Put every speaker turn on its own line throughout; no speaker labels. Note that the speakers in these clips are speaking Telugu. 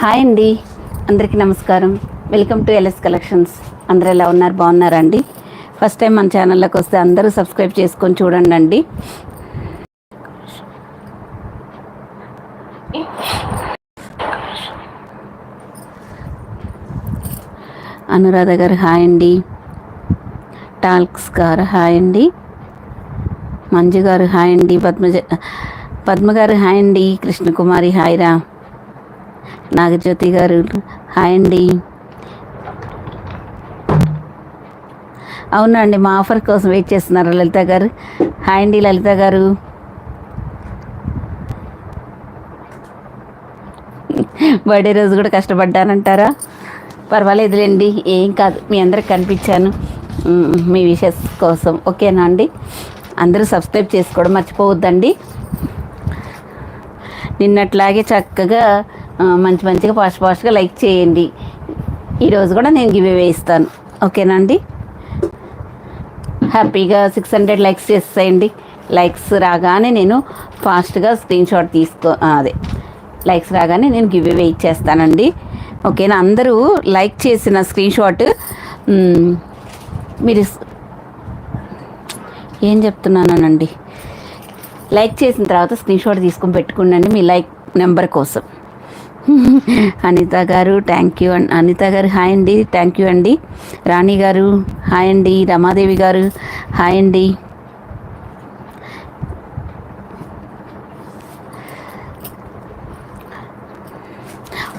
హాయ్ అండి, అందరికీ నమస్కారం. Welcome to LS collections. అందరూ ఎలా ఉన్నారు? బాగున్నారా అండి? ఫస్ట్ టైం మన ఛానల్లోకి వస్తే అందరూ సబ్స్క్రైబ్ చేసుకొని చూడండి అండి. అనురాధ గారు హాయ్ అండి. టాల్క్స్ గారు హాయ్ అండి. మంజు గారు హాయ్ అండి. పద్మ గారు హాయ్ అండి. కృష్ణకుమారి హాయ్ రా. నాగజ్యోతి గారు హాయ్ అండి. అవునా అండి, మా ఆఫర్ కోసం వెయిట్ చేస్తున్నారు లలిత గారు. హాయ్ అండి లలిత గారు. బర్త్డే రోజు కూడా కష్టపడ్డానంటారా? పర్వాలేదులేండి, ఏం కాదు. మీ అందరికి కనిపించాను మీ విషెస్ కోసం. ఓకేనా అండి? అందరూ సబ్స్క్రైబ్ చేసుకోవడం మర్చిపోవద్దండి. నిన్నట్లాగే చక్కగా మంచిగా ఫాస్ట్గా లైక్ చేయండి. ఈరోజు కూడా నేను గివ్ అవే ఇస్తాను. ఓకేనా అండి? హ్యాపీగా 600 లైక్స్ చేసేయండి. లైక్స్ రాగానే నేను ఫాస్ట్గా స్క్రీన్ షాట్ లైక్స్ రాగానే నేను గివ్ అవే ఇచ్చేస్తానండి. ఓకేనా? అందరూ లైక్ చేసిన స్క్రీన్ షాట్ మీరు ఏం చెప్తున్నానండి, లైక్ చేసిన తర్వాత స్క్రీన్ షాట్ తీసుకొని పెట్టుకోండి మీ లైక్ నెంబర్ కోసం. అనిత గారు థ్యాంక్ యూ. అనిత గారు హాయ్ అండి. థ్యాంక్ యూ అండి. రాణి గారు హాయ్ అండి. రమాదేవి గారు హాయ్ అండి.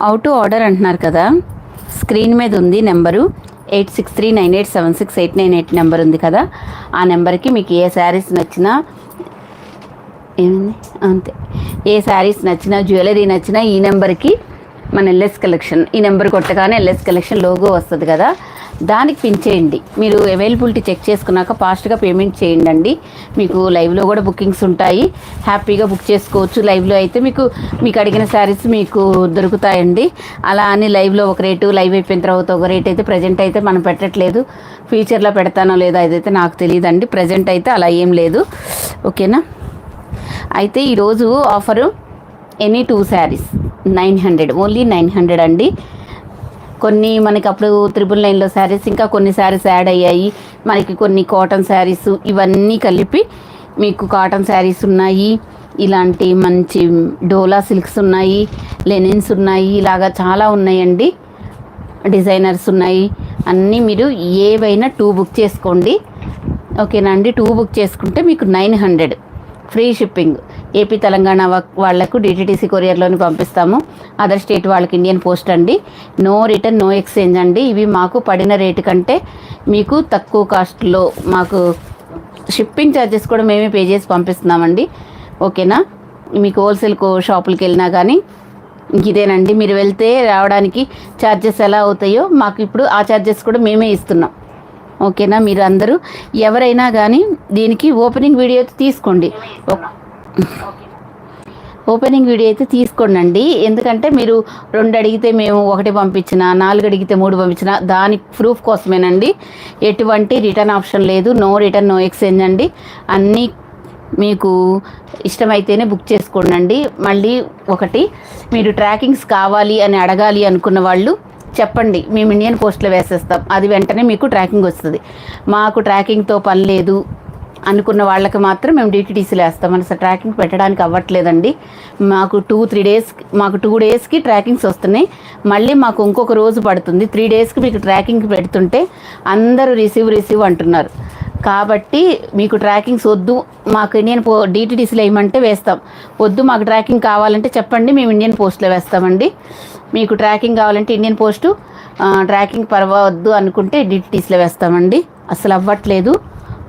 అవుట్ టు ఆర్డర్ అంటున్నారు కదా, స్క్రీన్ మీద ఉంది నెంబరు 8639876898 నెంబర్ ఉంది కదా, ఆ నెంబర్కి మీకు ఏ శారీస్ నచ్చినా ఏమైంది అంతే, ఏ శారీస్ నచ్చినా జ్యువెలరీ నచ్చినా ఈ నెంబర్కి మన ఎల్ఎస్ కలెక్షన్, ఈ నెంబర్ కొట్టగానే ఎల్ఎస్ కలెక్షన్ లోగో వస్తుంది కదా, దానికి పిన్ చేయండి. మీరు అవైలబిలిటీ చెక్ చేసుకున్నాక ఫాస్ట్గా పేమెంట్ చేయండి అండి. మీకు లైవ్లో కూడా బుకింగ్స్ ఉంటాయి, హ్యాపీగా బుక్ చేసుకోవచ్చు. లైవ్లో అయితే మీకు అడిగిన శారీస్ మీకు దొరుకుతాయండి. అలా అని లైవ్లో ఒక రేటు, లైవ్ అయిపోయిన తర్వాత ఒక రేట్ అయితే ప్రజెంట్ అయితే మనం పెట్టట్లేదు. ఫ్యూచర్లో పెడతానో లేదో అదైతే నాకు తెలియదండి. ప్రజెంట్ అయితే అలా ఏం లేదు. ఓకేనా? అయితే ఈరోజు ఆఫరు ఎనీ 2 శారీస్ 900, ఓన్లీ 900 అండి. కొన్ని మనకి అప్పుడు 999లో శారీస్, ఇంకా కొన్ని శారీస్ యాడ్ అయ్యాయి మనకి, కొన్ని కాటన్ శారీస్, ఇవన్నీ కలిపి మీకు కాటన్ శారీస్ ఉన్నాయి, ఇలాంటి మంచి డోలా సిల్క్స్ ఉన్నాయి, లెనిన్స్ ఉన్నాయి, ఇలాగా చాలా ఉన్నాయండి. డిజైనర్స్ ఉన్నాయి. అన్నీ మీరు ఏవైనా 2 బుక్ చేసుకోండి. ఓకేనా అండి? 2 బుక్ చేసుకుంటే మీకు 900 ఫ్రీ షిప్పింగ్. ఏపీ తెలంగాణ వాళ్లకు డిటిడిసి కొరియర్లోని పంపిస్తాము. అదర్ స్టేట్ వాళ్ళకి ఇండియన్ పోస్ట్ అండి. నో రిటర్న్, నో ఎక్స్చేంజ్ అండి. ఇవి మాకు పడిన రేటు కంటే మీకు తక్కువ కాస్ట్లో, మాకు షిప్పింగ్ ఛార్జెస్ కూడా మేమే పే చేసి పంపిస్తున్నామండి. ఓకేనా? మీకు హోల్సేల్ షాపులకి వెళ్ళినా కానీ ఇదేనండి. మీరు వెళ్తే రావడానికి ఛార్జెస్ ఎలా అవుతాయో మాకు ఇప్పుడు ఆ ఛార్జెస్ కూడా మేమే ఇస్తున్నాం. ఓకేనా? మీరు అందరూ ఎవరైనా కానీ దీనికి ఓపెనింగ్ వీడియో అయితే తీసుకోండి. ఓపెనింగ్ వీడియో అయితే తీసుకోండి. ఎందుకంటే మీరు 2 అడిగితే మేము 1 పంపించిన, 4 అడిగితే 3 పంపించిన, దాని ప్రూఫ్ కోసమేనండి. ఎటువంటి రిటర్న్ ఆప్షన్ లేదు. నో రిటర్న్, నో ఎక్స్చేంజ్ అండి. అన్నీ మీకు ఇష్టమైతేనే బుక్ చేసుకోండి. మళ్ళీ ఒకటి, మీరు ట్రాకింగ్స్ కావాలి అని అడగాలి అనుకున్న వాళ్ళు చెప్పండి, మేము ఇండియన్ పోస్ట్లో వేసేస్తాం. అది వెంటనే మీకు ట్రాకింగ్ వస్తుంది. మాకు ట్రాకింగ్తో పని లేదు అనుకున్న వాళ్ళకి మాత్రం మేము డిటిడిసిలో వేస్తాం. అసలు ట్రాకింగ్ పెట్టడానికి అవ్వట్లేదండి. మాకు 2 డేస్కి ట్రాకింగ్స్ వస్తున్నాయి. మళ్ళీ మాకు ఇంకొక రోజు పడుతుంది. 3 డేస్కి మీకు ట్రాకింగ్ పెడుతుంటే అందరూ రిసీవ్ అంటున్నారు. కాబట్టి మీకు ట్రాకింగ్స్ వద్దు, మాకు ఇండియన్ డిటిడిసిలో వేయమంటే వేస్తాం. వద్దు మాకు ట్రాకింగ్ కావాలంటే చెప్పండి, మేము ఇండియన్ పోస్ట్లో వేస్తామండి. మీకు ట్రాకింగ్ కావాలంటే ఇండియన్ పోస్టు, ట్రాకింగ్ పర్వావద్దు అనుకుంటే డిటిడిసిలో వేస్తామండి. అసలు అవ్వట్లేదు.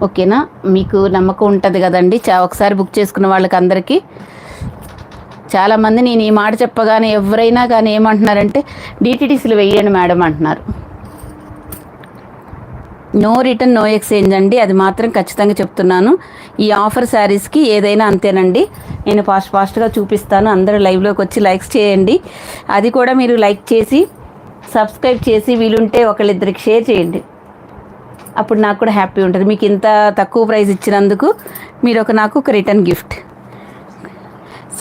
ఓకేనా? మీకు నమ్మకం ఉంటుంది కదండి. ఒకసారి బుక్ చేసుకున్న వాళ్ళకి అందరికీ. చాలామంది నేను ఈ మాట చెప్పగానే ఎవరైనా కానీ ఏమంటున్నారంటే డిటిడిసిలో వేయండి మేడం అంటున్నారు. నో రిటర్న్, నో ఎక్స్చేంజ్ అండి. అది మాత్రం ఖచ్చితంగా చెప్తున్నాను. ఈ ఆఫర్ శారీస్కి ఏదైనా అంతేనండి. నేను ఫాస్ట్గా చూపిస్తాను. అందరూ లైవ్లోకి వచ్చి లైక్స్ చేయండి. అది కూడా మీరు లైక్ చేసి సబ్స్క్రైబ్ చేసి వీలుంటే ఒకళ్ళిద్దరికి షేర్ చేయండి. అప్పుడు నాకు కూడా హ్యాపీ ఉంటుంది. మీకు ఇంత తక్కువ ప్రైస్ ఇచ్చినందుకు నాకు ఒక రిటర్న్ గిఫ్ట్.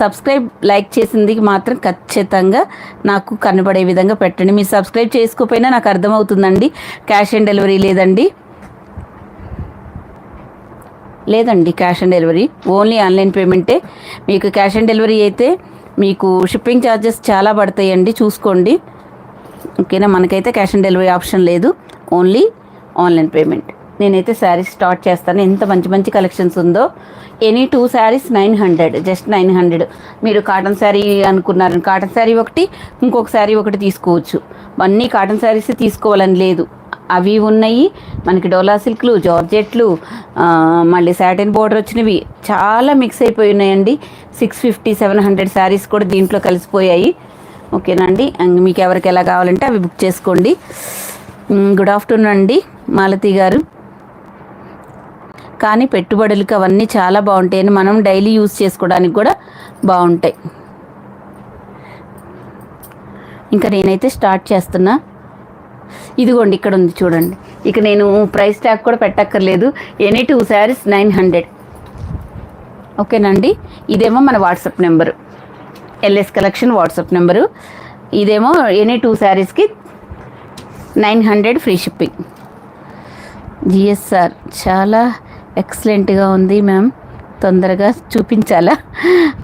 సబ్స్క్రైబ్ లైక్ చేసింది మాత్రం ఖచ్చితంగా నాకు కనబడే విధంగా పెట్టండి. మీరు సబ్స్క్రైబ్ చేసుకోకపోయినా నాకు అర్థమవుతుందండి. క్యాష్ ఆన్ డెలివరీ లేదండి cash on delivery only online పేమెంటే. మీకు క్యాష్ ఆన్ డెలివరీ అయితే మీకు షిప్పింగ్ ఛార్జెస్ చాలా పడతాయండి, చూసుకోండి. ఓకేనా, మనకైతే క్యాష్ ఆన్ డెలివరీ ఆప్షన్ లేదు, ఓన్లీ ఆన్లైన్ పేమెంట్. నేనైతే శారీస్ స్టార్ట్ చేస్తాను. ఎంత మంచి మంచి కలెక్షన్స్ ఉందో. Any 2 saris 900, just 900. మీరు కాటన్ శారీ అనుకున్నారు, కాటన్ శారీ ఒకటి, ఇంకొక శారీ ఒకటి తీసుకోవచ్చు. అన్నీ కాటన్ శారీస్ తీసుకోవాలని లేదు, అవి ఉన్నాయి మనకి. డోలా సిల్క్లు, జార్జెట్లు, మళ్ళీ సాటిన్ బోర్డర్ వచ్చినవి చాలా మిక్స్ అయిపోయి ఉన్నాయండి. 650, 700 శారీస్ కూడా దీంట్లో కలిసిపోయాయి. ఓకేనా అండి, మీకు ఎవరికి ఎలా కావాలంటే అవి బుక్ చేసుకోండి. గుడ్ ఆఫ్టర్నూన్ అండి మాలతి గారు. కానీ పెట్టుబడులకి అవన్నీ చాలా బాగుంటాయని, మనం డైలీ యూజ్ చేసుకోవడానికి కూడా బాగుంటాయి. ఇంకా నేనైతే స్టార్ట్ చేస్తున్నా. ఇదిగోండి ఇక్కడ ఉంది చూడండి. ఇక నేను ప్రైస్ ట్యాగ్ కూడా పెట్టక్కర్లేదు. ఎనీ 2 శారీస్ 900. ఓకేనండి, ఇదేమో మన WhatsApp number, LS collection WhatsApp number. ఇదేమో ఎనీ 2 శారీస్కి 900 ఫ్రీ షిప్పింగ్. జిఎస్ఆర్ చాలా ఎక్సలెంట్గా ఉంది మ్యామ్, తొందరగా చూపించాలా?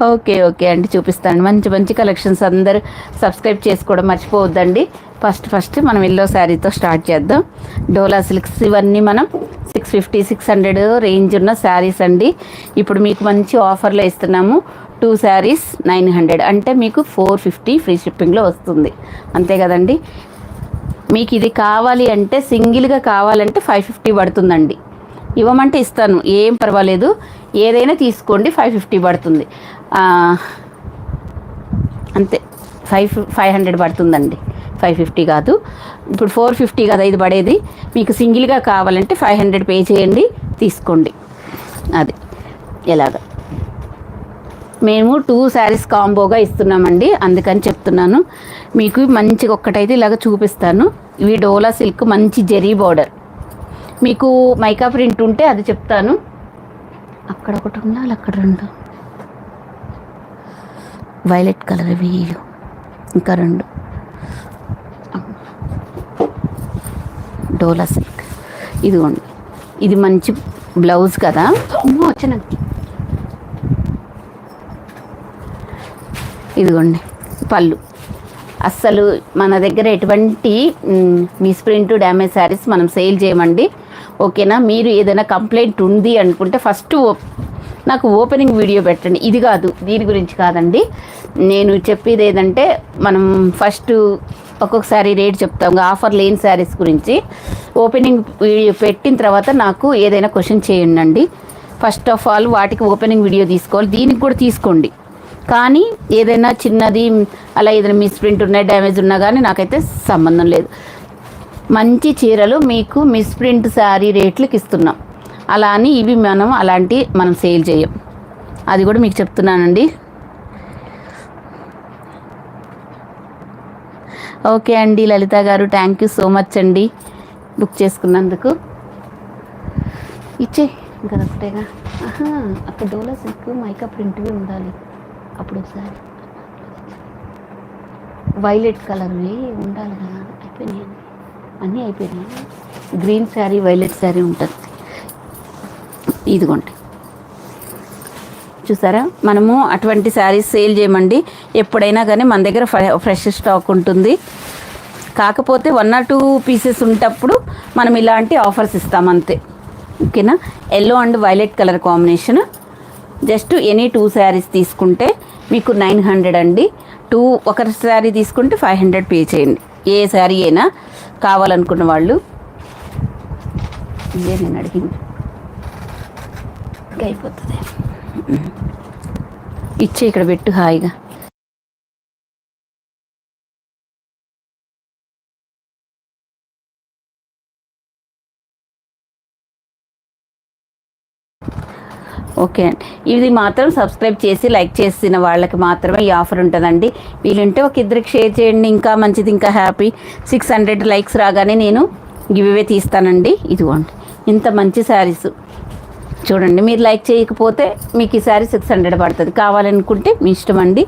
ఓకే అండి, చూపిస్తాను. మంచి మంచి కలెక్షన్స్. అందరూ సబ్స్క్రైబ్ చేసుకోవడం మర్చిపోవద్దండి. ఫస్ట్ మనం ఎల్లో శారీతో స్టార్ట్ చేద్దాం. డోలా సిల్క్స్ ఇవన్నీ మనం 650, 600 రేంజ్ ఉన్న శారీస్ అండి. ఇప్పుడు మీకు మంచి ఆఫర్లో ఇస్తున్నాము. 2 శారీస్ 900 అంటే మీకు 450 ఫ్రీ షిప్పింగ్లో వస్తుంది, అంతే కదండి. మీకు ఇది కావాలి అంటే, సింగిల్గా కావాలంటే 550 పడుతుందండి. ఇవ్వమంటే ఇస్తాను, ఏం పర్వాలేదు, ఏదైనా తీసుకోండి. 550 పడుతుంది అంతే. 500 పడుతుందండి, 550 కాదు. ఇప్పుడు 450 కదా ఇది పడేది. మీకు సింగిల్గా కావాలంటే 500 పే చేయండి, తీసుకోండి. అది ఎలాగా మేము 2 శారీస్ కాంబోగా ఇస్తున్నామండి, అందుకని చెప్తున్నాను. మీకు మంచిగా ఒక్కటైతే ఇలాగ చూపిస్తాను. ఇవి డోలా సిల్క్, మంచి జెరీ బార్డర్. మీకు మైకా ప్రింట్ ఉంటే అది చెప్తాను. అక్కడ ఒకటి ఉండాలి, అక్కడ 2 వైలెట్ కలర్, ఇవి ఇంకా 2 డోలా సిల్క్. ఇదిగోండి, ఇది మంచి బ్లౌజ్ కదా. వచ్చిన ఇదిగోండి పళ్ళు. అస్సలు మన దగ్గర ఎటువంటి మిస్ప్రింట్, డ్యామేజ్ శారీస్ మనం సేల్ చేయమండి. ఓకేనా, మీరు ఏదైనా కంప్లైంట్ ఉంది అనుకుంటే ఫస్ట్ నాకు ఓపెనింగ్ వీడియో పెట్టండి. ఇది కాదు, దీని గురించి కాదండి. నేను చెప్పేది ఏదంటే, మనం ఫస్ట్ ఒక్కొక్కసారి రేట్ చెప్తాం, ఆఫర్ లేని శారీస్ గురించి. ఓపెనింగ్ వీడియో పెట్టిన తర్వాత నాకు ఏదైనా క్వశ్చన్ చేయండి. ఫస్ట్ ఆఫ్ ఆల్ వాటికి ఓపెనింగ్ వీడియో తీసుకోవాలి, దీనికి కూడా తీసుకోండి. కానీ ఏదైనా చిన్నది అలా ఏదైనా మిస్ప్రింట్ ఉన్నా, డ్యామేజ్ ఉన్నా కానీ నాకైతే సంబంధం లేదు. మంచి చీరలు మీకు మిస్ప్రింట్ శారీ రేట్లకి ఇస్తున్నాం. అలా అని ఇవి మనం సేల్ చేయం, అది కూడా మీకు చెప్తున్నానండి. ఓకే అండి లలిత గారు, థ్యాంక్ యూ సో మచ్ అండి బుక్ చేసుకున్నందుకు. ఇచ్చే ఇంకా ఒకటేగా. అక్కడ డోలా సిల్క్ మైకా ప్రింట్వి ఉండాలి. అప్పుడు ఒకసారి వైలెట్ కలర్వి ఉండాలి కదా. అయిపోయినాయి, అన్నీ అయిపోయినాయి. గ్రీన్ శారీ, వైలెట్ శారీ ఉంటుంది. ఇదిగోండి, చూసారా, మనము అటువంటి శారీస్ సేల్ చేయమండి. ఎప్పుడైనా కానీ మన దగ్గర ఫ్రెష్ స్టాక్ ఉంటుంది. కాకపోతే 1 or 2 పీసెస్ ఉంటప్పుడు మనం ఇలాంటి ఆఫర్స్ ఇస్తాం అంతే. ఓకేనా, yellow and violet colour combination. Just any 2 saris తీసుకుంటే మీకు 900 అండి. ఒక శారీ తీసుకుంటే 500 పే చేయండి. ఏ శారీ అయినా కావాలనుకున్న వాళ్ళు. ఇదే నేను అడిగింది, అయిపోతుంది. ఇచ్చే ఇక్కడ పెట్టు హాయిగా. ఓకే అండి, ఇది మాత్రం సబ్స్క్రైబ్ చేసి లైక్ చేసిన వాళ్ళకి మాత్రమే ఈ ఆఫర్ ఉంటుందండి. వీలుంటే ఒక ఇద్దరికి షేర్ చేయండి, ఇంకా మంచిది, ఇంకా హ్యాపీ. 600 లైక్స్ రాగానే నేను గివ్ అవే తీస్తానండి. ఇదిగోండి, ఇంత మంచి శారీస్ చూడండి, మీరు లైక్ చేయకపోతే మీకు ఈ శారీ 600 పడుతుంది. కావాలనుకుంటే మీ ఇష్టం అండి.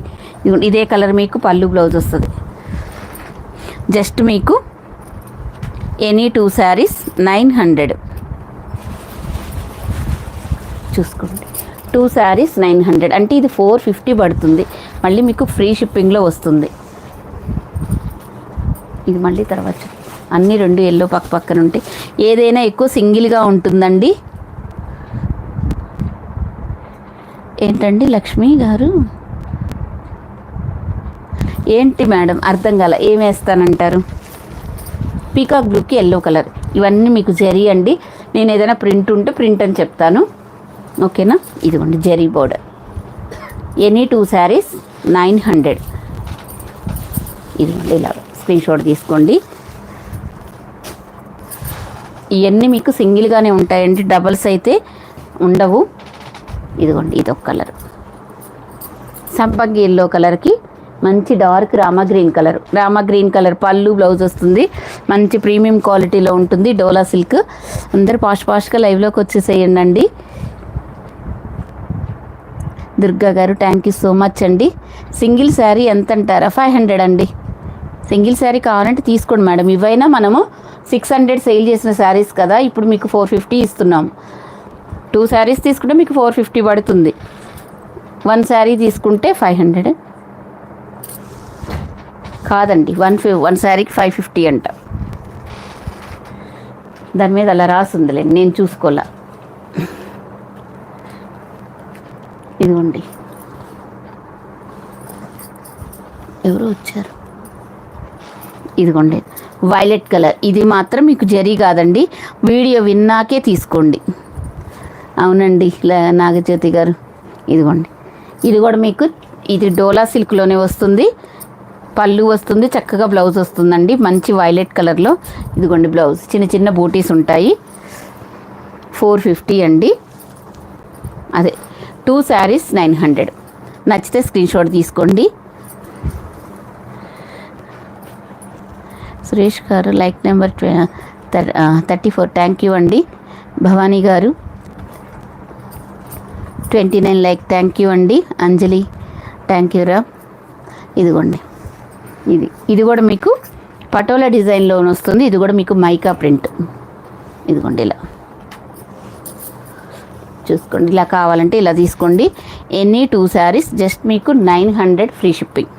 ఇదే కలర్ మీకు పళ్ళు బ్లౌజ్ వస్తుంది. జస్ట్ మీకు ఎనీ 2 శారీస్ 900. చూసుకోండి, 2 శారీస్ 900 అంటే ఇది 450 పడుతుంది. మళ్ళీ మీకు ఫ్రీ షిప్పింగ్లో వస్తుంది. ఇది మళ్ళీ తర్వాత అన్నీ 2 ఎల్లో పక్క పక్కన ఉంటాయి. ఏదైనా ఎక్కువ సింగిల్గా ఉంటుందండి. ఏంటండి లక్ష్మి గారు, ఏంటి మేడం అర్థం కాల, ఏం వేస్తానంటారు? పీకాక్ బ్లూకి ఎల్లో కలర్, ఇవన్నీ మీకు జరీ అండి. నేను ఏదైనా ప్రింట్ ఉంటే ప్రింట్ అని చెప్తాను, ఓకేనా? ఇదిగోండి జరీ బోర్డర్. ఎనీ 2 శారీస్ 900. ఇదిగోండి ఇలా స్క్రీన్ షాట్ తీసుకోండి. ఇవన్నీ మీకు సింగిల్గానే ఉంటాయండి, డబల్స్ అయితే ఉండవు. ఇదిగోండి ఇదొక కలర్, సంపంగి ఎల్లో కలర్కి మంచి డార్క్ రామా గ్రీన్ కలర్ పళ్ళు బ్లౌజ్ వస్తుంది. మంచి ప్రీమియం క్వాలిటీలో ఉంటుంది. డోలా సిల్క్. అందరు పాష్గా లైవ్లోకి వచ్చేసేయండి అండి. దుర్గా గారు థ్యాంక్ యూ సో మచ్ అండి. సింగిల్ శారీ ఎంత అంటారా? 500 అండి. సింగిల్ శారీ కావాలంటే తీసుకోండి మేడం. ఇవైనా మనము 600 సేల్ చేసిన శారీస్ కదా, ఇప్పుడు మీకు 450 ఇస్తున్నాము. 2 శారీస్ తీసుకుంటే మీకు 450 పడుతుంది. 1 శారీ తీసుకుంటే 500 కాదండి, 1 శారీకి 550 అంట. దాని మీద అలా రాసుందిలే, నేను చూసుకోలే. ఇదిగోండి ఎవరో వచ్చారు. ఇదిగోండి వైలెట్ కలర్, ఇది మాత్రం మీకు జరీ కాదండి, వీడియో విన్నాకే తీసుకోండి. అవునండి నాగజ్యోతి గారు. ఇదిగోండి ఇది కూడా మీకు, ఇది డోలా సిల్క్లోనే వస్తుంది. పళ్ళు వస్తుంది, చక్కగా బ్లౌజ్ వస్తుందండి మంచి వైలెట్ కలర్లో. ఇదిగోండి బ్లౌజ్, చిన్న బూటీస్ ఉంటాయి. 450 అండి. అదే 2 శారీస్ 900. నచ్చితే స్క్రీన్ షాట్ తీసుకోండి. సురేష్ గారు లైక్ నెంబర్ 34 థ్యాంక్ యూ అండి. భవానీ గారు 29 లైక్ థ్యాంక్ యూ అండి. అంజలి థ్యాంక్ యూ రా. ఇదిగోండి ఇది కూడా మీకు పటోలా డిజైన్లో వస్తుంది. ఇది కూడా మీకు మైకా ప్రింట్. ఇదిగోండి ఇలా చూసుకోండి. ఇలా కావాలంటే ఇలా తీసుకోండి. ఎనీ 2 శారీస్ జస్ట్ మీకు 900 ఫ్రీ షిప్పింగ్.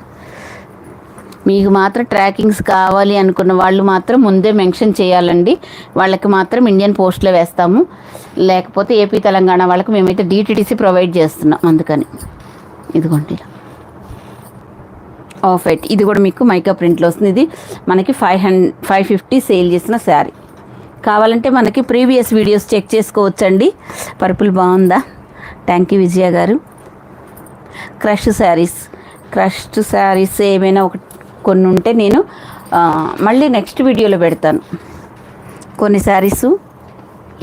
మీకు మాత్రం ట్రాకింగ్స్ కావాలి అనుకున్న వాళ్ళు మాత్రం ముందే మెన్షన్ చేయాలండి. వాళ్ళకి మాత్రం ఇండియన్ పోస్ట్లో వేస్తాము, లేకపోతే ఏపీ తెలంగాణ వాళ్ళకి మేమైతే DTDC ప్రొవైడ్ చేస్తున్నాం, అందుకని. ఇదిగోండి ఇలా ఆఫ్ వైట్, ఇది కూడా మీకు మైకా ప్రింట్లో వస్తుంది. ఇది మనకి 550 సేల్ చేసిన శారీ. కావాలంటే మనకి ప్రీవియస్ వీడియోస్ చెక్ చేసుకోవచ్చండి. పర్పుల్ బాగుందా? థ్యాంక్ యూ విజయ గారు. క్రష్డ్ శారీస్ ఏమైనా కొన్ని ఉంటే నేను మళ్ళీ నెక్స్ట్ వీడియోలో పెడతాను. కొన్ని శారీసు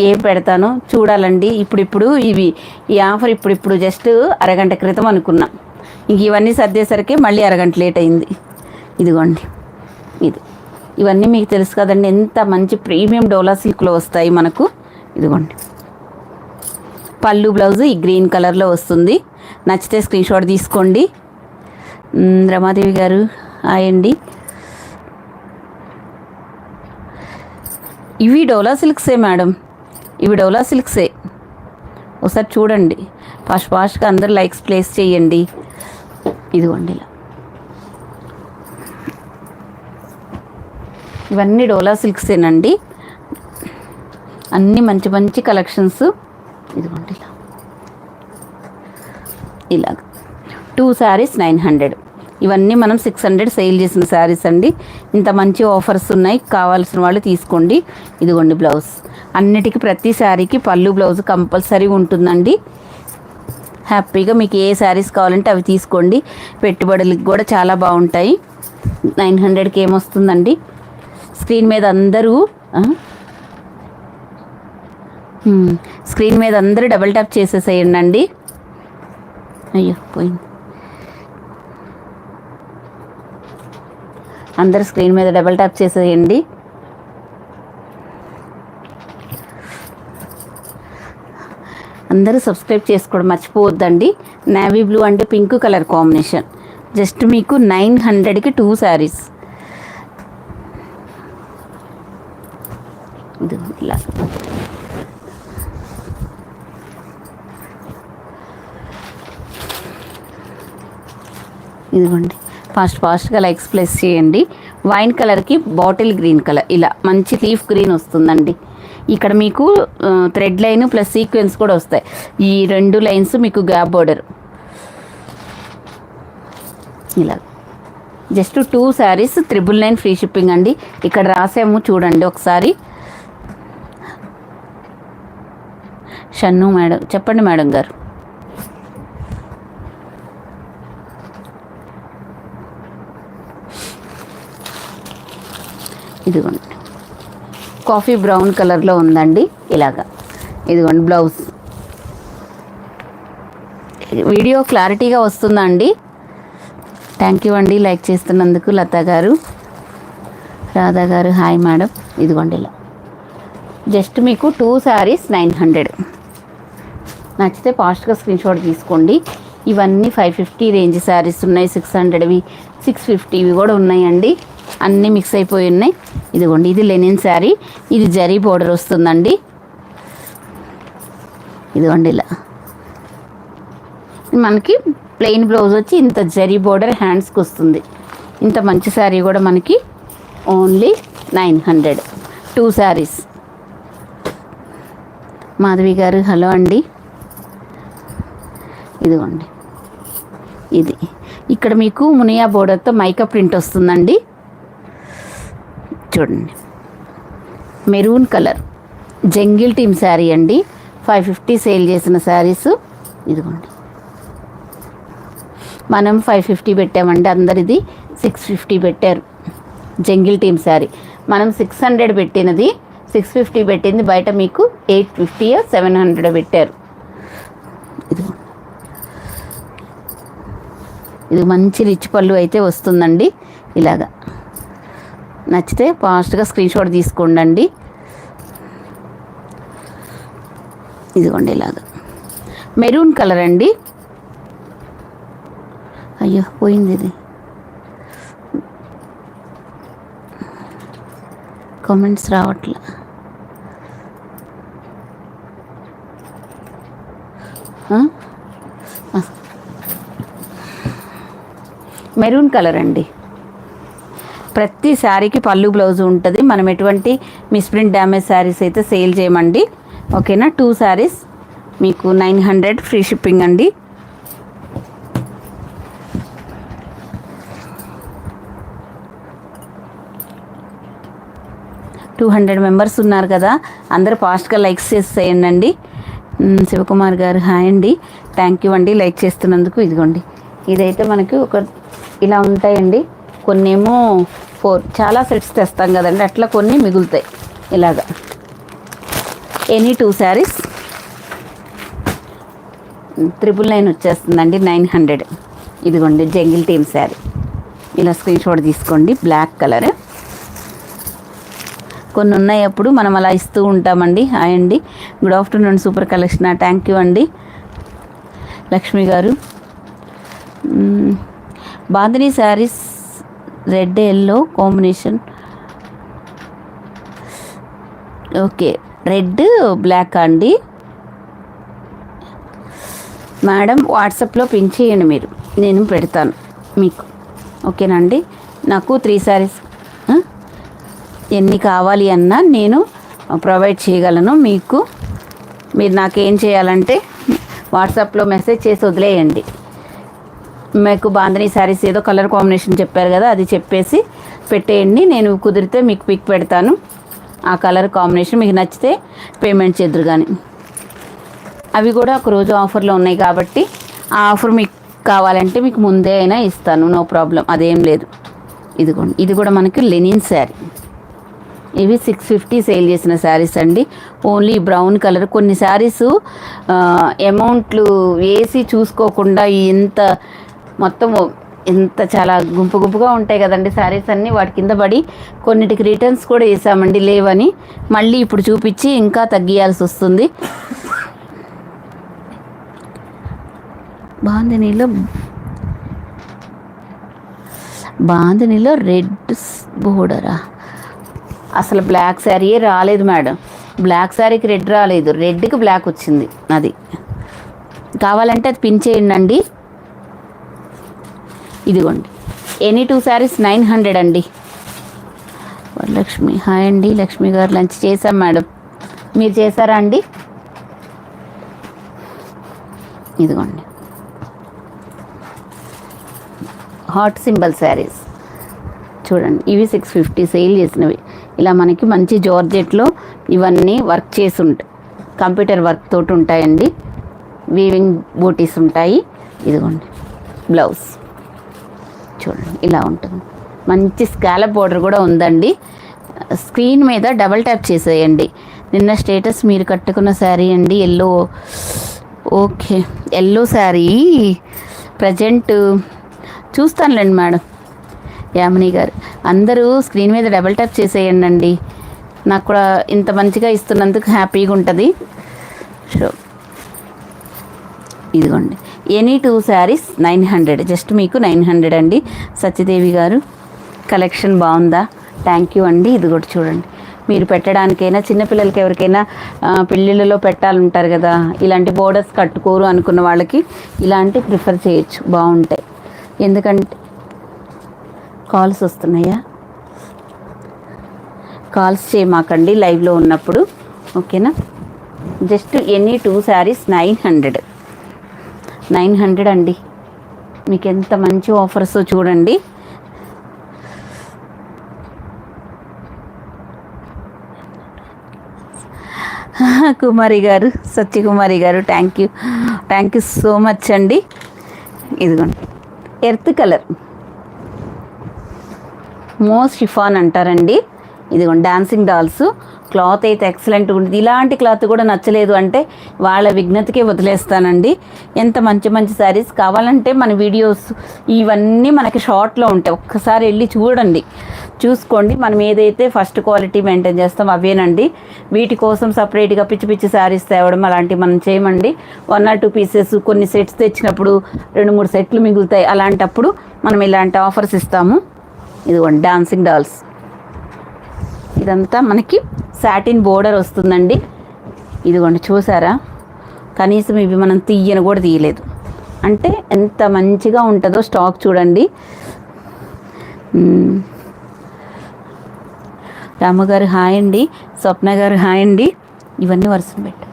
ఏం పెడతానో చూడాలండి. ఇప్పుడు ఈ ఆఫర్ ఇప్పుడు జస్ట్ అరగంట క్రితం అనుకున్నా. ఇంక ఇవన్నీ సర్దేసరికి మళ్ళీ అరగంట లేట్ అయింది. ఇదిగోండి ఇవన్నీ మీకు తెలుసు కదండి, ఎంత మంచి ప్రీమియం డోలా సిల్క్లో వస్తాయి మనకు. ఇదిగోండి పళ్ళు బ్లౌజ్ ఈ గ్రీన్ కలర్లో వస్తుంది. నచ్చితే స్క్రీన్ షాట్ తీసుకోండి. రమాదేవి గారు హాయ్ అండి. ఇవి డోలా సిల్క్సే మేడం, ఇవి డోలా సిల్క్సే. ఒకసారి చూడండి, ఫాస్ట్గా అందరు లైక్స్ ప్లేస్ చేయండి. ఇదిగోండి ఇలా ఇవన్నీ డోలా సిల్క్సేనండి, అన్నీ మంచి కలెక్షన్స్. ఇదిగోండి ఇలా 2 శారీస్ 900. ఇవన్నీ మనం 600 సేల్ చేసిన శారీస్ అండి. ఇంత మంచి ఆఫర్స్ ఉన్నాయి, కావాల్సిన వాళ్ళు తీసుకోండి. ఇదిగోండి బ్లౌజ్, అన్నిటికీ ప్రతి శారీకి పళ్ళు బ్లౌజ్ కంపల్సరీ ఉంటుందండి. హ్యాపీగా మీకు ఏ శారీస్ కావాలంటే అవి తీసుకోండి. పెట్టుబడులకు కూడా చాలా బాగుంటాయి. 900కి ఏమొస్తుందండి? స్క్రీన్ మీద అందరూ డబల్ ట్యాప్ చేసేసేయండి అండి. అయ్యో పోయింది. అందరు స్క్రీన్ మీద డబల్ ట్యాప్ చేసేయండి. అందరూ సబ్స్క్రైబ్ చేసుకోవడం మర్చిపోవద్దండి. నేవీ బ్లూ అంటే పింక్ కలర్ కాంబినేషన్. జస్ట్ మీకు 900కి 2 శారీస్. ఇది ఇలా ఇదిగోండి. ఫాస్ట్గా లైక్స్ ప్లేస్ చేయండి. వైన్ కలర్కి బాటిల్ గ్రీన్ కలర్, ఇలా మంచి లీఫ్ గ్రీన్ వస్తుందండి. ఇక్కడ మీకు థ్రెడ్ లైన్ ప్లస్ సీక్వెన్స్ కూడా వస్తాయి. ఈ 2 లైన్స్ మీకు గ్యాప్ బోర్డర్. ఇలా జస్ట్ 2 శారీస్ 999 ఫ్రీ షిప్పింగ్ అండి. ఇక్కడ రాసాము చూడండి ఒకసారి. షన్ను మేడం చెప్పండి మేడం గారు. ఇదిగోండి కాఫీ బ్రౌన్ కలర్లో ఉందండి. ఇలాగా ఇదిగోండి బ్లౌజ్. వీడియో క్లారిటీగా వస్తుందా అండి? థ్యాంక్ యూ అండి లైక్ చేస్తున్నందుకు. లతా గారు, రాధా గారు హాయ్ మేడం. ఇదిగోండి ఇలా జస్ట్ మీకు 2 శారీస్ 900. నచ్చితే ఫాస్ట్గా స్క్రీన్ షాట్ తీసుకోండి. ఇవన్నీ 550 రేంజ్ శారీస్ ఉన్నాయి, 600వి 650వి కూడా ఉన్నాయండి. అన్నీ మిక్స్ అయిపోయి ఉన్నాయి. ఇదిగోండి ఇది లెనిన్ శారీ, ఇది జరీ బోర్డర్ వస్తుందండి. ఇదిగోండి ఇలా మనకి ప్లెయిన్ బ్లౌజ్ వచ్చి ఇంత జరీ బోర్డర్ హ్యాండ్స్కి వస్తుంది. ఇంత మంచి శారీ కూడా మనకి ఓన్లీ 900. 2 శారీస్. మాధవి గారు హలో అండి. ఇదిగోండి ఇది ఇక్కడ మీకు మునియా బోర్డర్తో మైకా ప్రింట్ వస్తుందండి. చూడండి maroon colour jungle theme sari అండి. 550 సేల్ చేసిన శారీస్. ఇదిగోండి మనం 550 పెట్టామండి, అందరిది 650 పెట్టారు. జంగిల్ టీమ్ శారీ మనం 600 పెట్టినది 650 పెట్టింది, బయట మీకు 850 700 పెట్టారు. ఇదిగోండి ఇది మంచి రిచ్ పళ్ళు అయితే వస్తుందండి. ఇలాగా నచ్చితే ఫాస్ట్గా స్క్రీన్ షాట్ తీసుకోండి. ఇదిగోండి ఇలాగా మెరూన్ కలర్ అండి. అయ్యో పోయింది ఇది. కామెంట్స్ రావట్లే. మెరూన్ కలర్ అండి. ప్రతి శారీకి పళ్ళు బ్లౌజ్ ఉంటుంది. మనం ఎటువంటి మిస్ప్రింట్ డ్యామేజ్ శారీస్ అయితే సేల్ చేయమండి. ఓకేనా. 2 శారీస్ మీకు 900 ఫ్రీ షిప్పింగ్ అండి. $200 మెంబర్స్ ఉన్నారు కదా, అందరూ ఫాస్ట్గా లైక్స్ చేసేయండి. శివకుమార్ గారు హాయ్ అండి, థ్యాంక్ యూ అండి లైక్ చేస్తున్నందుకు. ఇదిగోండి ఇదైతే మనకి ఒక ఇలా ఉంటాయండి. కొన్ని ఏమో 4 చాలా సెట్స్ తెస్తాం కదండి, అట్లా కొన్ని మిగులుతాయి. ఇలాగా ఎనీ 2 శారీస్ 999 వచ్చేస్తుందండి. 900. ఇదిగోండి జంగిల్ టీమ్ శారీ. ఇలా స్క్రీన్ షాట్ తీసుకోండి. బ్లాక్ కలర్ కొన్ని ఉన్నాయి, అప్పుడు మనం అలా ఇస్తూ ఉంటామండి. హాయ్ అండి, good afternoon, super collection. Thank you అండి. లక్ష్మి గారు bandhani saris red yellow combination. Okay red black అండి. మేడం వాట్సాప్లో పిన్ చేయండి మీరు, నేను పెడతాను మీకు. ఓకేనండి. నాకు 3 శారీస్ ఎన్ని కావాలి అన్నా నేను ప్రొవైడ్ చేయగలను మీకు. మీరు నాకేం చేయాలంటే వాట్సాప్లో మెసేజ్ చేసి వదిలేయండి. మీకు బాందినీ శారీస్ ఏదో కలర్ కాంబినేషన్ చెప్పారు కదా, అది చెప్పేసి పెట్టేయండి. నేను కుదిరితే మీకు పిక్ పెడతాను. ఆ కలర్ కాంబినేషన్ మీకు నచ్చితే పేమెంట్ చేద్దరు. కానీ అవి కూడా ఒక రోజు ఆఫర్లో ఉన్నాయి కాబట్టి ఆ ఆఫర్ మీకు కావాలంటే మీకు ముందే అయినా ఇస్తాను, నో ప్రాబ్లం, అదేం లేదు. ఇదిగోండి ఇది కూడా మనకి లెనిన్ శారీ. ఇవి 650 సేల్ చేసిన శారీస్ అండి. Only brown colour. కొన్ని శారీస్ అమౌంట్లు వేసి చూసుకోకుండా ఇంత మొత్తం ఎంత చాలా గుంపుగా ఉంటాయి కదండి శారీస్ అన్నీ, వాటి కింద పడి కొన్నిటికి రిటర్న్స్ కూడా వేసామండి, లేవని మళ్ళీ ఇప్పుడు చూపించి ఇంకా తగ్గియాల్సి వస్తుంది. బాందినీలో రెడ్ బోర్డరా? అసలు బ్లాక్ శారీయే రాలేదు మేడం. బ్లాక్ శారీకి రెడ్ రాలేదు, రెడ్కి బ్లాక్ వచ్చింది. అది కావాలంటే అది పిన్ చేయండి. ఇదిగోండి, ఎనీ 2 శారీస్ 900 అండి. వరలక్ష్మి హాయ్ అండి. లక్ష్మి గారు లంచ్ చేశాం మేడం, మీరు చేశారా అండి? ఇదిగోండి హాట్ సింబల్ శారీస్ చూడండి, ఇవి 650 సేల్ చేసినవి. ఇలా మనకి మంచి జార్జెట్లో ఇవన్నీ వర్క్ చేసి ఉంటాయి, కంప్యూటర్ వర్క్ తోటి ఉంటాయండి. వీవింగ్ బూటీస్ ఉంటాయి. ఇదిగోండి బ్లౌజ్ చూడండి ఇలా ఉంటుంది. మంచి స్కాలప్ బోర్డర్ కూడా ఉందండి. స్క్రీన్ మీద డబల్ ట్యాప్ చేసేయండి. నిన్న స్టేటస్ మీరు కట్టుకున్న శారీ అండి, yellow. Okay, yellow sari present చూస్తానులేండి మేడం. యామిని గారు అందరూ స్క్రీన్ మీద డబల్ ట్యాప్ చేసేయండి అండి. నాకు కూడా ఇంత మంచిగా ఇస్తున్నందుకు హ్యాపీగా ఉంటుంది. సో ఇదిగోండి ఎనీ 2 శారీస్ 900, జస్ట్ మీకు 900 అండి. సత్యదేవి గారు కలెక్షన్ బాగుందా? థ్యాంక్ యూ అండి. ఇది కూడా చూడండి, మీరు పెట్టడానికైనా చిన్నపిల్లలకి ఎవరికైనా పెళ్ళిళ్ళలో పెట్టాలంటారు కదా, ఇలాంటి బోర్డర్స్ కట్టుకోరు అనుకున్న వాళ్ళకి ఇలాంటి ప్రిఫర్ చేయొచ్చు, బాగుంటాయి. ఎందుకంటే కాల్స్ వస్తున్నాయా? కాల్స్ చేయమాకండి లైవ్లో ఉన్నప్పుడు, ఓకేనా? జస్ట్ ఎనీ 2 శారీస్ 900 అండి. మీకు ఎంత మంచి ఆఫర్స్ చూడండి. కుమారి గారు, సత్యకుమారి గారు థ్యాంక్ యూ సో మచ్ అండి. ఇదిగోండి ఎర్త్ కలర్ మోస్ట్ షిఫాన్ అంటారండి. ఇదిగోండి డాన్సింగ్ డాల్స్, క్లాత్ అయితే ఎక్సలెంట్ ఉంటుంది. ఇలాంటి క్లాత్ కూడా నచ్చలేదు అంటే వాళ్ళ విఘ్నతకే వదిలేస్తానండి. ఎంత మంచి మంచి శారీస్ కావాలంటే మన వీడియోస్ ఇవన్నీ మనకి షార్ట్లో ఉంటాయి, ఒక్కసారి వెళ్ళి చూసుకోండి. మనం ఏదైతే ఫస్ట్ క్వాలిటీ మెయింటైన్ చేస్తాం అవేనండి. వీటి కోసం సపరేట్గా పిచ్చి పిచ్చి శారీస్ తేవడం అలాంటివి మనం చేయమండి. 1 or 2 పీసెస్ కొన్ని సెట్స్ తెచ్చినప్పుడు 2-3 సెట్లు మిగులుతాయి. అలాంటప్పుడు మనం ఇలాంటి ఆఫర్స్ ఇస్తాము. ఇదిగోండి డాన్సింగ్ డాల్స్, ఇదంతా మనకి సాటిన్ బోర్డర్ వస్తుందండి. ఇదిగోండి చూసారా, కనీసం ఇవి మనం తీయను కూడా తీయలేదు అంటే ఎంత మంచిగా ఉంటుందో. స్టాక్ చూడండి. రామగారు హాయ్ అండి. స్వప్న గారు హాయ్ అండి. ఇవన్నీ వరుసను పెట్టు.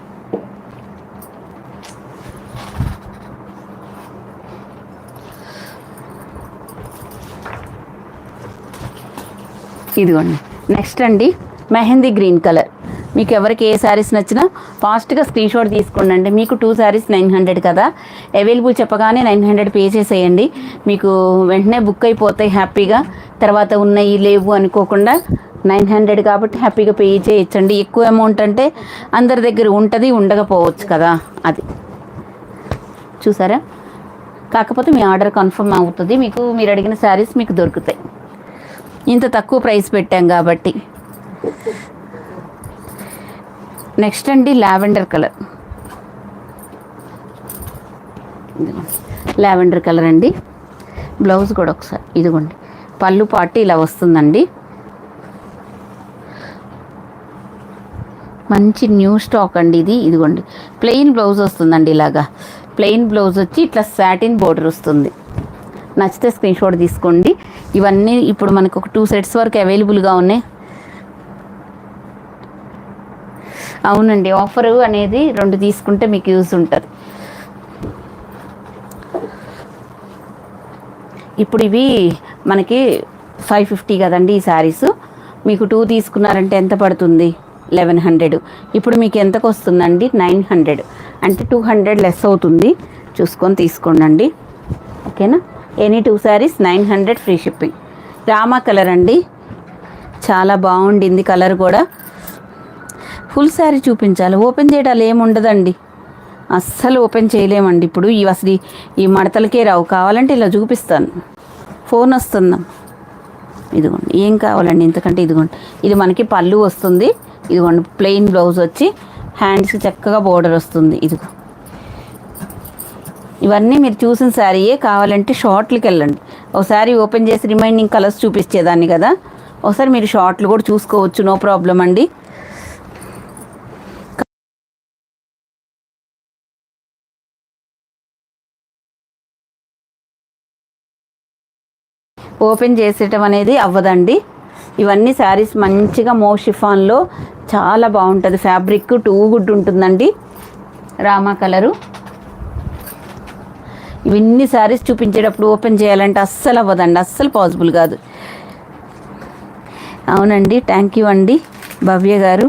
ఇదిగోండి నెక్స్ట్ అండి మెహందీ గ్రీన్ కలర్. మీకు ఎవరికి ఏ శారీస్ నచ్చినా ఫాస్ట్గా స్క్రీన్ షాట్ తీసుకోండి. మీకు 2 శారీస్ 900 కదా, అవైలబుల్ చెప్పగానే 900 పే చేసేయండి. మీకు వెంటనే బుక్ అయిపోతాయి హ్యాపీగా. తర్వాత ఉన్నాయి లేవు అనుకోకుండా 900 కాబట్టి హ్యాపీగా పే చేయొచ్చండి. ఎక్కువ అమౌంట్ అంటే అందరి దగ్గర ఉంటుంది, ఉండకపోవచ్చు కదా, అది చూసారా. కాకపోతే మీ ఆర్డర్ కన్ఫర్మ్ అవుతుంది, మీరు అడిగిన శారీస్ మీకు దొరుకుతాయి. ఇంత తక్కువ ప్రైస్ పెట్టాం కాబట్టి. నెక్స్ట్ అండి లావెండర్ కలర్. లావెండర్ కలర్ అండి. బ్లౌజ్ కూడా ఒకసారి ఇదిగోండి, పళ్ళు పాటు ఇలా వస్తుందండి. మంచి న్యూ స్టాక్ అండి ఇది. ఇదిగోండి ప్లెయిన్ బ్లౌజ్ వస్తుందండి. ఇలాగా ప్లెయిన్ బ్లౌజ్ వచ్చి ఇట్లా సాటిన్ బోర్డర్ వస్తుంది. నచ్చితే స్క్రీన్ షాట్ తీసుకోండి. ఇవన్నీ ఇప్పుడు మనకు ఒక 2 సెట్స్ వరకు అవైలబుల్గా ఉన్నాయి. అవునండి, ఆఫర్ అనేది 2 తీసుకుంటే మీకు యూజ్ ఉంటుంది. ఇప్పుడు ఇవి మనకి 550 కదండి ఈ శారీస్. మీకు 2 తీసుకున్నారంటే ఎంత పడుతుంది? 1100. ఇప్పుడు మీకు ఎంతకు వస్తుందండి? 900. అంటే 200 లెస్ అవుతుంది. చూసుకొని తీసుకోండి. ఓకేనా? Any 2 saris 900 free shipping. Rama colour అండి, చాలా బాగుండింది కలర్ కూడా. ఫుల్ శారీ చూపించాలి, ఓపెన్ చేయడాలు ఏముండదండి, అస్సలు ఓపెన్ చేయలేమండి. ఇప్పుడు అసలు ఈ మడతలకే రావు. కావాలంటే ఇలా చూపిస్తాను. ఫోన్ వస్తుందా? ఇదిగోండి ఏం కావాలండి ఇంతకంటే. ఇదిగోండి ఇది మనకి పళ్ళు వస్తుంది. ఇదిగోండి ప్లెయిన్ బ్లౌజ్ వచ్చి హ్యాండ్స్కి చక్కగా బోర్డర్ వస్తుంది. ఇదిగో ఇవన్నీ మీరు చూసిన శారీయే. కావాలంటే షార్ట్లకి వెళ్ళండి. ఒకసారి ఓపెన్ చేసి రిమైనింగ్ కలర్స్ చూపించేదాన్ని కదా, ఒకసారి మీరు షార్ట్లు కూడా చూసుకోవచ్చు, నో ప్రాబ్లం అండి. ఓపెన్ చేసేయటం అనేది అవ్వదండి. ఇవన్నీ శారీస్ మంచిగా షిఫాన్లో చాలా బాగుంటుంది. ఫ్యాబ్రిక్ టూ గుడ్ ఉంటుందండి. రామా కలరు. ఇవన్నీ శారీస్ చూపించేటప్పుడు ఓపెన్ చేయాలంటే అస్సలు అవ్వదండి, అస్సలు పాసిబుల్ కాదు. అవునండి, థ్యాంక్ యూ అండి. భవ్య గారు,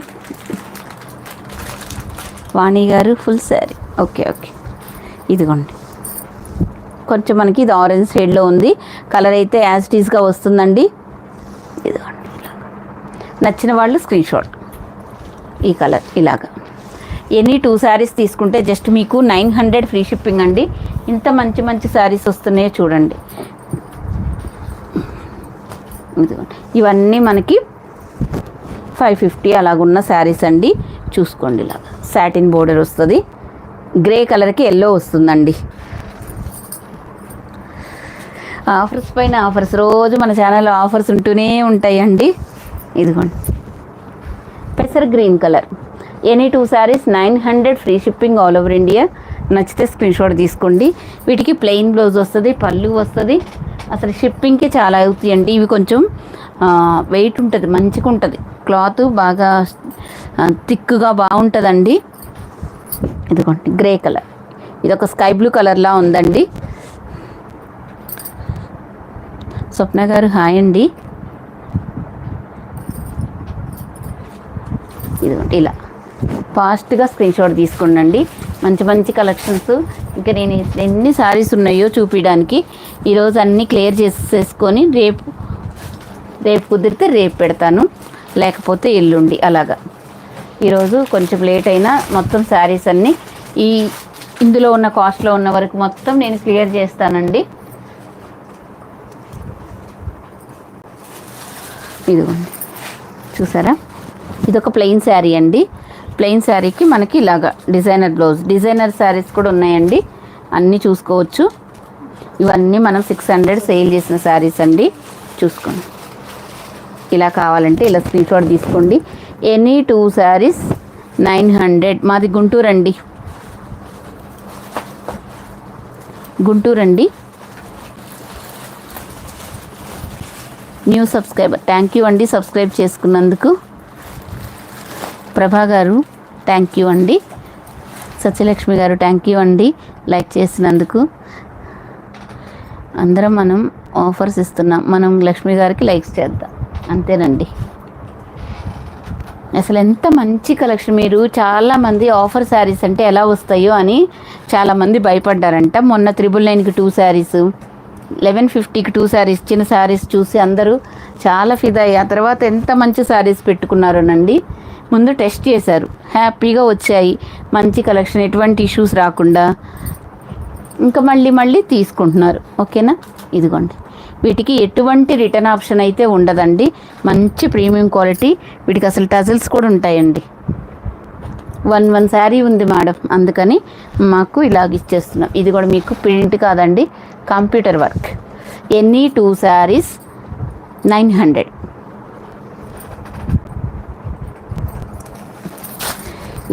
వాణి గారు ఫుల్ శారీ. ఓకే ఓకే, ఇదిగోండి. కొంచెం మనకి ఇది ఆరెంజ్ షేడ్లో ఉంది. కలర్ అయితే యాజ్ ఇట్ ఈస్గా వస్తుందండి. ఇదిగోండి, నచ్చిన వాళ్ళు స్క్రీన్ షాట్. ఈ కలర్ ఇలాగా. ఎనీ 2 శారీస్ తీసుకుంటే జస్ట్ మీకు 900 ఫ్రీ షిప్పింగ్ అండి. ఇంత మంచి మంచి శారీస్ వస్తున్నాయో చూడండి. ఇదిగోండి, ఇవన్నీ మనకి 550 అలాగున్న శారీస్ అండి. చూసుకోండి, ఇలాగా సాటిన్ బోర్డర్ వస్తుంది. గ్రే కలర్కి ఎల్లో వస్తుందండి. ఆఫర్స్ పైన ఆఫర్స్, రోజు మన ఛానల్లో ఆఫర్స్ ఉంటూనే ఉంటాయండి. ఇదిగోండి, పెసర్ green colour. Any 2 saris 900 free shipping all over India. నచ్చితే స్క్రీన్ షాట్ తీసుకోండి. వీటికి ప్లెయిన్ బ్లౌజ్ వస్తుంది, పళ్ళు వస్తుంది. అసలు షిప్పింగ్కి చాలా అవుతాయండి. ఇవి కొంచెం వెయిట్ ఉంటుంది, మంచిగా ఉంటుంది. క్లాత్ బాగా థిక్గా బాగుంటుందండి. ఇదిగోండి, గ్రే కలర్. ఇది ఒక స్కై బ్లూ కలర్లా ఉందండి. స్వప్న గారు హాయ్ అండి. ఇదిగోండి, ఇలా ఫాస్ట్గా స్క్రీన్ షాట్ తీసుకోండి. మంచి మంచి కలెక్షన్స్. ఇంకా నేను ఎన్ని శారీస్ ఉన్నాయో చూపించడానికి ఈరోజు అన్నీ క్లియర్ చేసేసుకొని రేపు కుదిరితే రేపు పెడతాను, లేకపోతే ఎల్లుండి అలాగా. ఈరోజు కొంచెం లేట్ అయినా మొత్తం శారీస్ అన్నీ ఇందులో ఉన్న కాస్ట్లో ఉన్న వరకు మొత్తం నేను క్లియర్ చేస్తానండి. ఇదిగోండి, చూసారా, ఇదొక ప్లెయిన్ శారీ అండి. ప్లెయిన్ శారీకి మనకి ఇలాగా డిజైనర్ బ్లౌజ్. డిజైనర్ శారీస్ కూడా ఉన్నాయండి, అన్నీ చూసుకోవచ్చు. ఇవన్నీ మనం 600 సేల్ చేసిన శారీస్ అండి. చూసుకోండి, ఇలా కావాలంటే ఇలా స్క్రీన్ షాట్ తీసుకోండి. ఎనీ 2 శారీస్ 900. మాది గుంటూరు అండి, గుంటూరు అండి. న్యూ సబ్స్క్రైబర్, థ్యాంక్ యూ అండి సబ్స్క్రైబ్ చేసుకున్నందుకు. ప్రభా గారు థ్యాంక్ యూ అండి. సత్యలక్ష్మి గారు థ్యాంక్ యూ అండి లైక్ చేసినందుకు. అందరం మనం ఆఫర్స్ ఇస్తున్నాం, మనం లక్ష్మి గారికి లైక్స్ చేద్దాం, అంతేనండి. అసలు ఎంత మంచి కలెక్షన్. మీరు చాలామంది ఆఫర్ శారీస్ అంటే ఎలా వస్తాయో అని చాలామంది భయపడ్డారంట. మొన్న 999కి 2 శారీస్, 1150కి 2 శారీస్, చిన్న శారీస్ చూసి అందరూ చాలా ఫిదా అయ్యి ఆ తర్వాత ఎంత మంచి శారీస్ పెట్టుకున్నారోనండి. ముందు టెస్ట్ చేశారు, హ్యాపీగా వచ్చాయి, మంచి కలెక్షన్, ఎటువంటి ఇష్యూస్ రాకుండా ఇంకా మళ్ళీ తీసుకుంటున్నారు. ఓకేనా, ఇదిగోండి. వీటికి ఎటువంటి రిటర్న్ ఆప్షన్ అయితే ఉండదండి. మంచి ప్రీమియం క్వాలిటీ. వీటికి అసలు టజిల్స్ కూడా ఉంటాయండి. 1 శారీ ఉంది మేడం, అందుకని మాకు ఇలాగ ఇచ్చేస్తున్నాం. ఇది కూడా మీకు ప్రింట్ కాదండి, కంప్యూటర్ వర్క్. ఎనీ 2 శారీస్ 900.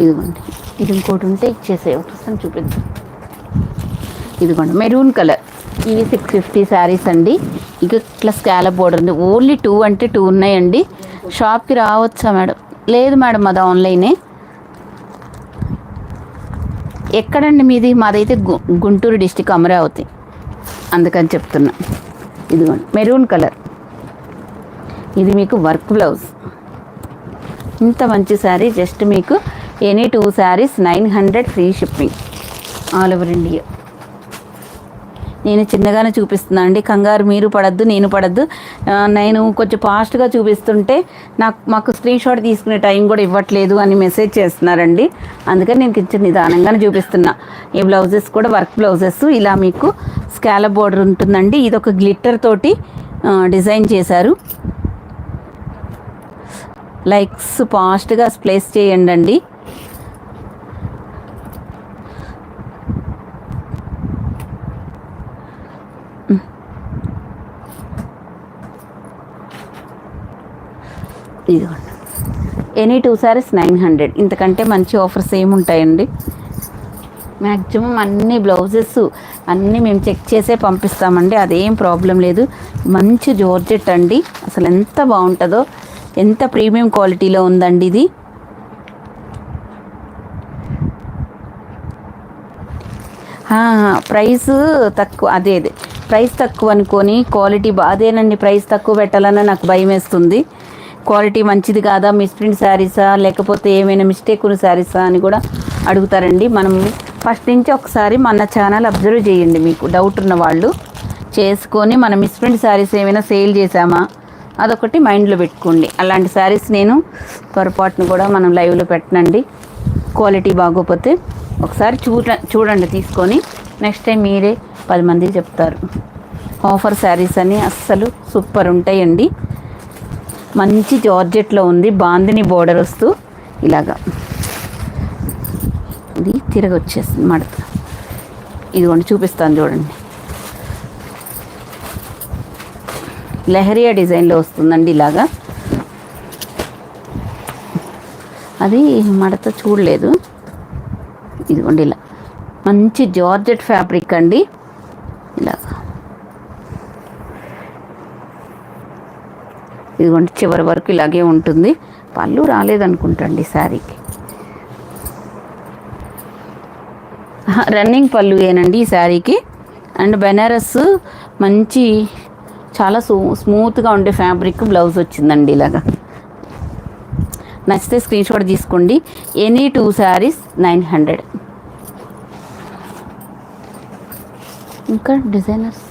ఇదిగోండి, ఇది ఇంకోటి ఉంటే ఇచ్చేసే, ఒకసారి చూపిద్దాం. ఇదిగోండి, మెరూన్ కలర్. ఇవి 650 శారీస్ అండి. ఇక ఇట్లా స్కాలప్ బోర్డర్ ఉంది. ఓన్లీ 2 అంటే 2 ఉన్నాయండి. షాప్కి రావచ్చా మేడం? లేదు మేడం, అది ఆన్లైనే. ఎక్కడండి మీది? మాదైతే గుంటూరు డిస్టిక్, అమరావతి, అందుకని చెప్తున్నా. ఇదిగోండి, మెరూన్ కలర్. ఇది మీకు వర్క్ బ్లౌజ్. ఇంత మంచి శారీ జస్ట్ మీకు any 2 saris 900 free shipping all over India. నేను చిన్నగానే చూపిస్తున్నాను అండి, కంగారు మీరు పడద్దు, నేను పడద్దు. నేను కొంచెం ఫాస్ట్గా చూపిస్తుంటే మాకు స్క్రీన్ షాట్ తీసుకునే టైం కూడా ఇవ్వట్లేదు అని మెసేజ్ చేస్తున్నారండి. అందుకని నేను కొంచెం నిదానంగానే చూపిస్తున్నా. ఈ బ్లౌజెస్ కూడా వర్క్ బ్లౌజెస్. ఇలా మీకు స్కాలప్ బోర్డర్ ఉంటుందండి. ఇది ఒక గ్లిట్టర్ తోటి డిజైన్ చేశారు. లైక్స్ ఫాస్ట్గా ప్లేస్ చేయండి అండి. ఇదిగోండి, ఎనీ 2 సారీస్ 900. ఇంతకంటే మంచి ఆఫర్స్ ఏముంటాయండి? మ్యాక్సిమం అన్ని బ్లౌజెస్ అన్నీ మేము చెక్ చేసే పంపిస్తామండి, అదేం ప్రాబ్లం లేదు. మంచి జార్జెట్ అండి, అసలు ఎంత బాగుంటుందో, ఎంత ప్రీమియం క్వాలిటీలో ఉందండి ఇది. ప్రైస్ తక్కువ, అదే ప్రైస్ తక్కువ అనుకొని క్వాలిటీ అదేనండి, ప్రైస్ తక్కువ పెట్టాలన్నా నాకు భయం వేస్తుంది. క్వాలిటీ మంచిది కాదా, మిస్ప్రింట్ శారీసా, లేకపోతే ఏమైనా మిస్టేక్ ఉన్న శారీసా అని కూడా అడుగుతారండి. మనం ఫస్ట్ నుంచి ఒకసారి మన ఛానల్ అబ్జర్వ్ చేయండి, మీకు డౌట్ ఉన్న వాళ్ళు చేసుకొని, మన మిస్ప్రింట్ శారీస్ ఏమైనా సేల్ చేసామా అదొకటి మైండ్లో పెట్టుకోండి. అలాంటి శారీస్ నేను పొరపాటును కూడా మనం లైవ్లో పెట్టనండి. క్వాలిటీ బాగోపోతే ఒకసారి చూడండి తీసుకొని, నెక్స్ట్ టైం మీరే 10 మందికి చెప్తారు. ఆఫర్ శారీస్ అని అస్సలు సూపర్ ఉంటాయండి. మంచి జార్జెట్లో ఉంది, బాందిని బోర్డర్ వస్తూ ఇలాగా ఇది తిరగ వచ్చేస్తుంది మడత. ఇదిగోండి చూపిస్తాను చూడండి, లెహరియా డిజైన్లో వస్తుందండి ఇలాగా. అది మడత చూడలేదు. ఇదిగోండి ఇలా మంచి జార్జెట్ ఫ్యాబ్రిక్ అండి, ఇలాగా. ఇదిగోండి చివరి వరకు ఇలాగే ఉంటుంది. పళ్ళు రాలేదనుకుంటండి శారీకి, రన్నింగ్ పళ్ళు ఏనండి ఈ శారీకి. అండ్ బెనారస్ మంచి చాలా స్మూత్గా ఉండే ఫ్యాబ్రిక్ బ్లౌజ్ వచ్చిందండి ఇలాగా. నచ్చితే స్క్రీన్ షాట్ తీసుకోండి. ఎనీ 2 సారీస్ 900. ఇంకా డిజైనర్స్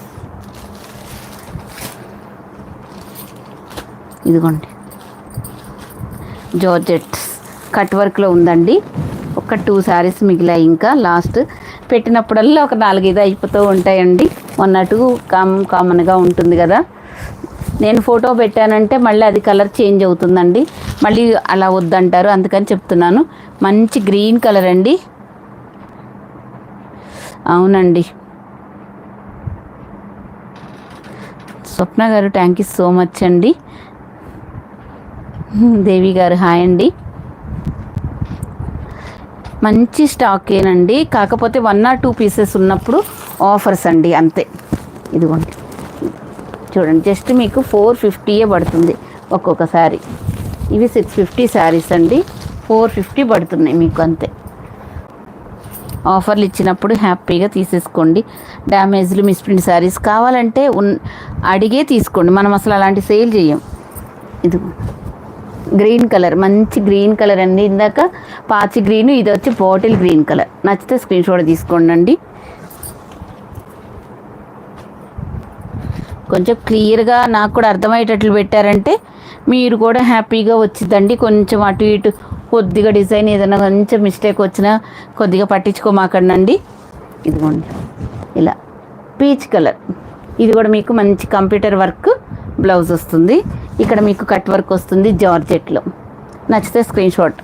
ఇదిగోండి, జార్జెట్స్ కట్ వర్క్లో ఉందండి. ఒక 2 సారీస్ మిగిలాయి, ఇంకా లాస్ట్ పెట్టినప్పుడల్లా ఒక 4-5 అయిపోతూ ఉంటాయండి. 1-2 కామన్గా ఉంటుంది కదా. నేను ఫోటో పెట్టానంటే మళ్ళీ అది కలర్ చేంజ్ అవుతుందండి, మళ్ళీ అలా వద్దంటారు, అందుకని చెప్తున్నాను. మంచి గ్రీన్ కలర్ అండి, అవునండి. స్వప్న గారు థ్యాంక్ యూ సో మచ్ అండి. దేవి గారు హాయ్ అండి. మంచి స్టాకేనండి, కాకపోతే 1 or 2 పీసెస్ ఉన్నప్పుడు ఆఫర్స్ అండి, అంతే. ఇదిగోండి చూడండి, జస్ట్ మీకు 450 పడుతుంది ఒక్కొక్క శారీ. ఇవి 650 శారీస్ అండి, 450 పడుతున్నాయి మీకు, అంతే. ఆఫర్లు ఇచ్చినప్పుడు హ్యాపీగా తీసేసుకోండి. డ్యామేజ్లు మిస్ప్రింట్ శారీస్ కావాలంటే అడిగే తీసుకోండి, మనం అసలు అలాంటి సేల్ చేయం. ఇది గ్రీన్ కలర్, మంచి గ్రీన్ కలర్ అండి. ఇందాక పాచి గ్రీన్, ఇది వచ్చి బాటిల్ గ్రీన్ కలర్. నచ్చితే స్క్రీన్ షాట్ తీసుకోండి అండి. కొంచెం క్లియర్గా నాకు కూడా అర్థమయ్యేటట్లు పెట్టారంటే మీరు కూడా హ్యాపీగా వచ్చిందండి. కొంచెం అటు ఇటు కొద్దిగా డిజైన్ ఏదైనా కొంచెం మిస్టేక్ వచ్చినా కొద్దిగా పట్టించుకోమాకండి. ఇదిగోండి ఇలా పీచ్ కలర్, ఇది కూడా మీకు మంచి కంప్యూటర్ వర్క్ బ్లౌజ్ వస్తుంది. ఇక్కడ మీకు కట్ వర్క్ వస్తుంది జార్జెట్లో. నచ్చితే screen shot.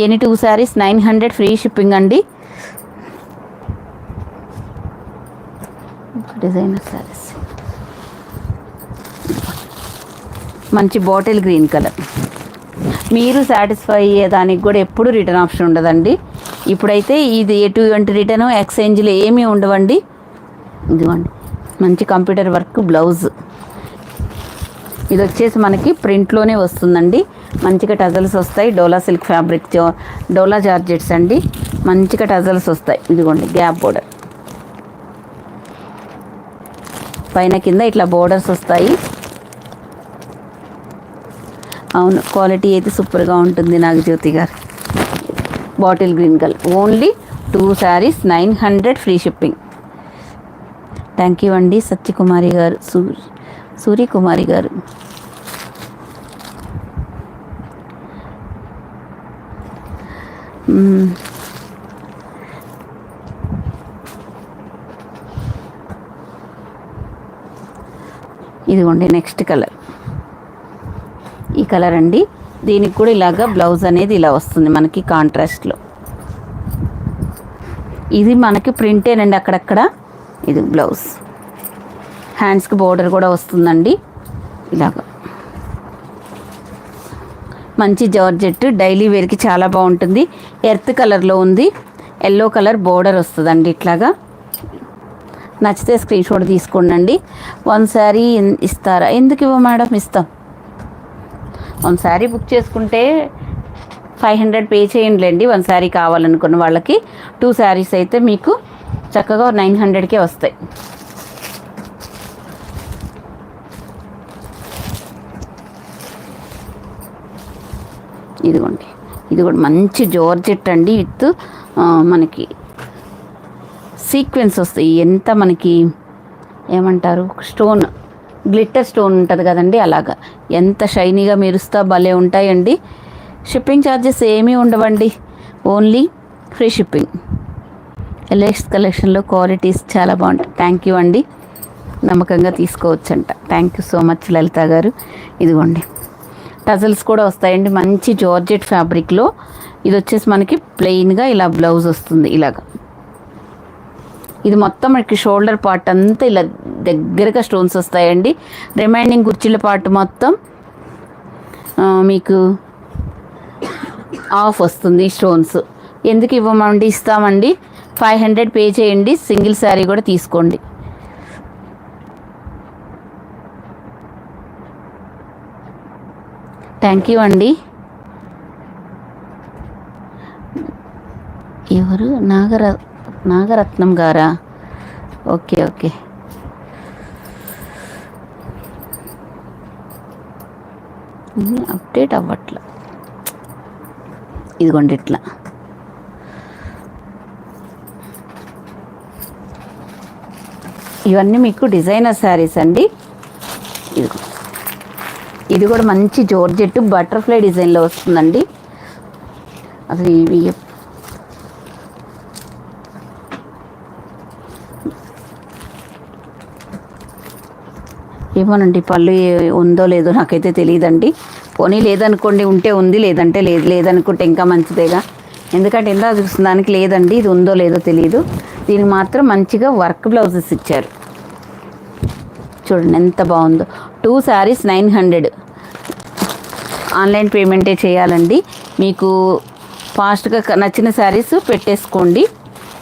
Any 2 saris 900 free shipping అండి. డిజైనర్ సారీస్ మంచి బాటిల్ గ్రీన్ కలర్. మీరు సాటిస్ఫై అయ్యేదానికి కూడా ఎప్పుడు రిటర్న్ ఆప్షన్ ఉండదండి. ఇప్పుడైతే ఇది ఎటువంటి రిటర్న్ ఎక్స్చేంజ్లు ఏమీ ఉండవండి. ఇదిగోండి మంచి కంప్యూటర్ వర్క్ బ్లౌజ్. ఇది వచ్చేసి మనకి ప్రింట్లోనే వస్తుందండి. మంచిగా టజల్స్ వస్తాయి. డోలా సిల్క్ ఫ్యాబ్రిక్, డోలా జార్జెట్స్ అండి. మంచిగా టజల్స్ వస్తాయి. ఇదిగోండి గ్యాప్ బోర్డర్, పైన కింద ఇట్లా బోర్డర్స్ వస్తాయి. అవును, క్వాలిటీ అయితే సూపర్గా ఉంటుంది నాగజ్యోతి గారు. Bottle green colour, only 2 saris 900 free shipping. Thank you అండి సత్యకుమారి గారు, సూర్యకుమారి గారు. ఇదిగోండి నెక్స్ట్ కలర్, ఈ కలర్ అండి. దీనికి కూడా ఇలాగా బ్లౌజ్ అనేది ఇలా వస్తుంది మనకి కాంట్రాస్ట్లో. ఇది మనకి ప్రింటేనండి అక్కడక్కడ. ఇది బ్లౌజ్, హ్యాండ్స్కి బోర్డర్ కూడా వస్తుందండి ఇలాగా. మంచి జార్జెట్ డైలీ వేర్కి చాలా బాగుంటుంది. ఎర్త్ కలర్లో ఉంది, ఎల్లో కలర్ బోర్డర్ వస్తుందండి. ఇట్లాగా నచ్చితే స్క్రీన్ షాట్ తీసుకోండి. 1 శారీ ఇస్తారా? ఎందుకు ఇవ్వ మేడం, ఇస్తాం. 1 శారీ బుక్ చేసుకుంటే 500 పే చేయండిలేండి. 1 శారీ కావాలనుకున్న వాళ్ళకి. 2 శారీస్ అయితే మీకు చక్కగా 900కే వస్తాయి. ఇదిగోండి, ఇది కూడా మంచి జార్జెట్ అండి. విత్ మనకి సీక్వెన్స్ వస్తాయి. ఎంత మనకి ఏమంటారు, స్టోన్, గ్లిట్టర్ స్టోన్ ఉంటుంది కదండి, అలాగా ఎంత షైనీగా మెరుస్తా భలే ఉంటాయండి. షిప్పింగ్ ఛార్జెస్ ఏమీ ఉండవండి, ఓన్లీ ఫ్రీ షిప్పింగ్. ఎల్ఎక్స్ కలెక్షన్లో క్వాలిటీస్ చాలా బాగుంటాయి. థ్యాంక్ యూ అండి, నమ్మకంగా తీసుకోవచ్చంట. థ్యాంక్ యూ సో మచ్ లలిత గారు. ఇదిగోండి, టజల్స్ కూడా వస్తాయండి మంచి జార్జెట్ ఫ్యాబ్రిక్లో. ఇది వచ్చేసి మనకి ప్లెయిన్గా ఇలా బ్లౌజ్ వస్తుంది. ఇలాగా ఇది మొత్తం మనకి షోల్డర్ పార్ట్ అంతా ఇలా దగ్గరగా స్టోన్స్ వస్తాయండి. రిమైనింగ్ కుర్చీల పార్ట్ మొత్తం మీకు ఆఫ్ వస్తుంది స్టోన్స్. ఎందుకు ఇవ్వమండి, ఇస్తామండి. 500 పే చేయండి, సింగిల్ శారీ కూడా తీసుకోండి. థ్యాంక్ యూ అండి. ఎవరు, నాగరత్నం గారా? Okay okay. ఇది అప్డేట్ అవ్వట్లా. ఇదిగోండి ఇట్లా ఇవన్నీ మీకు డిజైనర్ శారీస్ అండి. ఇదిగో ఇది కూడా మంచి జార్జెట్ బటర్ఫ్లై డిజైన్లో వస్తుందండి. అసలు ఇవి ఏమోనండి, పళ్ళు ఉందో లేదో నాకైతే తెలియదండి. పోనీ లేదనుకోండి, ఉంటే ఉంది, లేదంటే లేదు. లేదనుకుంటే ఇంకా మంచిదేగా, ఎందుకంటే ఎంత చూస్తుంది దానికి. లేదండి, ఇది ఉందో లేదో తెలియదు. దీనికి మాత్రం మంచిగా వర్క్ బ్లౌజెస్ ఇచ్చారు. చూడండి ఎంత బాగుందో. 2 శారీస్ 900. ఆన్లైన్ పేమెంటే చేయాలండి. మీకు ఫాస్ట్గా నచ్చిన శారీస్ పెట్టేసుకోండి.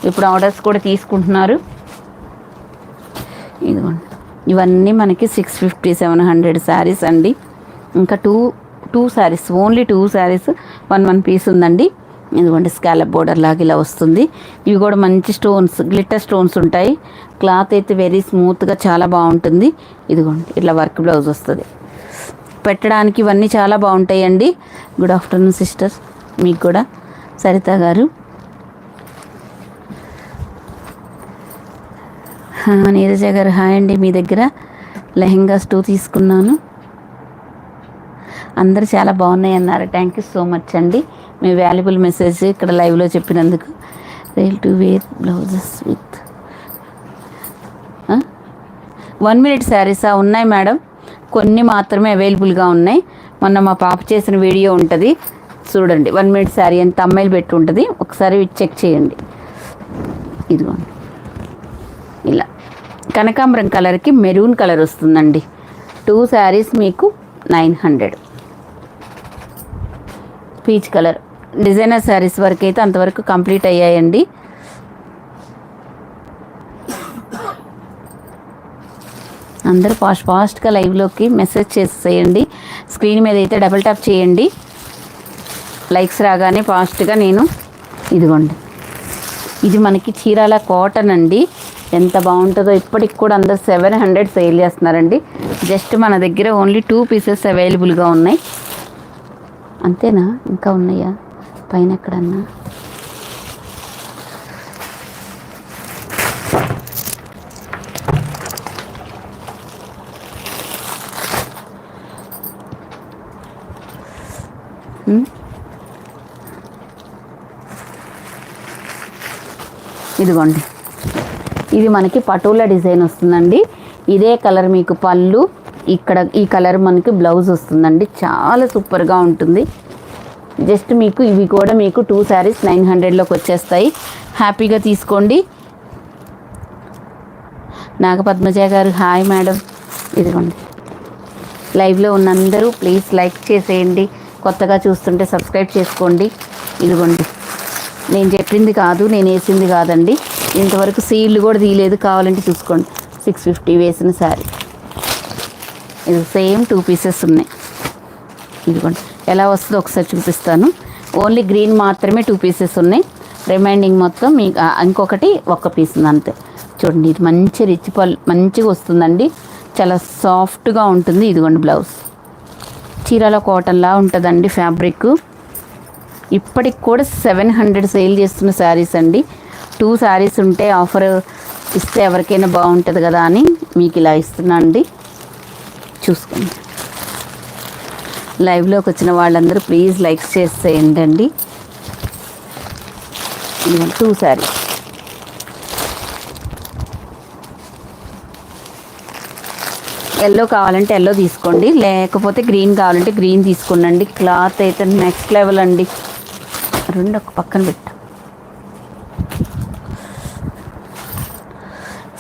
ఇప్పుడు ఆర్డర్స్ కూడా తీసుకుంటున్నారు. ఇదిగోండి, ఇవన్నీ మనకి 650-700 శారీస్ అండి. ఇంకా two saris, only 2 saris 1 piece ఉందండి. ఇదిగోండి, స్కాలప్ బోర్డర్ లాగా ఇలా వస్తుంది. ఇవి కూడా మంచి స్టోన్స్, గ్లిట్టర్ స్టోన్స్ ఉంటాయి. క్లాత్ అయితే వెరీ స్మూత్గా చాలా బాగుంటుంది. ఇదిగోండి, ఇట్లా వర్క్ బ్లౌజ్ వస్తుంది. పెట్టడానికి ఇవన్నీ చాలా బాగుంటాయండి. గుడ్ ఆఫ్టర్నూన్ సిస్టర్స్, మీకు కూడా. సరిత గారు, నీరజ గారు హాయ్ అండి. మీ దగ్గర లెహెంగాస్ 2 తీసుకున్నాను, అందరు చాలా బాగున్నాయి అన్నారు. థ్యాంక్ యూ సో మచ్ అండి, మీ వాల్యుబుల్ మెసేజ్ ఇక్కడ లైవ్లో చెప్పినందుకు. Rail to wear blouses with 1 minute శారీసా? ఉన్నాయి మేడం, కొన్ని మాత్రమే అవైలబుల్గా ఉన్నాయి. మొన్న మా పాప చేసిన వీడియో ఉంటుంది చూడండి. 1 minute శారీ ఎంత అమ్మాయిలు పెట్టి ఉంటుంది, ఒకసారి చెక్ చేయండి. ఇదిగోండి, ఇలా కనకాంబరం కలర్కి మెరూన్ కలర్ వస్తుందండి. 2 శారీస్ మీకు 900. పీచ్ కలర్ డిజైనర్ శారీస్ వరకు అయితే అంతవరకు కంప్లీట్ అయ్యాయండి. అందరూ ఫాస్ట్గా లైవ్లోకి మెసేజ్ చేసేయండి. స్క్రీన్ మీద అయితే డబుల్ ట్యాప్ చేయండి. లైక్స్ రాగానే ఫాస్ట్గా నేను. ఇదిగోండి, ఇది మనకి చీరాల కాటన్ అండి. ఎంత బాగుంటుందో. ఇప్పటికి కూడా అందరు 700 సేల్ చేస్తున్నారండి. జస్ట్ మన దగ్గర ఓన్లీ 2 పీసెస్ అవైలబుల్గా ఉన్నాయి. అంతేనా, ఇంకా ఉన్నాయా పైన ఎక్కడన్నా? ఇదిగోండి, ఇది మనకి పటోలా డిజైన్ వస్తుందండి. ఇదే కలర్ మీకు పళ్ళు, ఇక్కడ ఈ కలర్ మనకి బ్లౌజ్ వస్తుందండి. చాలా సూపర్గా ఉంటుంది. జస్ట్ మీకు ఇవి కూడా మీకు 2 శారీస్ 900లోకి వచ్చేస్తాయి. హ్యాపీగా తీసుకోండి. నాగపద్మజ గారు హాయ్ మేడం. ఇదిగోండి, లైవ్లో ఉన్నందరూ ప్లీజ్ లైక్ చేసేయండి. కొత్తగా చూస్తుంటే సబ్స్క్రైబ్ చేసుకోండి. ఇదిగోండి, నేను చెప్పింది కాదు, నేను వేసింది కాదండి. ఇంతవరకు సీల్డ్ కూడా తీయలేదు, కావాలంటే చూసుకోండి. 650 వేసిన శారీ. ఇది సేమ్ 2 పీసెస్ ఉన్నాయి. ఇదిగోండి, ఎలా వస్తుందో ఒకసారి చూపిస్తాను. ఓన్లీ గ్రీన్ మాత్రమే 2 పీసెస్ ఉన్నాయి. రిమైనింగ్ మొత్తం మీకు ఇంకొకటి 1 పీస్ ఉంది అంతే. చూడండి, ఇది మంచి రిచ్ పళ్ళు మంచిగా వస్తుందండి, చాలా సాఫ్ట్గా ఉంటుంది. ఇదిగోండి బ్లౌజ్, చీరాల కాటన్లా ఉంటుందండి ఫ్యాబ్రిక్. ఇప్పటికి కూడా 700 సేల్ చేస్తున్న శారీస్ అండి. 2 శారీస్ ఉంటే ఆఫర్ ఇస్తే ఎవరికైనా బాగుంటుంది కదా అని మీకు ఇలా ఇస్తున్నా అండి. చూసుకోండి, లైవ్లోకి వచ్చిన వాళ్ళందరూ ప్లీజ్ లైక్స్ చేసేయండి అండి. 2 శారీస్. ఎల్లో కావాలంటే ఎల్లో తీసుకోండి, లేకపోతే గ్రీన్ కావాలంటే గ్రీన్ తీసుకోండి. క్లాత్ అయితే నెక్స్ట్ లెవెల్ అండి. 2 ఒక పక్కన పెట్టు.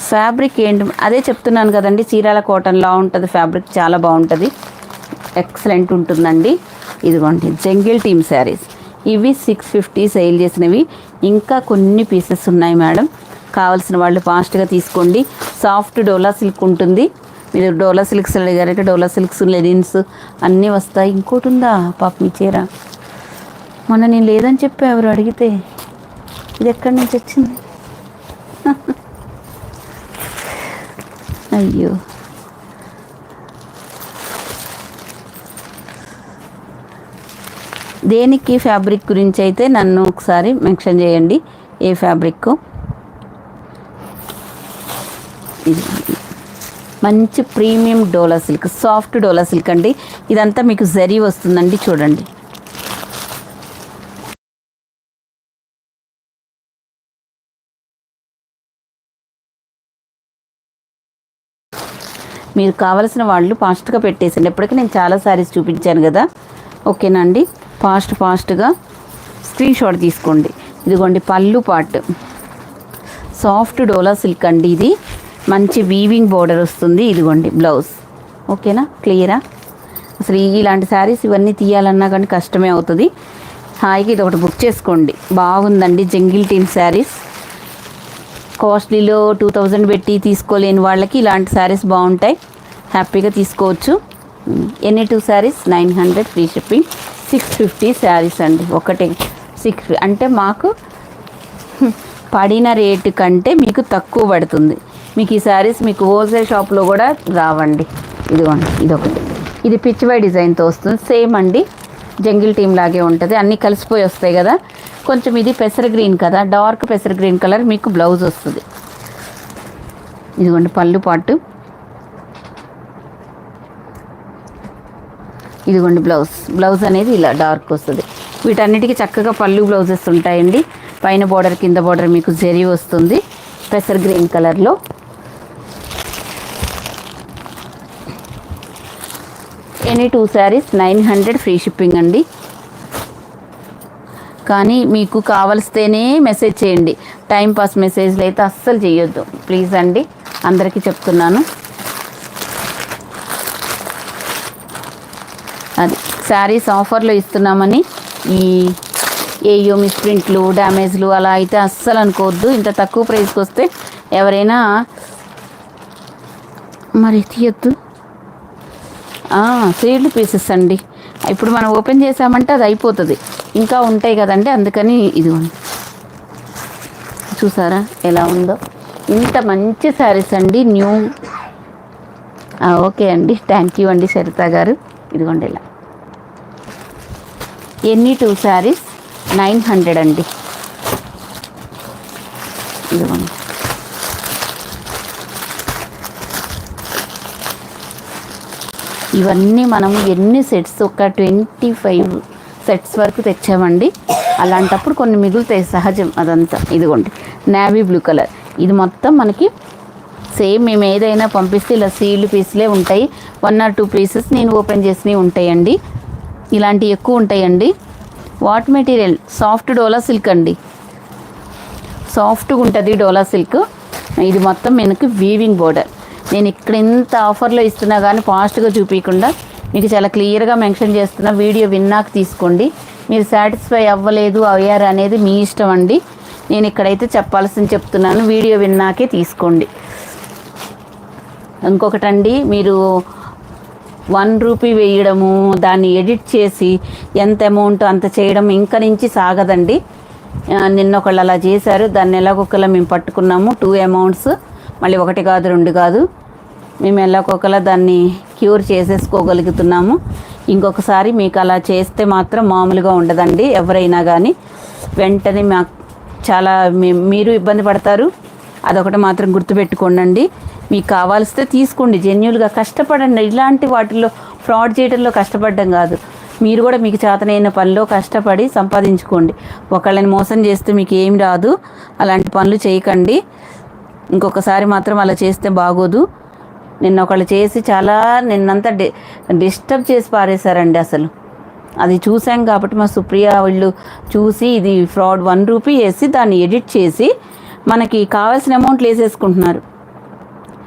ఫ్యాబ్రిక్ ఏంటి అదే చెప్తున్నాను కదండి, చీరాల కాటన్లా ఉంటుంది ఫ్యాబ్రిక్, చాలా బాగుంటుంది, ఎక్సలెంట్ ఉంటుందండి. ఇదిగోండి జంగిల్ టీమ్ శారీస్, ఇవి 650 సేల్ చేసినవి. ఇంకా కొన్ని పీసెస్ ఉన్నాయి మేడం, కావాల్సిన వాళ్ళు ఫాస్ట్గా తీసుకోండి. సాఫ్ట్ డోలా సిల్క్ ఉంటుంది. మీరు డోలా సిల్క్స్ అడిగారంటే డోలా సిల్క్స్, లెనిన్స్ అన్నీ వస్తాయి. ఇంకోటి ఉందా పాప మీ చీర, మొన్న నేను లేదని చెప్పి ఎవరు అడిగితే, ఇది ఎక్కడి నుంచి వచ్చింది? అయ్యో, దేనికి ఫ్యాబ్రిక్ గురించి అయితే నన్ను ఒకసారి మెన్షన్ చేయండి, ఏ ఫ్యాబ్రిక్. ఇది మంచి ప్రీమియం డోలా సిల్క్, సాఫ్ట్ డోలా సిల్క్ అండి. ఇదంతా మీకు జరీ వస్తుందండి, చూడండి. మీరు కావలసిన వాళ్ళు ఫాస్ట్గా పెట్టేసండి. ఇప్పటికీ నేను చాలా శారీస్ చూపించాను కదా, ఓకేనా అండి. ఫాస్ట్గా స్క్రీన్ షాట్ తీసుకోండి. ఇదిగోండి పళ్ళు పార్ట్, సాఫ్ట్ డోలా సిల్క్ అండి. ఇది మంచి వీవింగ్ బోర్డర్ వస్తుంది. ఇదిగోండి బ్లౌజ్, ఓకేనా, క్లియరా? అసలు ఇలాంటి శారీస్ ఇవన్నీ తీయాలన్నా కానీ కష్టమే అవుతుంది. హాయిగా ఇది ఒకటి బుక్ చేసుకోండి, బాగుందండి. జంగిల్ టీమ్ శారీస్ కాస్ట్లీలో 2000 పెట్టి తీసుకోలేని వాళ్ళకి ఇలాంటి శారీస్ బాగుంటాయి, హ్యాపీగా తీసుకోవచ్చు. ఎన్ని 2 శారీస్ 900 ఫ్రీ షిప్పింగ్. 650 శారీస్ అండి, ఒకటే 6 అంటే మాకు పడిన రేటు కంటే మీకు తక్కువ పడుతుంది. మీకు ఈ శారీస్ మీకు హోల్సేల్ షాప్లో కూడా రావండి. ఇదిగోండి, ఇదొకటి, ఇది పిచ్చివై డిజైన్తో వస్తుంది, సేమ్ అండి, జంగిల్ టీమ్ లాగే ఉంటుంది, అన్నీ కలిసిపోయి వస్తాయి కదా. కొంచెం ఇది పెసర గ్రీన్ కదా, డార్క్ పెసర గ్రీన్ కలర్ మీకు బ్లౌజ్ వస్తుంది. ఇదిగోండి పళ్ళు పాటు, ఇదిగోండి బ్లౌజ్ అనేది ఇలా డార్క్ వస్తుంది. వీటన్నిటికీ చక్కగా పళ్ళు బ్లౌజెస్ ఉంటాయండి. పైన బోర్డర్ కింద బోర్డర్ మీకు జరీ వస్తుంది పెసర్ గ్రీన్ కలర్లో. ఎనీ 2 శారీస్ 900 ఫ్రీ షిప్పింగ్ అండి. కానీ మీకు కావలిస్తేనే మెసేజ్ చేయండి, టైంపాస్ మెసేజ్లు అయితే అస్సలు చేయొద్దు ప్లీజ్ అండి, అందరికీ చెప్తున్నాను. అది శారీస్ ఆఫర్లో ఇస్తున్నామని ఈ ఏయో మిస్ప్రింట్లు డ్యామేజ్లు అలా అయితే అస్సలు అనుకోవద్దు. ఇంత తక్కువ ప్రైస్కి వస్తే ఎవరైనా మరి తీయద్దు. సీల్డ్ పీసెస్ అండి, ఇప్పుడు మనం ఓపెన్ చేసామంటే అది అయిపోతుంది, ఇంకా ఉంటాయి కదండి, అందుకని ఇదిగోండి చూసారా ఎలా ఉందో, ఇంత మంచి శారీస్ అండి న్యూ. ఓకే అండి, థ్యాంక్ యూ అండి సరిత గారు. ఇదిగోండి ఇలా ఎన్ని 2 శారీస్ 900 అండి. ఇదిగోండి ఇవన్నీ మనము ఎన్ని సెట్స్, ఒక 25 సెట్స్ వరకు తెచ్చామండి. అలాంటప్పుడు కొన్ని మిగులుతాయి, సహజం అదంతా. ఇదిగోండి నేవీ బ్లూ కలర్, ఇది మొత్తం మనకి సేమ్ మేము ఏదైనా పంపిస్తే ఇలా సీల్డ్ పీస్లే ఉంటాయి. 1 or 2 పీసెస్ నేను ఓపెన్ చేసినవి ఉంటాయండి, ఇలాంటివి ఎక్కువ ఉంటాయండి. What material, soft dola silk అండి, సాఫ్ట్గా ఉంటుంది డోలా సిల్క్. ఇది మొత్తం మనకి వీవింగ్ బోర్డర్. నేను ఇక్కడ ఎంత ఆఫర్లో ఇస్తున్నా కానీ ఫాస్ట్గా చూపించకుండా మీకు చాలా క్లియర్గా మెన్షన్ చేస్తున్నా, వీడియో విన్నాక తీసుకోండి. మీరు సాటిస్ఫై అవ్వలేదు అయ్యారు అనేది మీ ఇష్టం అండి. నేను ఇక్కడైతే చెప్పాల్సింది చెప్తున్నాను, వీడియో విన్నాకే తీసుకోండి. ఇంకొకటండి, మీరు ₹1 వేయడము, దాన్ని ఎడిట్ చేసి ఎంత అమౌంట్ అంత చేయడం ఇంకా నుంచి సాగదండి. నిన్న ఒకళ్ళు అలా చేశారు, దాన్ని ఎలాగొకలా మేము పట్టుకున్నాము. 2 అమౌంట్స్, మళ్ళీ 1 కాదు 2 కాదు, మేము ఎలాగొకలా దాన్ని క్యూర్ చేసేసుకోగలుగుతున్నాము. ఇంకొకసారి మీకు అలా చేస్తే మాత్రం మామూలుగా ఉండదండి. ఎవరైనా కానీ వెంటనే మాకు చాలా మీరు ఇబ్బంది పడతారు. అదొకటి మాత్రం గుర్తుపెట్టుకోండి. మీకు కావాల్సితే తీసుకోండి, జెన్యూన్గా కష్టపడండి. ఇలాంటి వాటిల్లో ఫ్రాడ్ చేయడంలో కష్టపడడం కాదు, మీరు కూడా మీకు చేతనైన పనిలో కష్టపడి సంపాదించుకోండి. ఒకళ్ళని మోసం చేస్తే మీకు ఏమి రాదు, అలాంటి పనులు చేయకండి. ఇంకొకసారి మాత్రం అలా చేస్తే బాగోదు. నిన్న ఒకళ్ళు చేసి చాలా నిన్నంతా డిస్టర్బ్ చేసి పారేశారండి. అసలు అది చూసాం కాబట్టి మా సుప్రియ వాళ్ళు చూసి ఇది ఫ్రాడ్ ₹1 వేసి దాన్ని ఎడిట్ చేసి మనకి కావాల్సిన అమౌంట్లు వేసేసుకుంటున్నారు,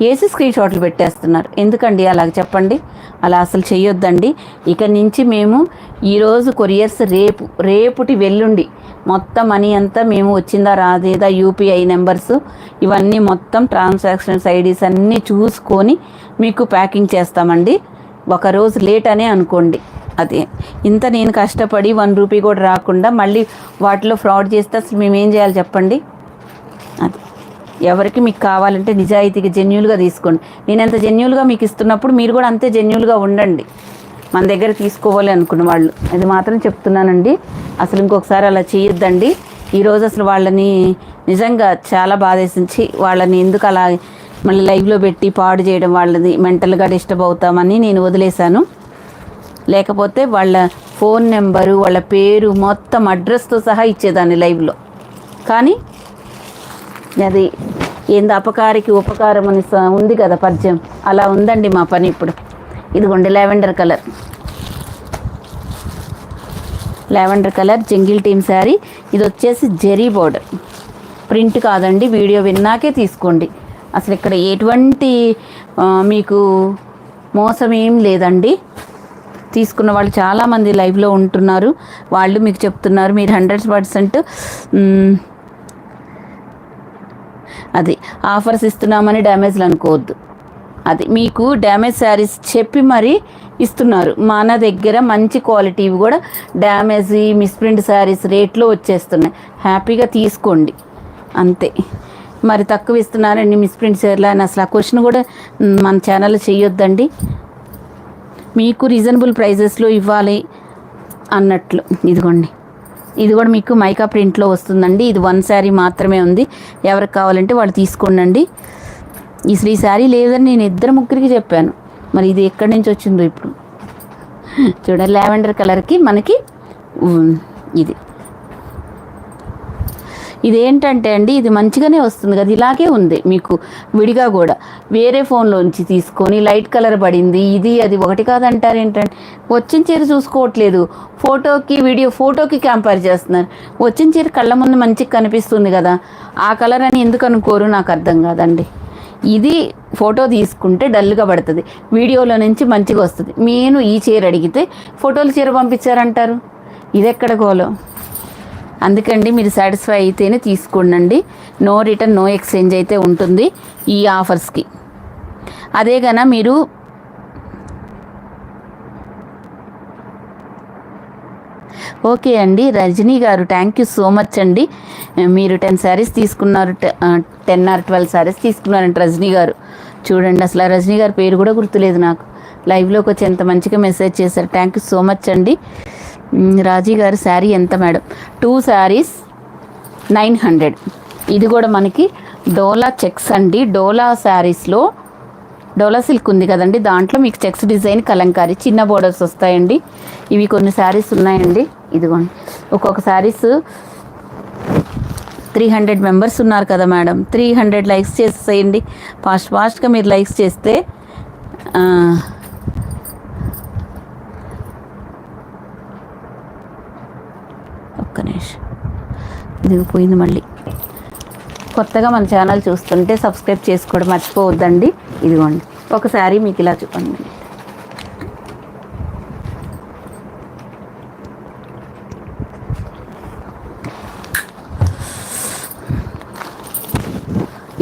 వేసి స్క్రీన్ షాట్లు పెట్టేస్తున్నారు. ఎందుకండి అలాగ చెప్పండి? అలా అసలు చేయొద్దండి. ఇక నుంచి మేము ఈరోజు కొరియర్స్ రేపుటి వెల్లుండి మొత్తం మనీ అంతా మేము వచ్చిందా రాదేదా, యూపీఐ నెంబర్స్ ఇవన్నీ మొత్తం ట్రాన్సాక్షన్స్ ఐడీస్ అన్నీ చూసుకొని మీకు ప్యాకింగ్ చేస్తామండి. ఒకరోజు లేట్ అనే అనుకోండి. అదే ఇంత నేను కష్టపడి ₹1 కూడా రాకుండా మళ్ళీ వాటిలో ఫ్రాడ్ చేస్తే అసలు మేమేం చేయాలి చెప్పండి? అది ఎవరికి మీకు కావాలంటే నిజాయితీగా జెన్యూన్గా తీసుకోండి. నేను ఎంత జెన్యూన్గా మీకు ఇస్తున్నప్పుడు మీరు కూడా అంతే జెన్యూన్గా ఉండండి. మన దగ్గర తీసుకోవాలి అనుకున్న వాళ్ళు, అది మాత్రం చెప్తున్నానండి. అసలు ఇంకొకసారి అలా చేయొద్దండి. ఈరోజు అసలు వాళ్ళని నిజంగా చాలా బాధేసించి వాళ్ళని ఎందుకు అలా మళ్ళీ లైవ్లో పెట్టి పాడు చేయడం, వాళ్ళది మెంటల్గా డిస్టర్బ్ అవుతామని నేను వదిలేశాను. లేకపోతే వాళ్ళ ఫోన్ నెంబరు, వాళ్ళ పేరు మొత్తం అడ్రస్తో సహా ఇచ్చేదాన్ని లైవ్లో. కానీ అది ఏంది అపకారికి ఉపకారం అని ఉంది కదా పద్యం, అలా ఉందండి మా పని ఇప్పుడు. ఇదిగోండి lavender colour jungle theme sari. ఇది వచ్చేసి జెరీ బోర్డర్, ప్రింట్ కాదండి. వీడియో విన్నాకే తీసుకోండి. అసలు ఇక్కడ ఎటువంటి మీకు మోసం ఏం లేదండి. తీసుకున్న వాళ్ళు చాలామంది లైవ్లో ఉంటున్నారు, వాళ్ళు మీకు చెప్తున్నారు మీరు 100% అది ఆఫర్స్ ఇస్తున్నామని డ్యామేజ్లు అనుకోవద్దు. అది మీకు డ్యామేజ్ శారీస్ చెప్పి మరీ ఇస్తున్నారు. మన దగ్గర మంచి క్వాలిటీవి కూడా డ్యామేజ్ మిస్ప్రింట్ శారీస్ రేట్లో వచ్చేస్తున్నాయి. హ్యాపీగా తీసుకోండి అంతే. మరి తక్కువ ఇస్తున్నారండి మిస్ప్రింట్ శారీలు అని అసలు ఆ క్వశ్చన్ కూడా మన ఛానల్లో చేయొద్దండి. మీకు రీజనబుల్ ప్రైజెస్లో ఇవ్వాలి అన్నట్లు. ఇదిగోండి, ఇది కూడా మీకు మైకా ప్రింట్లో వస్తుందండి. ఇది 1 శారీ మాత్రమే ఉంది, ఎవరికి కావాలంటే వాళ్ళు తీసుకోండి. ఈ శారీ లేదని నేను 2-3కి చెప్పాను, మరి ఇది ఎక్కడి నుంచి వచ్చిందో ఇప్పుడు చూడండి. లావెండర్ కలర్కి మనకి ఇదేంటంటే అండి, ఇది మంచిగానే వస్తుంది కదా, ఇలాగే ఉంది మీకు విడిగా కూడా. వేరే ఫోన్లోంచి తీసుకొని లైట్ కలర్ పడింది, ఇది అది ఒకటి కాదంటారు ఏంటంటే. వచ్చిన చీర చూసుకోవట్లేదు, ఫోటోకి కంపేర్ చేస్తున్నారు. వచ్చిన చీర కళ్ళ ముందు మంచిగా కనిపిస్తుంది కదా, ఆ కలర్ అని ఎందుకు అనుకోరు నాకు అర్థం కాదండి. ఇది ఫోటో తీసుకుంటే డల్గా పడుతుంది, వీడియోలో నుంచి మంచిగా వస్తుంది. నేను ఈ చీర అడిగితే ఫోటోలు చీర పంపించారంటారు, ఇది ఎక్కడ గోలో? అందుకండి మీరు సాటిస్ఫై అయితేనే తీసుకోండి. నో రిటర్న్ నో ఎక్స్చేంజ్ అయితే ఉంటుంది ఈ ఆఫర్స్కి. అదే కన్నా మీరు ఓకే అండి. రజనీ గారు థ్యాంక్ యూ సో మచ్ అండి. మీరు 10 శారీస్ తీసుకున్నారు, 10 or 12 శారీస్ తీసుకున్నారంట రజనీ గారు. చూడండి, అసలు రజనీ గారి పేరు కూడా గుర్తులేదు నాకు. లైవ్లోకి వచ్చి ఎంత మంచిగా మెసేజ్ చేశారు. థ్యాంక్ యూ సో మచ్ అండి. రాజీ గారు శారీ ఎంత మేడం? 2 శారీస్ 900. ఇది కూడా మనకి డోలా చెక్స్ అండి. డోలా శారీస్లో డోలా సిల్క్ ఉంది కదండి, దాంట్లో మీకు చెక్స్ డిజైన్ కలంకారీ చిన్న బోర్డర్స్ వస్తాయండి. ఇవి కొన్ని శారీస్ ఉన్నాయండి. ఇదిగోండి, ఒక్కొక్క శారీస్ 300 మెంబర్స్ ఉన్నారు కదా మేడం, 300 లైక్స్ చేసేయండి. ఫాస్ట్గా మీరు లైక్స్ చేస్తే ఒక్క నిమిషం, ఇది పోయింది మళ్ళీ. కొత్తగా మన ఛానల్ చూస్తుంటే సబ్స్క్రైబ్ చేసుకోవడం మర్చిపోవద్దండి. ఇదిగోండి, ఒక శారీ మీకు ఇలా చూపండి.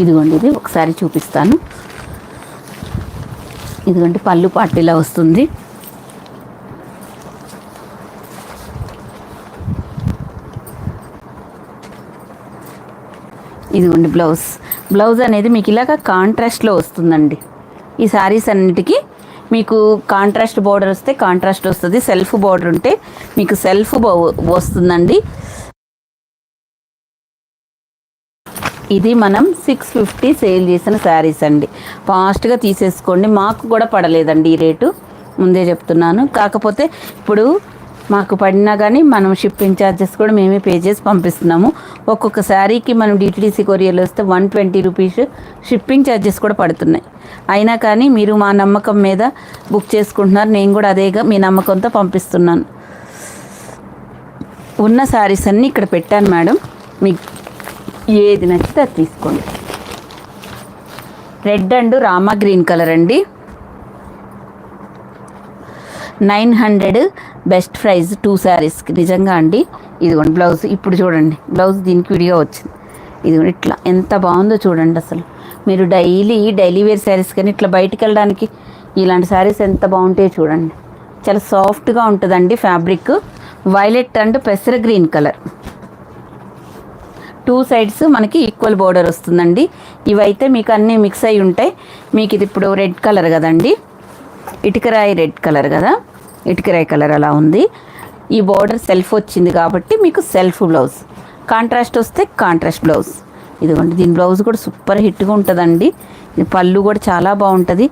ఇదిగోండి, ఇది ఒకసారి చూపిస్తాను. ఇదిగోండి పళ్ళు పాటిలా వస్తుంది. ఇదిగోండి బ్లౌజ్ అనేది మీకు ఇలాగ కాంట్రాస్ట్లో వస్తుందండి. ఈ శారీస్ అన్నిటికీ మీకు కాంట్రాస్ట్ బోర్డర్ వస్తే కాంట్రాస్ట్ వస్తుంది, సెల్ఫ్ బోర్డర్ ఉంటే మీకు సెల్ఫ్ వస్తుందండి. ఇది మనం 650 సేల్ చేసిన శారీస్ అండి. ఫాస్ట్గా తీసేసుకోండి. మాకు కూడా పడలేదండి ఈ రేటు, ముందే చెప్తున్నాను. కాకపోతే ఇప్పుడు మాకు పడినా కానీ మనం షిప్పింగ్ ఛార్జెస్ కూడా మేమే పే చేసి పంపిస్తున్నాము. ఒక్కొక్క శారీకి మనం డిటిడిసి కొరియర్లో వస్తే 120 రూపీస్ షిప్పింగ్ ఛార్జెస్ కూడా పడుతున్నాయి. అయినా కానీ మీరు మా నమ్మకం మీద బుక్ చేసుకుంటున్నారు. నేను కూడా అదేగా మీ నమ్మకంతో పంపిస్తున్నాను. ఉన్న శారీస్ అన్నీ ఇక్కడ పెట్టాను మేడం. మీకు ఏది నచ్చితే అది తీసుకోండి. Red and Rama green colour అండి. 900 బెస్ట్ ప్రైస్ 2 శారీస్కి. నిజంగా అండి. ఇదిగోండి బ్లౌజ్. ఇప్పుడు చూడండి బ్లౌజ్ దీనికి విడిగా వచ్చింది. ఇదిగోండి ఇట్లా ఎంత బాగుందో చూడండి. అసలు మీరు డైలీ వేర్ శారీస్ కానీ ఇట్లా బయటికి వెళ్ళడానికి ఇలాంటి శారీస్ ఎంత బాగుంటాయో చూడండి. చాలా సాఫ్ట్గా ఉంటుందండి ఫ్యాబ్రిక్. వైలెట్ అండ్ పెసర గ్రీన్ కలర్. 2 సైడ్స్ మనకి ఈక్వల్ బోర్డర్ వస్తుందండి. ఇవైతే మీకు అన్నీ మిక్స్ అయి ఉంటాయి. మీకు ఇది ఇప్పుడు రెడ్ కలర్ కదండి, ఇటుకరాయి రెడ్ కలర్ కదా, ఇటుకరాయి కలర్ అలా ఉంది. ఈ బోర్డర్ సెల్ఫ్ వచ్చింది కాబట్టి మీకు సెల్ఫ్ బ్లౌజ్, కాంట్రాస్ట్ వస్తే కాంట్రాస్ట్ బ్లౌజ్. ఇదిగోండి దీని బ్లౌజ్ కూడా సూపర్ హిట్గా ఉంటుందండి. ఇది పళ్ళు కూడా చాలా బాగుంటుంది.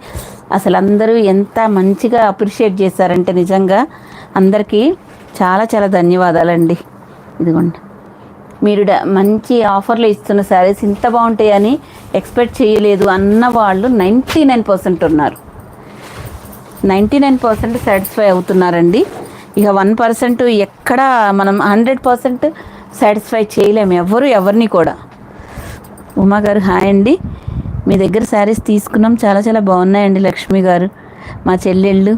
అసలు అందరూ ఎంత మంచిగా అప్రిషియేట్ చేశారంటే నిజంగా అందరికీ చాలా చాలా ధన్యవాదాలండి. ఇదిగోండి మీరు మంచి ఆఫర్లో ఇస్తున్న శారీస్ ఇంత బాగుంటాయని ఎక్స్పెక్ట్ చేయలేదు అన్న వాళ్ళు 99% ఉన్నారు. 99% సాటిస్ఫై అవుతున్నారండి. ఇక 1% ఎక్కడ మనం 100% సాటిస్ఫై చేయలేము ఎవరిని కూడా. ఉమా గారు హాయ్ అండి. మీ దగ్గర శారీస్ తీసుకున్నాం, చాలా చాలా బాగున్నాయండి. లక్ష్మి గారు మా చెల్లెళ్ళు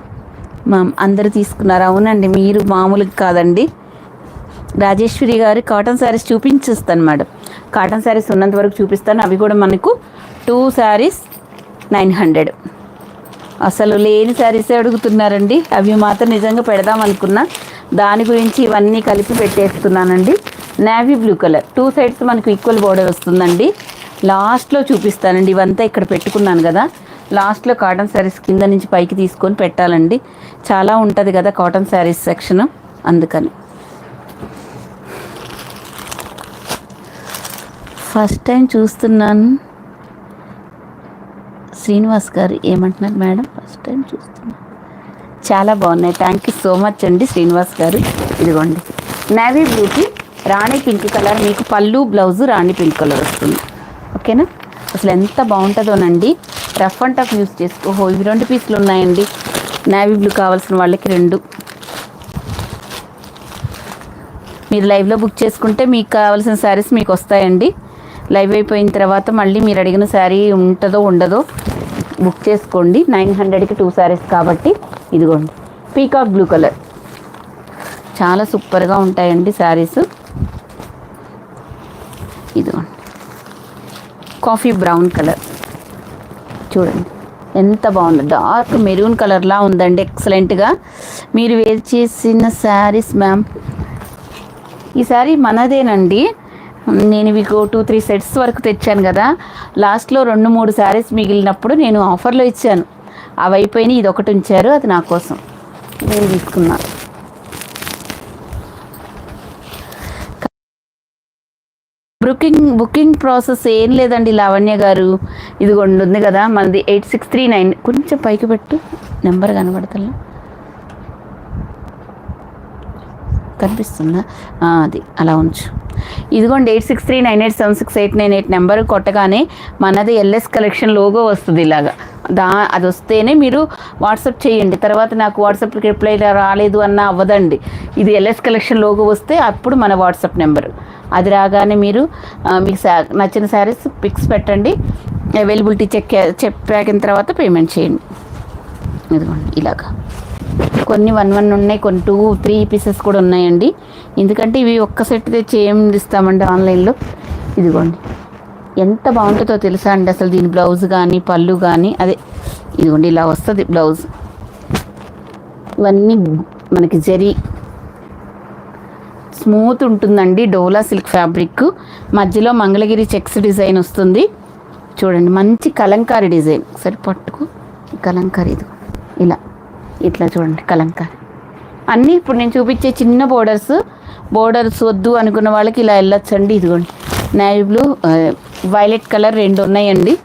మా అందరూ తీసుకున్నారు. అవునండి, మీరు మామూలుగా కాదండి. రాజేశ్వరి గారు కాటన్ శారీస్ చూపించేస్తాను మేడం. కాటన్ శారీస్ ఉన్నంత వరకు చూపిస్తాను. అవి కూడా మనకు 2 శారీస్ 900. అసలు లేని శారీసే అడుగుతున్నారండి. అవి మాత్రం నిజంగా పెడదాం అనుకున్నా, దాని గురించి ఇవన్నీ కలిపి పెట్టేస్తున్నానండి. నేవీ బ్లూ కలర్ 2 సైడ్స్ మనకు ఈక్వల్ బోర్డర్ వస్తుందండి. లాస్ట్లో చూపిస్తానండి. ఇవంతా ఇక్కడ పెట్టుకున్నాను కదా, లాస్ట్లో కాటన్ శారీస్ కింద నుంచి పైకి తీసుకొని పెట్టాలండి. చాలా ఉంటుంది కదా కాటన్ శారీస్ సెక్షన్, అందుకని. ఫస్ట్ టైం చూస్తున్నాను. శ్రీనివాస్ గారు ఏమంటున్నారు మేడం? ఫస్ట్ టైం చూస్తున్నాను. చాలా బాగున్నాయి. థ్యాంక్ యూ సో మచ్ అండి శ్రీనివాస్ గారు. ఇదిగోండి నేవీ బ్లూకి రాణి పింక్ కలర్, మీకు పళ్ళు బ్లౌజు రాణి పింక్ కలర్ వస్తుంది. ఓకేనా? అసలు ఎంత బాగుంటుందోనండి. రఫ్ అండ్ టఫ్ యూస్ చేసుకో. ఇవి 2 పీసులు ఉన్నాయండి. నేవీ బ్లూ కావాల్సిన వాళ్ళకి 2. మీరు లైవ్లో బుక్ చేసుకుంటే మీకు కావాల్సిన శారీస్ మీకు వస్తాయండి. లైవ్ అయిపోయిన తర్వాత మళ్ళీ మీరు అడిగిన శారీ ఉంటుందో ఉండదో బుక్ చేసుకోండి. 900కి 2 శారీస్ కాబట్టి. ఇదిగోండి పీకాక్ బ్లూ కలర్, చాలా సూపర్గా ఉంటాయండి శారీస్. ఇదిగోండి కాఫీ బ్రౌన్ కలర్ చూడండి ఎంత బాగుంది. డార్క్ మెరూన్ కలర్లా ఉందండి, ఎక్సలెంట్గా. మీరు వేర్ చేసిన శారీస్ మ్యామ్, ఈ శారీ మనదేనండి. నేను మీకు 2-3 సెట్స్ వరకు తెచ్చాను కదా, లాస్ట్లో 2-3 శారీస్ మిగిలినప్పుడు నేను ఆఫర్లో ఇచ్చాను. అవి అయిపోయినాయి, ఇది ఒకటి ఉంచారు, అది నా కోసం నేను తీసుకున్నాను. బుకింగ్ ప్రాసెస్ ఏం లేదండి లావణ్య గారు. ఇదిగోండి ఉంది కదా మనది 8639. కొంచెం పైకి పెట్టు, నెంబర్ కనబడతలే, కనిపిస్తుందా? అది అలా ఉంచు. ఇదిగోండి 8639876898 నెంబర్ కొట్టగానే మనది ఎల్ఎస్ కలెక్షన్ లోగో వస్తుంది ఇలాగా. అది వస్తేనే మీరు వాట్సాప్ చేయండి. తర్వాత నాకు వాట్సాప్కి రిప్లై రాలేదు అన్న అవ్వదండి. ఇది ఎల్ఎస్ కలెక్షన్ లోగో వస్తే అప్పుడు మన వాట్సాప్ నెంబరు. అది రాగానే మీరు మీకు నచ్చిన శారీస్ పిక్స్ పెట్టండి. అవైలబిలిటీ చెప్పాకిన తర్వాత పేమెంట్ చేయండి. ఇదిగోండి ఇలాగా కొన్ని 1 ఉన్నాయి, కొన్ని 2-3 పీసెస్ కూడా ఉన్నాయండి. ఎందుకంటే ఇవి ఒక్క సెట్ తెచ్చి ఏం ఇస్తామండి ఆన్లైన్లో. ఇదిగోండి ఎంత బాగుంటుందో తెలుసా అండి అసలు. దీని బ్లౌజ్ కానీ పళ్ళు కానీ అదే ఇదిగోండి ఇలా వస్తుంది బ్లౌజ్. ఇవన్నీ మనకి జరీ స్మూత్ ఉంటుందండి. డోలా సిల్క్ ఫ్యాబ్రిక్, మధ్యలో మంగళగిరి చెక్స్ డిజైన్ వస్తుంది. చూడండి మంచి కలంకారీ డిజైన్. సరి పట్టుకు కలంకారీ ఇది ఇలా ఇట్లా చూడండి కలంకారీ. అన్నీ ఇప్పుడు నేను చూపించే చిన్న బోర్డర్స్ వద్దు అనుకున్న వాళ్ళకి ఇలా వెళ్ళొచ్చండి. ఇదిగోండి నేవీ బ్లూ, వైలెట్ కలర్ 2 ఉన్నాయండి.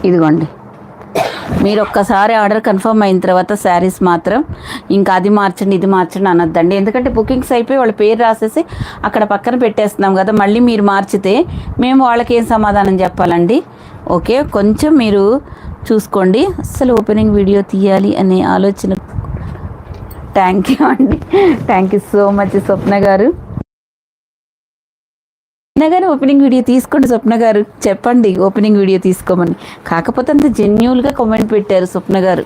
ఇదిగోండి మీరు ఒక్కసారి ఆర్డర్ కన్ఫర్మ్ అయిన తర్వాత శారీస్ మాత్రం ఇంకా అది మార్చండి ఇది మార్చండి అనొద్దండి. ఎందుకంటే బుకింగ్స్ అయిపోయి వాళ్ళ పేరు రాసేసి అక్కడ పక్కన పెట్టేస్తున్నాం కదా. మళ్ళీ మీరు మార్చితే మేము వాళ్ళకి ఏం సమాధానం చెప్పాలండి. ఓకే, కొంచెం మీరు చూసుకోండి. అసలు ఓపెనింగ్ వీడియో తీయాలి అనే ఆలోచన. థ్యాంక్ యూ అండి, థ్యాంక్ యూ సో మచ్ స్వప్న గారు. గారు ఓపెనింగ్ వీడియో తీసుకోండి. స్వప్న గారు చెప్పండి ఓపెనింగ్ వీడియో తీసుకోమని. కాకపోతే అంత జెన్యూన్గా కామెంట్ పెట్టారు స్వప్న గారు.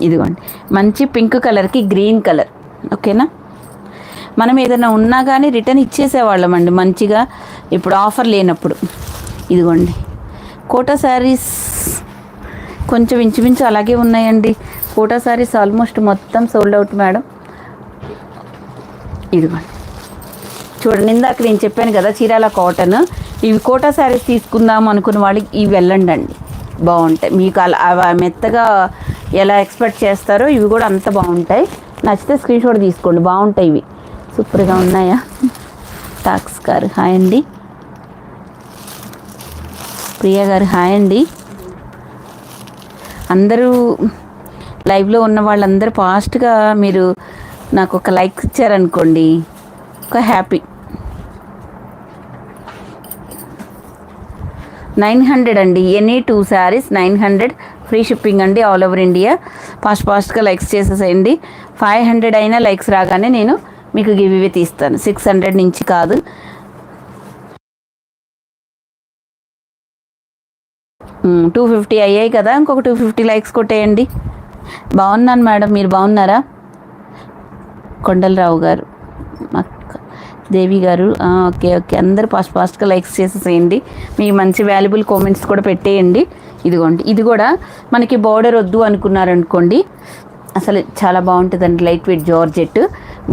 ఇదిగోండి మంచి పింక్ కలర్కి గ్రీన్ కలర్. ఓకేనా, మనం ఏదైనా ఉన్నా కానీ రిటర్న్ ఇచ్చేసేవాళ్ళం అండి మంచిగా, ఇప్పుడు ఆఫర్ లేనప్పుడు. ఇదిగోండి కోటా శారీస్ కొంచెం ఇంచుమించు అలాగే ఉన్నాయండి. కోటా శారీస్ ఆల్మోస్ట్ మొత్తం సోల్డ్ అవుట్ మేడం. ఇదిగోండి చూడండి, ఇందాక నేను చెప్పాను కదా చీరాల కాటన్. ఇవి కోటా శారీస్ తీసుకుందాం అనుకున్న వాళ్ళకి ఇవి వెళ్ళండి అండి, బాగుంటాయి. మీకు అలా మెత్తగా ఎలా ఎక్స్పెక్ట్ చేస్తారో ఇవి కూడా అంత బాగుంటాయి. నచ్చితే స్క్రీన్ షాట్ తీసుకోండి, బాగుంటాయి ఇవి. సూపర్గా ఉన్నాయా. టాక్స్ గారు హాయ్ అండి, ప్రియా గారు హాయ్ అండి. అందరూ లైవ్లో ఉన్న వాళ్ళందరూ ఫాస్ట్గా మీరు నాకు ఒక లైక్ ఇచ్చారనుకోండి, ఒక హ్యాపీ. 900 అండి, ఎనీ 2 శారీస్ 900 ఫ్రీ షిప్పింగ్ అండి, ఆల్ ఓవర్ ఇండియా. ఫాస్ట్గా లైక్స్ చేసేసేయండి. 500 అయినా లైక్స్ రాగానే నేను మీకు గివ్ ఇవే తీస్తాను. 600 నుంచి కాదు. $250 అయ్యాయి కదా, ఇంకొక 250 లైక్స్ కొట్టేయండి. బాగున్నాను మేడం, మీరు బాగున్నారా? కొండలరావు గారు, దేవి గారు ఓకే ఓకే. అందరూ ఫాస్ట్గా లైక్స్ చేసేసేయండి. మీ మంచి వాల్యుబుల్ కామెంట్స్ కూడా పెట్టేయండి. ఇదిగోండి ఇది కూడా మనకి బార్డర్ వద్దు అనుకున్నారనుకోండి, అసలు చాలా బాగుంటుందండి. Light weight georgette.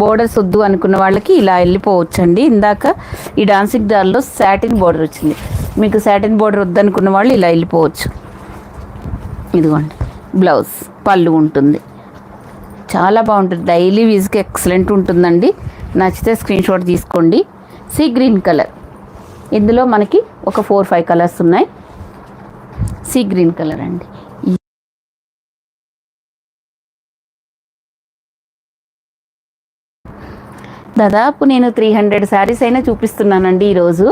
బోర్డర్స్ వద్దు అనుకున్న వాళ్ళకి ఇలా వెళ్ళిపోవచ్చండి. ఇందాక ఈ డాన్సింగ్ డాల్లో సాటిన్ బోర్డర్ వచ్చింది, మీకు సాటిన్ బోర్డర్ వద్దనుకున్న వాళ్ళు ఇలా వెళ్ళిపోవచ్చు. ఇదిగోండి బ్లౌజ్ పళ్ళు ఉంటుంది, చాలా బాగుంటుంది. డైలీ యూజ్కి ఎక్సలెంట్ ఉంటుందండి. నచ్చితే స్క్రీన్ షాట్ తీసుకోండి. సీ గ్రీన్ కలర్, ఇందులో మనకి ఒక 4-5 కలర్స్ ఉన్నాయి. సీ గ్రీన్ కలర్ అండి. దాదాపు నేను 300 శారీస్ అయినా చూపిస్తున్నానండి ఈరోజు.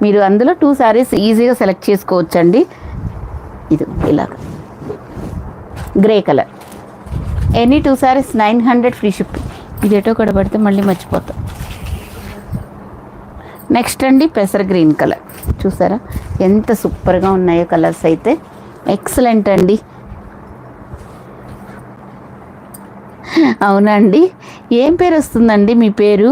మీరు అందులో 2 శారీస్ ఈజీగా సెలెక్ట్ చేసుకోవచ్చండి. ఇది ఇలాగ grey colour, any 2 saris 900 free shipping. ఇది ఎటో కూడా పడితే మళ్ళీ మర్చిపోతాం. నెక్స్ట్ అండి పెసర్ గ్రీన్ కలర్. చూసారా ఎంత సూపర్గా ఉన్నాయో కలర్స్ అయితే, ఎక్సలెంట్ అండి. అవునండి, ఏం పేరు వస్తుందండి మీ పేరు?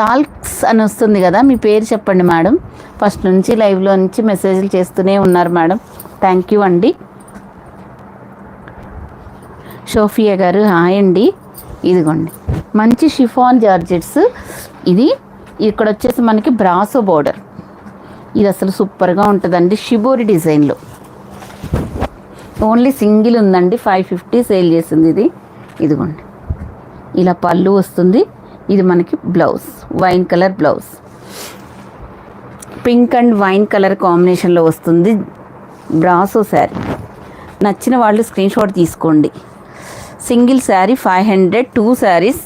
టాల్క్స్ అని వస్తుంది కదా, మీ పేరు చెప్పండి మేడం. ఫస్ట్ నుంచి లైవ్లో నుంచి మెసేజ్లు చేస్తూనే ఉన్నారు మేడం, థ్యాంక్ యూ అండి. షోఫియా గారు హాయ్ అండి. ఇదిగోండి మంచి షిఫాన్ జార్జెట్స్. ఇది ఇక్కడ వచ్చేసి మనకి బ్రాసో బోర్డర్. ఇది అసలు సూపర్గా ఉంటుందండి, షిబోరి డిజైన్లో. ఓన్లీ సింగిల్ ఉందండి, 550 సేల్ చేసింది ఇది. ఇదిగోండి ఇలా పళ్ళు వస్తుంది. ఇది మనకి blouse wine colour blouse, pink and wine colour కాంబినేషన్లో వస్తుంది. బ్రాసో శారీ. నచ్చిన వాళ్ళు స్క్రీన్ షాట్ తీసుకోండి. సింగిల్ శారీ 500, 2 శారీస్.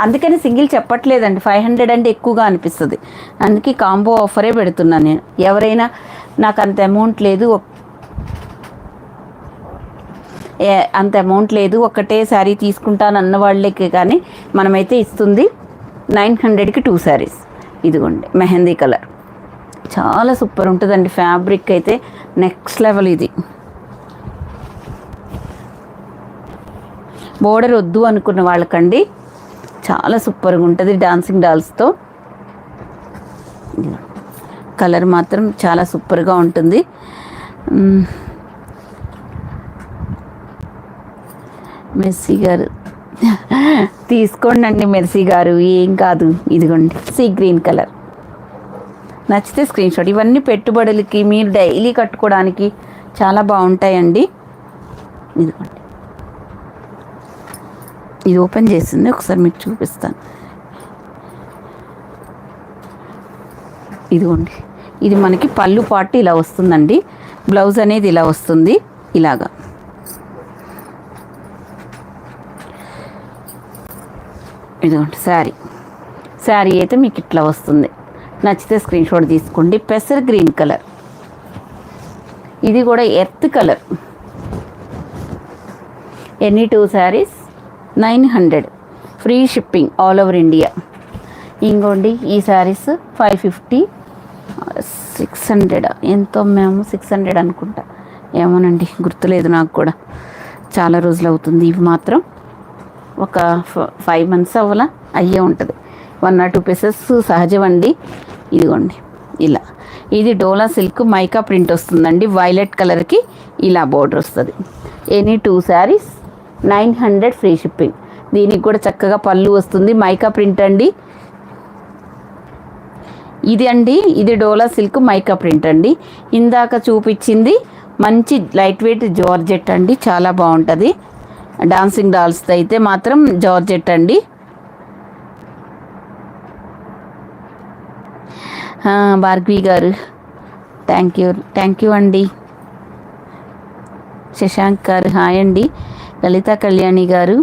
అందుకని సింగిల్ చెప్పట్లేదండి, 500 అంటే ఎక్కువగా అనిపిస్తుంది. అందుకే కాంబో ఆఫరే పెడుతున్నాను నేను. ఎవరైనా నాకు అంత అమౌంట్ లేదు ఒకటే శారీ తీసుకుంటాను అన్న వాళ్ళకి కానీ మనమైతే ఇస్తుంది 900కి 2 శారీస్. ఇదిగోండి మెహందీ కలర్, చాలా సూపర్ ఉంటుందండి. ఫ్యాబ్రిక్ అయితే నెక్స్ట్ లెవెల్. ఇది బోర్డర్ వద్దు అనుకున్న వాళ్ళకండి చాలా సూపర్గా ఉంటుంది. డాన్సింగ్ డాల్స్తో కలర్ మాత్రం చాలా సూపర్గా ఉంటుంది. మెర్సీ గారు తీసుకోండి అండి. మెర్సీ గారు ఏం కాదు. ఇదిగోండి సీ గ్రీన్ కలర్. నచ్చితే స్క్రీన్ షాట్. ఇవన్నీ పెట్టుబడులకి మీరు డైలీ కట్టుకోవడానికి చాలా బాగుంటాయండి. ఇదిగోండి, ఇది ఓపెన్ చేసింది, ఒకసారి మీకు చూపిస్తాను. ఇదిగోండి, ఇది మనకి పళ్ళు పాటు ఇలా వస్తుందండి. బ్లౌజ్ అనేది ఇలా వస్తుంది, ఇలాగా. ఇదిగోండి శారీ అయితే మీకు ఇట్లా వస్తుంది. నచ్చితే స్క్రీన్ షాట్ తీసుకోండి. పెసర్ గ్రీన్ కలర్, ఇది కూడా earth colour. Any 2 saris 900, free shipping all over India. ఇంకోండి ఈ శారీస్ 550, 600 ఎంతో, మేము 600 అనుకుంటా, ఏమోనండి గుర్తులేదు నాకు కూడా, చాలా రోజులు అవుతుంది. ఇవి మాత్రం ఒక 5 months అవ్వాలా అయ్యే ఉంటుంది. 1 or 2 pieces సహజం అండి. ఇదిగోండి ఇలా. ఇది డోలా సిల్క్ మైకా ప్రింట్ వస్తుందండి. వైలెట్ కలర్కి ఇలా బోర్డర్ వస్తుంది. Any 2 saris 900, free shipping. దీనికి కూడా చక్కగా పళ్ళు వస్తుంది. మైకా ప్రింట్ అండి ఇది అండి. ఇది డోలా సిల్క్ మైకా ప్రింట్ అండి. ఇందాక చూపించింది మంచి లైట్ వెయిట్ జార్జెట్ అండి, చాలా బాగుంటుంది. డాన్సింగ్ డాల్స్ అయితే మాత్రం జార్జెట్ అండి. భార్గవి గారు థ్యాంక్ యూ అండి. శశాంక్ గారు హాయ్ అండి. లలిత కళ్యాణి గారు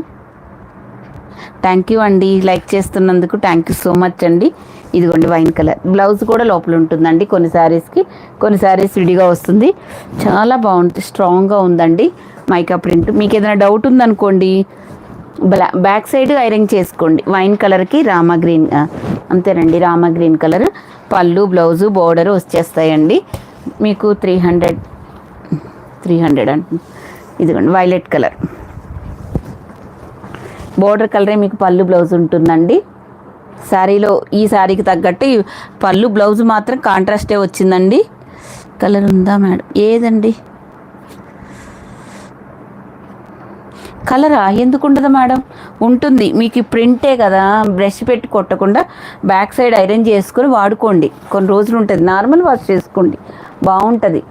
థ్యాంక్ యూ అండి, లైక్ చేస్తున్నందుకు థ్యాంక్ యూ సో మచ్ అండి. ఇదిగోండి వైన్ కలర్. బ్లౌజ్ కూడా లోపల ఉంటుందండి. కొన్ని శారీస్కి, కొన్ని శారీస్ విడిగా వస్తుంది. చాలా బాగుంటుంది, స్ట్రాంగ్గా ఉందండి మైకా ప్రింట్. మీకు ఏదైనా డౌట్ ఉందనుకోండి, బ్యాక్ సైడ్ ఐరన్ చేసుకోండి. వైన్ కలర్కి రామా గ్రీన్, అంతేనండి, రామా గ్రీన్ కలర్. పళ్ళు, బ్లౌజు, బోర్డర్ వచ్చేస్తాయండి మీకు. 300 అండి. ఇదిగోండి వైలెట్ కలర్ బోర్డర్ కలరే మీకు పళ్ళు, బ్లౌజ్ ఉంటుందండి. శారీలో ఈ శారీకి తగ్గట్టు పళ్ళు, బ్లౌజ్ మాత్రం కాంట్రాస్టే వచ్చిందండి. కలర్ ఉందా మేడం? ఏదండి కలరా? ఎందుకు ఉండదు మేడం, ఉంటుంది. మీకు ప్రింటే కదా, బ్రష్ పెట్టి కొట్టకుండా బ్యాక్ సైడ్ ఐరన్ చేసుకొని వాడుకోండి. కొన్ని రోజులు ఉంటుంది. నార్మల్ వాష్ చేసుకోండి, బాగుంటుంది.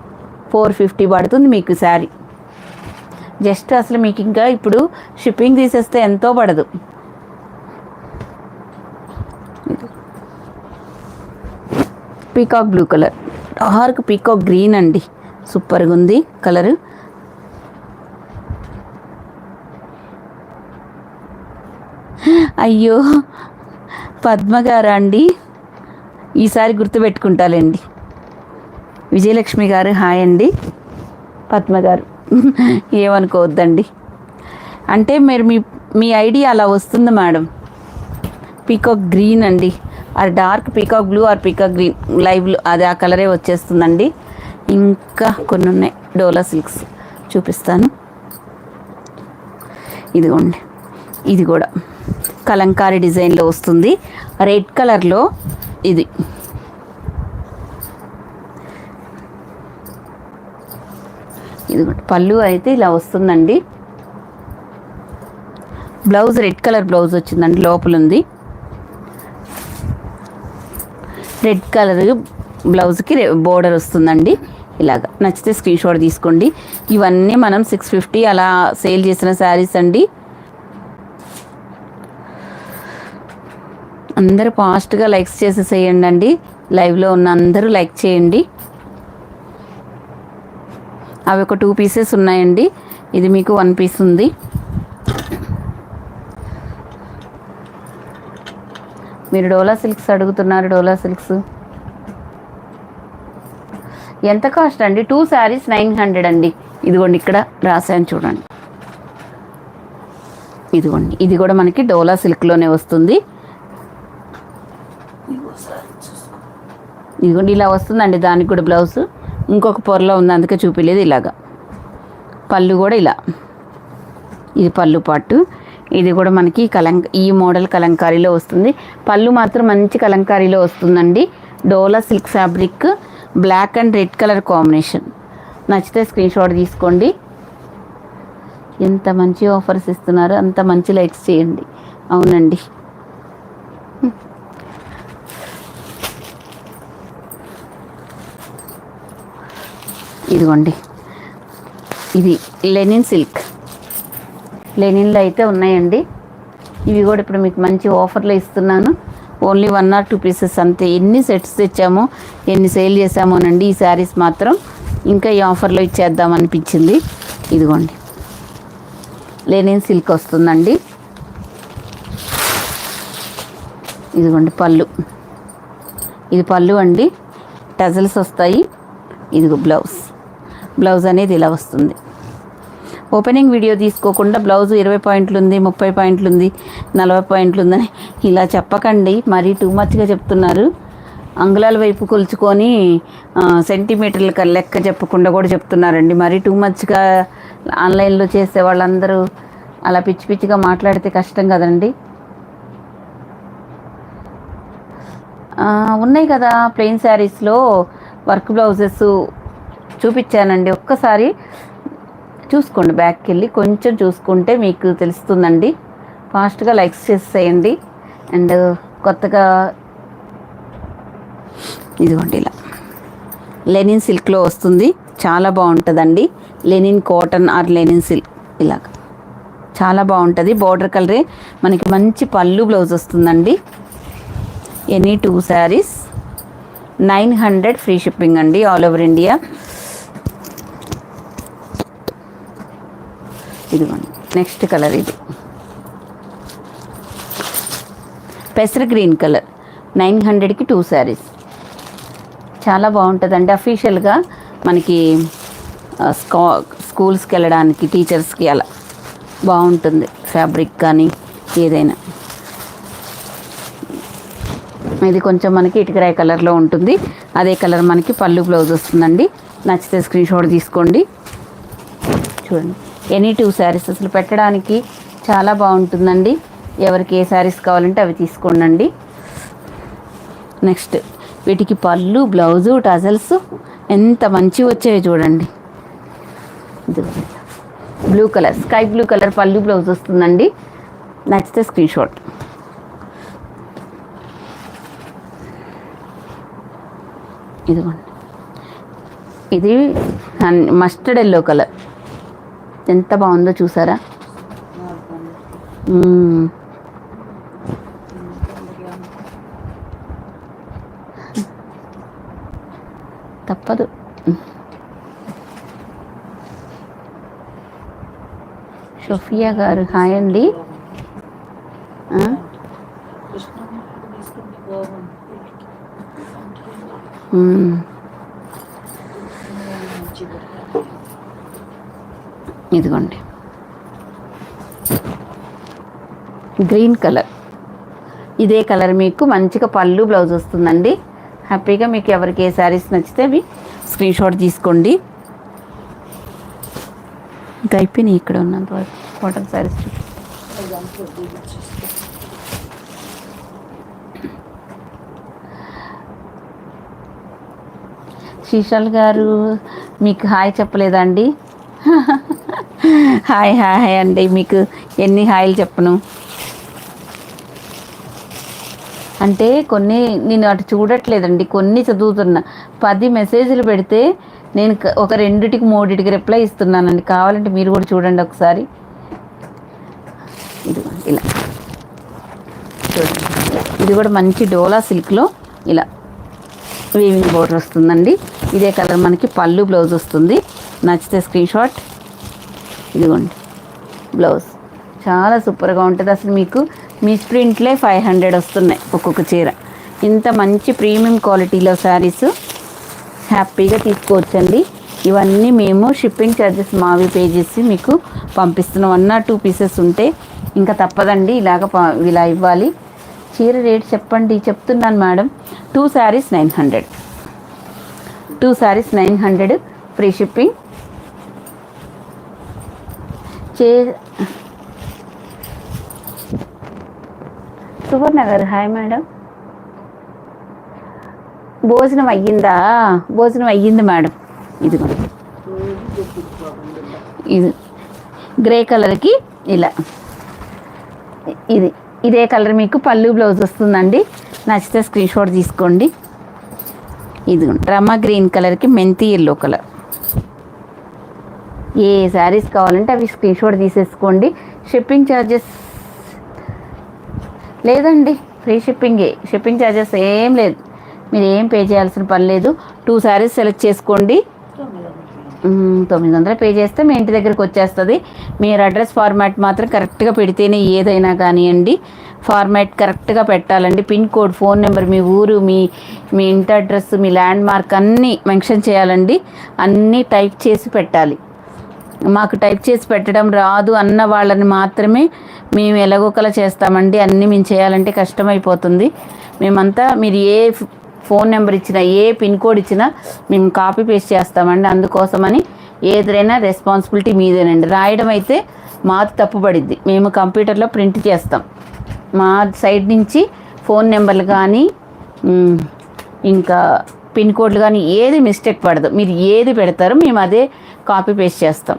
450 పడుతుంది మీకు శారీ. జస్ట్ అసలు మీకు ఇంకా ఇప్పుడు షిప్పింగ్ తీసేస్తే ఎంతో పడదు. Peacock blue colour, dark peacock green అండి, సూపర్గా ఉంది కలరు. అయ్యో పద్మ గారా అండి, ఈసారి గుర్తుపెట్టుకుంటాలేండి. విజయలక్ష్మి గారు హాయ్ అండి. పద్మ గారు ఏమనుకోవద్దండి, అంటే మీరు మీ ఐడియా అలా వస్తుంది మేడం. పీకాక్ గ్రీన్ అండి, అది dark peacock blue or peacock green, లైవ్లో అది ఆ కలరే వచ్చేస్తుందండి. ఇంకా కొన్ని ఉన్నాయి డోలా సిల్క్స్, చూపిస్తాను. ఇదిగోండి, ఇది కూడా కలంకారీ డిజైన్లో వస్తుంది, రెడ్ కలర్లో. ఇది పళ్ళు అయితే ఇలా వస్తుందండి. బ్లౌజ్ రెడ్ కలర్ బ్లౌజ్ వచ్చిందండి, లోపల ఉంది. రెడ్ కలర్ బ్లౌజ్కి బోర్డర్ వస్తుందండి ఇలాగా. నచ్చితే స్క్రీన్ షాట్ తీసుకోండి. ఇవన్నీ మనం 650 అలా సేల్ చేసిన శారీస్ అండి. అందరూ ఫాస్ట్గా లైక్స్ చేసేసేయండి అండి. లైవ్లో ఉన్న అందరూ లైక్ చేయండి. అవి ఒక 2 pieces ఉన్నాయండి. ఇది మీకు 1 piece ఉంది. మీరు డోలా సిల్క్స్ అడుగుతున్నారు. డోలా సిల్క్స్ ఎంత కాస్ట్ అండి? 2 శారీస్ 900 అండి. ఇదిగోండి ఇక్కడ రాశాను చూడండి. ఇదిగోండి, ఇది కూడా మనకి డోలా సిల్క్లోనే వస్తుంది. ఇదిగోండి ఇలా వస్తుందండి. దానికి కూడా బ్లౌజ్ ఇంకొక పొరలో ఉంది, అందుకే చూపించలేదు. ఇలాగా పళ్ళు కూడా ఇలా, ఇది పళ్ళు పాటు. ఇది కూడా మనకి ఈ మోడల్ కలంకారీలో వస్తుంది. పళ్ళు మాత్రం మంచి కలంకారీలో వస్తుందండి. Dola silk fabric, black and red colour combination. నచ్చితే స్క్రీన్ షాట్ తీసుకోండి. ఎంత మంచి ఆఫర్స్ ఇస్తున్నారు, అంత మంచి లైక్స్ చేయండి. అవునండి. ఇదిగోండి, ఇది లెనిన్ సిల్క్, లెనిన్లో అయితే ఉన్నాయండి. ఇవి కూడా ఇప్పుడు మీకు మంచి ఆఫర్లో ఇస్తున్నాను. ఓన్లీ 1 or 2 పీసెస్ అంతే. ఎన్ని సెట్స్ తెచ్చామో, ఎన్ని సేల్ చేసామోనండి. ఈ శారీస్ మాత్రం ఇంకా ఈ ఆఫర్లో ఇచ్చేద్దాం అనిపించింది. ఇదిగోండి, లెనిన్ సిల్క్ వస్తుందండి. ఇదిగోండి పళ్ళు, ఇది పళ్ళు అండి. టజల్స్ వస్తాయి. ఇదిగో బ్లౌజ్ అనేది ఇలా వస్తుంది. ఓపెనింగ్ వీడియో తీసుకోకుండా బ్లౌజ్ 20 పాయింట్లు ఉంది, 30 పాయింట్లు ఉంది, 40 పాయింట్లు ఉందని ఇలా చెప్పకండి. మరీ టూ మచ్గా చెప్తున్నారు. అంగుళాల వైపు కొలుచుకొని సెంటీమీటర్ల లెక్క చెప్పకుండా కూడా చెప్తున్నారండి. మరీ టూ మచ్గా ఆన్లైన్లో చేసే వాళ్ళందరూ అలా పిచ్చి పిచ్చిగా మాట్లాడితే కష్టం కదండి. ఉన్నాయి కదా ప్లెయిన్ శారీస్లో వర్క్ బ్లౌజెస్ చూపించానండి. ఒక్కసారి చూసుకోండి, బ్యాక్కి వెళ్ళి కొంచెం చూసుకుంటే మీకు తెలుస్తుందండి. ఫాస్ట్గా లైక్స్ చేసేయండి. అండ్ కొత్తగా ఇదిగోండి ఇలా లెనిన్ సిల్క్లో వస్తుంది. చాలా బాగుంటుందండి. Linen cotton or Lenin silk ఇలాగ చాలా బాగుంటుంది. బార్డర్ కలరే మనకి మంచి పళ్ళు బ్లౌజ్ వస్తుందండి. ఎనీ 2 శారీస్ 900 ఫ్రీ షిప్పింగ్ అండి, ఆల్ ఓవర్ ఇండియా. ఇదిగోండి నెక్స్ట్ కలర్, ఇది పెసర గ్రీన్ కలర్. 900కి 2 శారీస్. చాలా బాగుంటుందండి. అఫీషియల్గా మనకి స్కూల్స్కి వెళ్ళడానికి టీచర్స్కి అలా బాగుంటుంది ఫ్యాబ్రిక్ కానీ ఏదైనా. ఇది కొంచెం మనకి ఇటుకరాయి కలర్లో ఉంటుంది. అదే కలర్ మనకి పళ్ళు బ్లౌజ్ వస్తుందండి. నచ్చితే స్క్రీన్ షాట్ తీసుకోండి. చూడండి, ఎనీ 2 శారీస్ అసలు పెట్టడానికి చాలా బాగుంటుందండి. ఎవరికి ఏ శారీస్ కావాలంటే అవి తీసుకోండి. నెక్స్ట్ వీటికి పళ్ళు బ్లౌజు టజల్స్ ఎంత మంచి వచ్చాయో చూడండి. Blue colour, sky blue colour పళ్ళు బ్లౌజ్ వస్తుందండి. నచ్చితే స్క్రీన్ షాట్. ఇదిగోండి, ఇది మస్టర్డ్ ఎల్లో కలర్. ఎంత బాగుందో చూసారా. తప్పదు. షోఫియా గారు హాయ్ అండి. ఇదిగోండి గ్రీన్ కలర్, ఇదే కలర్ మీకు మంచిగా పళ్ళు బ్లౌజ్ వస్తుందండి. హ్యాపీగా మీకు ఎవరికి ఏ శారీస్ నచ్చితే అవి స్క్రీన్ షాట్ తీసుకోండి. ఇంకా అయిపోయినాయి ఇక్కడ ఉన్నంత వరకు కాటన్ శారీస్. శ్రీశాల్ గారు మీకు హాయ్ చెప్పలేదా అండి? హాయ్ హాయ్ అండి. మీకు ఎన్ని హాయిలు చెప్పను. అంటే కొన్ని నేను అటు చూడట్లేదండి, కొన్ని చదువుతున్నా. 10 మెసేజ్లు పెడితే నేను ఒక 2టికి 3టికి రిప్లై ఇస్తున్నానండి. కావాలంటే మీరు కూడా చూడండి ఒకసారి. ఇది ఇలా చూడండి, ఇది కూడా మంచి డోలా సిల్క్లో ఇలా వీవింగ్ బోర్డర్ వస్తుందండి. ఇదే కలర్ మనకి పళ్ళు బ్లౌజ్ వస్తుంది. నచ్చితే స్క్రీన్ షాట్. ఇదిగోండి బ్లౌజ్ చాలా సూపర్గా ఉంటుంది. అసలు మీకు మిస్ ప్రింట్లే 500 వస్తున్నాయి ఒక్కొక్క చీర. ఇంత మంచి ప్రీమియం క్వాలిటీలో శారీస్ హ్యాపీగా తీసుకోవచ్చండి. ఇవన్నీ మేము షిప్పింగ్ ఛార్జెస్ మావి పే చేసి మీకు పంపిస్తున్నాం. 1 or 2 పీసెస్ ఉంటే ఇంకా తప్పదండి, ఇలా ఇవ్వాలి. చీర రేట్ చెప్పండి. చెప్తున్నాను madam. 2 saris 900. 2 saris 900 free shipping. Suvarna garu hi madam. భోజనం అయ్యిందా? భోజనం అయ్యింది మేడం. ఇదిగో ఇది గ్రే కలర్కి ఇలా ఇదే కలర్ మీకు పళ్ళు బ్లౌజ్ వస్తుందండి. నచ్చితే స్క్రీన్ షాట్ తీసుకోండి. ఇది రమా గ్రీన్ కలర్కి మెంతి ఎల్లో కలర్. ఏ శారీస్ కావాలంటే అవి స్క్రీన్ షాట్ తీసేసుకోండి. షిప్పింగ్ ఛార్జెస్ లేదండి, ఫ్రీ షిప్పింగే. షిప్పింగ్ ఛార్జెస్ ఏం లేదు, మీరు ఏం పే చేయాల్సిన పని లేదు. 2 శారీస్ సెలెక్ట్ చేసుకోండి. 900 పే చేస్తే మీ ఇంటి దగ్గరికి వచ్చేస్తుంది. మీరు అడ్రస్ ఫార్మాట్ మాత్రం కరెక్ట్గా పెడితేనే ఏదైనా కానివ్వండి. ఫార్మాట్ కరెక్ట్గా పెట్టాలండి. పిన్ కోడ్, ఫోన్ నెంబర్, మీ ఊరు, మీ ఇంటి అడ్రస్, మీ ల్యాండ్ మార్క్ అన్నీ మెన్షన్ చేయాలండి. అన్నీ టైప్ చేసి పెట్టాలి. మాకు టైప్ చేసి పెట్టడం రాదు అన్న వాళ్ళని మాత్రమే మేము ఎలాగోకలా చేస్తామండి. అన్నీ మేము చేయాలంటే కష్టమైపోతుంది. మేమంతా మీరు ఏ ఫోన్ నెంబర్ ఇచ్చినా, ఏ పిన్ కోడ్ ఇచ్చినా మేము కాపీ పేస్ట్ చేస్తామండి. అందుకోసమని ఏదైనా రెస్పాన్సిబిలిటీ మీదేనండి. రాయడం అయితే మాది తప్పుపడిద్ది, మేము కంప్యూటర్లో ప్రింట్ చేస్తాం. మా సైడ్ నుంచి ఫోన్ నెంబర్లు కానీ ఇంకా పిన్ కోడ్లు కానీ ఏది మిస్టేక్ పడదు. మీరు ఏది పెడతారో మేము అదే కాపీ పేస్ట్ చేస్తాం.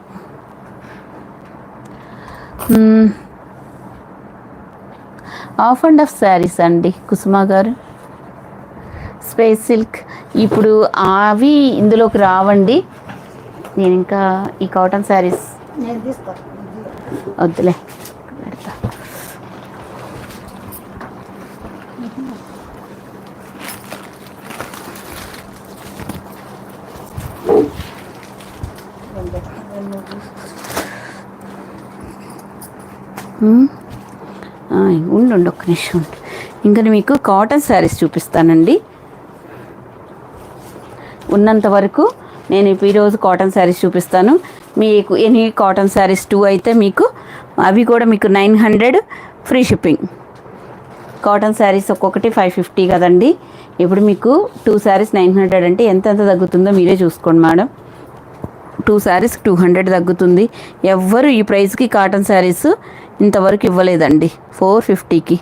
ఆఫ్ అండ్ ఆఫ్ శారీస్ అండి కుసుమ గారు. స్పేస్ సిల్క్ ఇప్పుడు అవి ఇందులోకి రావండి. నేను ఇంకా ఈ కాటన్ శారీస్ వద్దులే పెడతా. ఉండు ఒక్క నిమిషం. ఇంకా మీకు కాటన్ శారీస్ చూపిస్తానండి. ఉన్నంత వరకు నేను ఈరోజు కాటన్ శారీస్ చూపిస్తాను. మీకు ఎనీ కాటన్ శారీస్ 2 అయితే మీకు అవి కూడా మీకు 900 ఫ్రీ షిప్పింగ్. కాటన్ శారీస్ ఒక్కొక్కటి 550 కదండి. ఇప్పుడు మీకు 2 శారీస్ 900 అంటే ఎంత తగ్గుతుందో మీరే చూసుకోండి మేడం. 2 శారీస్ 200 తగ్గుతుంది. ఎవ్వరు ఈ ప్రైస్కి కాటన్ శారీస్ ఇంతవరకు ఇవ్వలేదండి. 450కి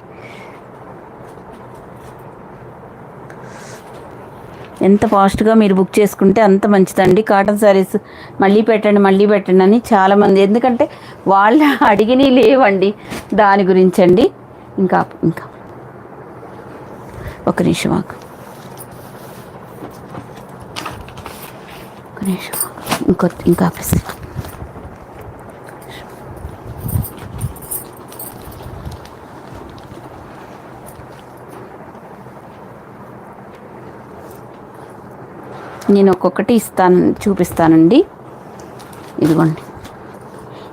ఎంత ఫాస్ట్గా మీరు బుక్ చేసుకుంటే అంత మంచిదండి. కాటన్ శారీస్ మళ్ళీ పెట్టండి అని చాలామంది, ఎందుకంటే వాళ్ళు అడిగినవి లేవండి దాని గురించి అండి. ఇంకా ఒక నిమిషం మాకు ఒక నిమిషం ఇంకా ఆపేసి నేను ఒక్కొక్కటి చూపిస్తానండి. ఇదిగోండి,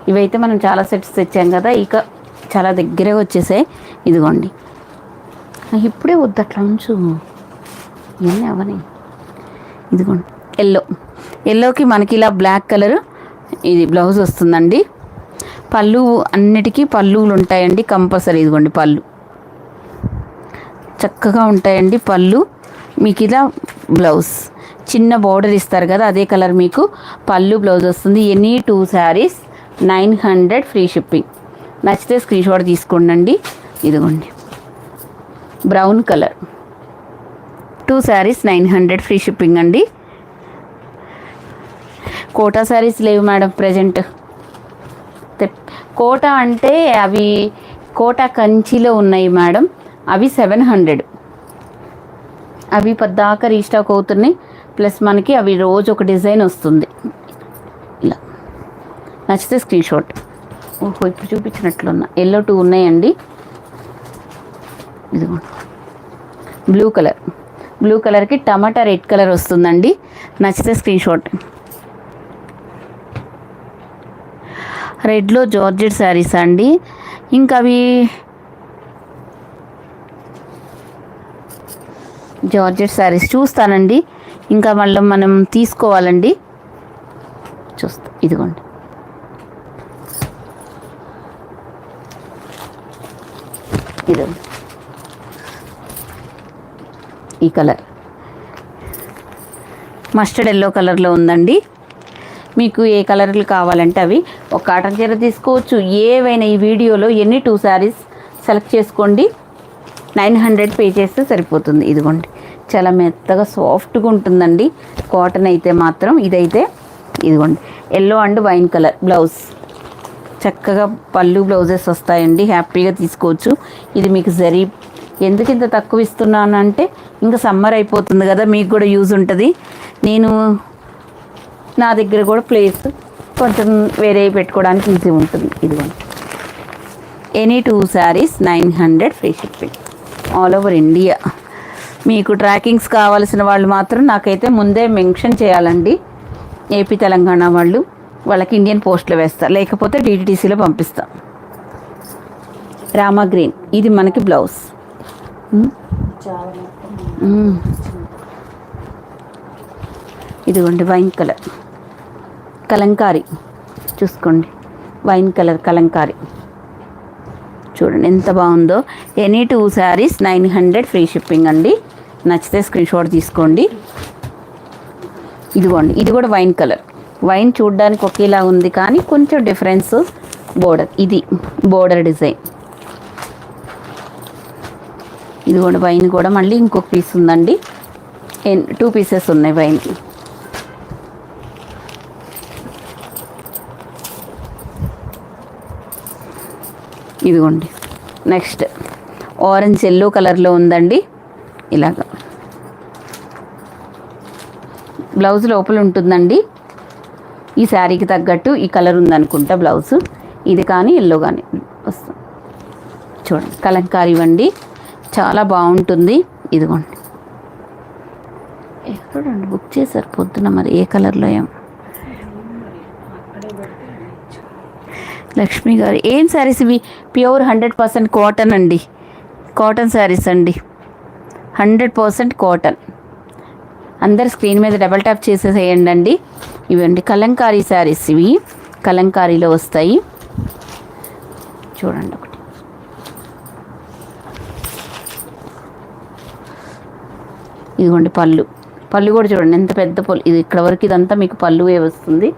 ఇవైతే మనం చాలా సెట్స్ తెచ్చాం కదా, ఇక చాలా దగ్గరే వచ్చేసాయి. ఇదిగోండి, ఇప్పుడే వద్దు అట్లా ఉంచు, ఇవన్నీ అవని. ఇదిగోండి ఎల్లోకి మనకి ఇలా బ్లాక్ కలర్ ఇది బ్లౌజ్ వస్తుందండి. పళ్ళు అన్నిటికీ పళ్ళులు ఉంటాయండి కంపల్సరీ. ఇదిగోండి పళ్ళు చక్కగా ఉంటాయండి. పళ్ళు మీకు ఇలా బ్లౌజ్ చిన్న బోర్డర్ ఇస్తారు కదా, అదే కలర్ మీకు పళ్ళు బ్లౌజ్ వస్తుంది. Any 2 saris 900 free shipping. నచ్చితే స్క్రీన్ షాట్ తీసుకోండి. ఇదిగోండి brown colour 2 saris 900 free shipping అండి. కోటా శారీస్ లేవు మేడం ప్రజెంట్. కోటా అంటే అవి కోటా కంచిలో ఉన్నాయి మేడం, అవి 700. అవి పద్దాక రీస్టాక్ అవుతున్నాయి. ప్లస్ మనకి అవి రోజు ఒక డిజైన్ వస్తుంది. ఇలా నచ్చితే స్క్రీన్ షాట్. ఓహో, ఇప్పుడు చూపించినట్లున్నా ఎల్లో 2 ఉన్నాయండి. ఇదిగోండి బ్లూ కలర్కి టమాటా రెడ్ కలర్ వస్తుందండి. నచ్చితే స్క్రీన్ షాట్. రెడ్లో జార్జెట్ శారీస్ అండి. ఇంకా అవి జార్జెట్ శారీస్ చూస్తానండి. ఇంకా మళ్ళీ మనం తీసుకోవాలండి, చూస్తా. ఇదిగోండి ఇదిగోండి ఈ కలర్ మస్టర్డ్ ఎల్లో కలర్లో ఉందండి. మీకు ఏ కలర్లు కావాలంటే అవి ఒక కాటన్ చీర తీసుకోవచ్చు. ఏవైనా ఈ వీడియోలో ఎన్ని 2 శారీస్ సెలెక్ట్ చేసుకోండి. 900 పే చేస్తే సరిపోతుంది. ఇదిగోండి, చాలా మెత్తగా సాఫ్ట్గా ఉంటుందండి కాటన్ అయితే మాత్రం. ఇదైతే ఇదిగోండి yellow and wine colour blouse, చక్కగా పళ్ళు బ్లౌజెస్ వస్తాయండి. హ్యాపీగా తీసుకోవచ్చు. ఇది మీకు జరీ ఎందుకు ఇంత తక్కువ ఇస్తున్నానంటే ఇంకా సమ్మర్ అయిపోతుంది కదా, మీకు కూడా యూజ్ ఉంటుంది. నేను నా దగ్గర కూడా ప్లేస్ కొంచెం వేరే పెట్టుకోవడానికి ఈజీ ఉంటుంది. ఇదిగోండి any 2 saris 900 free shipping all over India. మీకు ట్రాకింగ్స్ కావాల్సిన వాళ్ళు మాత్రం నాకైతే ముందే మెన్షన్ చేయాలండి. ఏపీ తెలంగాణ వాళ్ళకి ఇండియన్ పోస్ట్లో వేస్తా, లేకపోతే డిటిటీసీలో పంపిస్తా. రామా గ్రీన్, ఇది మనకి బ్లౌజ్. ఇదిగోండి వైన్ కలర్ కలంకారీ, చూసుకోండి వైన్ కలర్ కలంకారీ, చూడండి ఎంత బాగుందో. ఎనీ 2 శారీస్ 900 ఫ్రీ షిప్పింగ్ అండి. నచ్చితే స్క్రీన్ షాట్ తీసుకోండి. ఇదిగోండి ఇది కూడా వైన్ కలర్. వైన్ చూడడానికి ఒకేలా ఉంది కానీ కొంచెం డిఫరెన్స్ బోర్డర్, ఇది బోర్డర్ డిజైన్. ఇదిగోండి వైన్ కూడా మళ్ళీ ఇంకొక పీస్ ఉందండి. 2 పీసెస్ ఉన్నాయి వైన్. ఇదిగోండి నెక్స్ట్ ఆరెంజ్ ఎల్లో కలర్లో ఉందండి. ఇలాగా బ్లౌజ్ లోపల ఉంటుందండి. ఈ శారీకి తగ్గట్టు ఈ కలర్ ఉందనుకుంటా బ్లౌజ్. ఇది కానీ ఎల్లో కానీ వస్తుంది. చూడండి కలంకారీ ఇవ్వండి, చాలా బాగుంటుంది. ఇదిగోండి ఎక్కడండి బుక్ చేశారు పొద్దున, మరి ఏ కలర్లో ఏం. లక్ష్మి గారు ఏం శారీస్ ఇవి? ప్యూర్ 100% కాటన్ అండి. కాటన్ శారీస్ అండి, 100% కాటన్. అందరు స్క్రీన్ మీద డబల్ ట్యాప్ చేసేసేయండి అండి. ఇవండి కలంకారీ శారీస్, ఇవి కలంకారీలో వస్తాయి. చూడండి ఒకటి ఇదిగోండి పళ్ళు. పళ్ళు కూడా చూడండి ఎంత పెద్ద పళ్ళు. ఇది ఇక్కడ వరకు ఇదంతా మీకు పళ్ళువే వస్తుంది.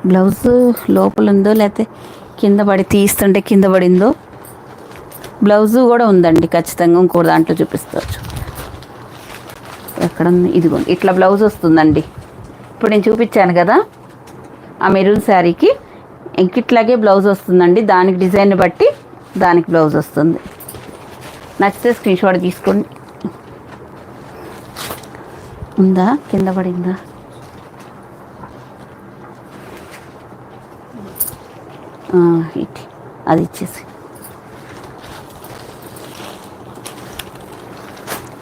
బ్లౌజ్ లోపల ఉందో లేకపోతే కింద పడి తీస్తుంటే కింద పడిందో. బ్లౌజు కూడా ఉందండి ఖచ్చితంగా, ఇంకో దాంట్లో చూపిస్తవచ్చు. ఎక్కడ ఉంది? ఇదిగోండి ఇట్లా బ్లౌజ్ వస్తుందండి. ఇప్పుడు నేను చూపించాను కదా ఆ మెరూన్ శారీకి ఇంకిట్లాగే బ్లౌజ్ వస్తుందండి. దానికి డిజైన్ బట్టి దానికి బ్లౌజ్ వస్తుంది. నచ్చితే స్క్రీన్ షాట్ తీసుకోండి. ఉందా? కింద పడిందా? అది ఇచ్చేసి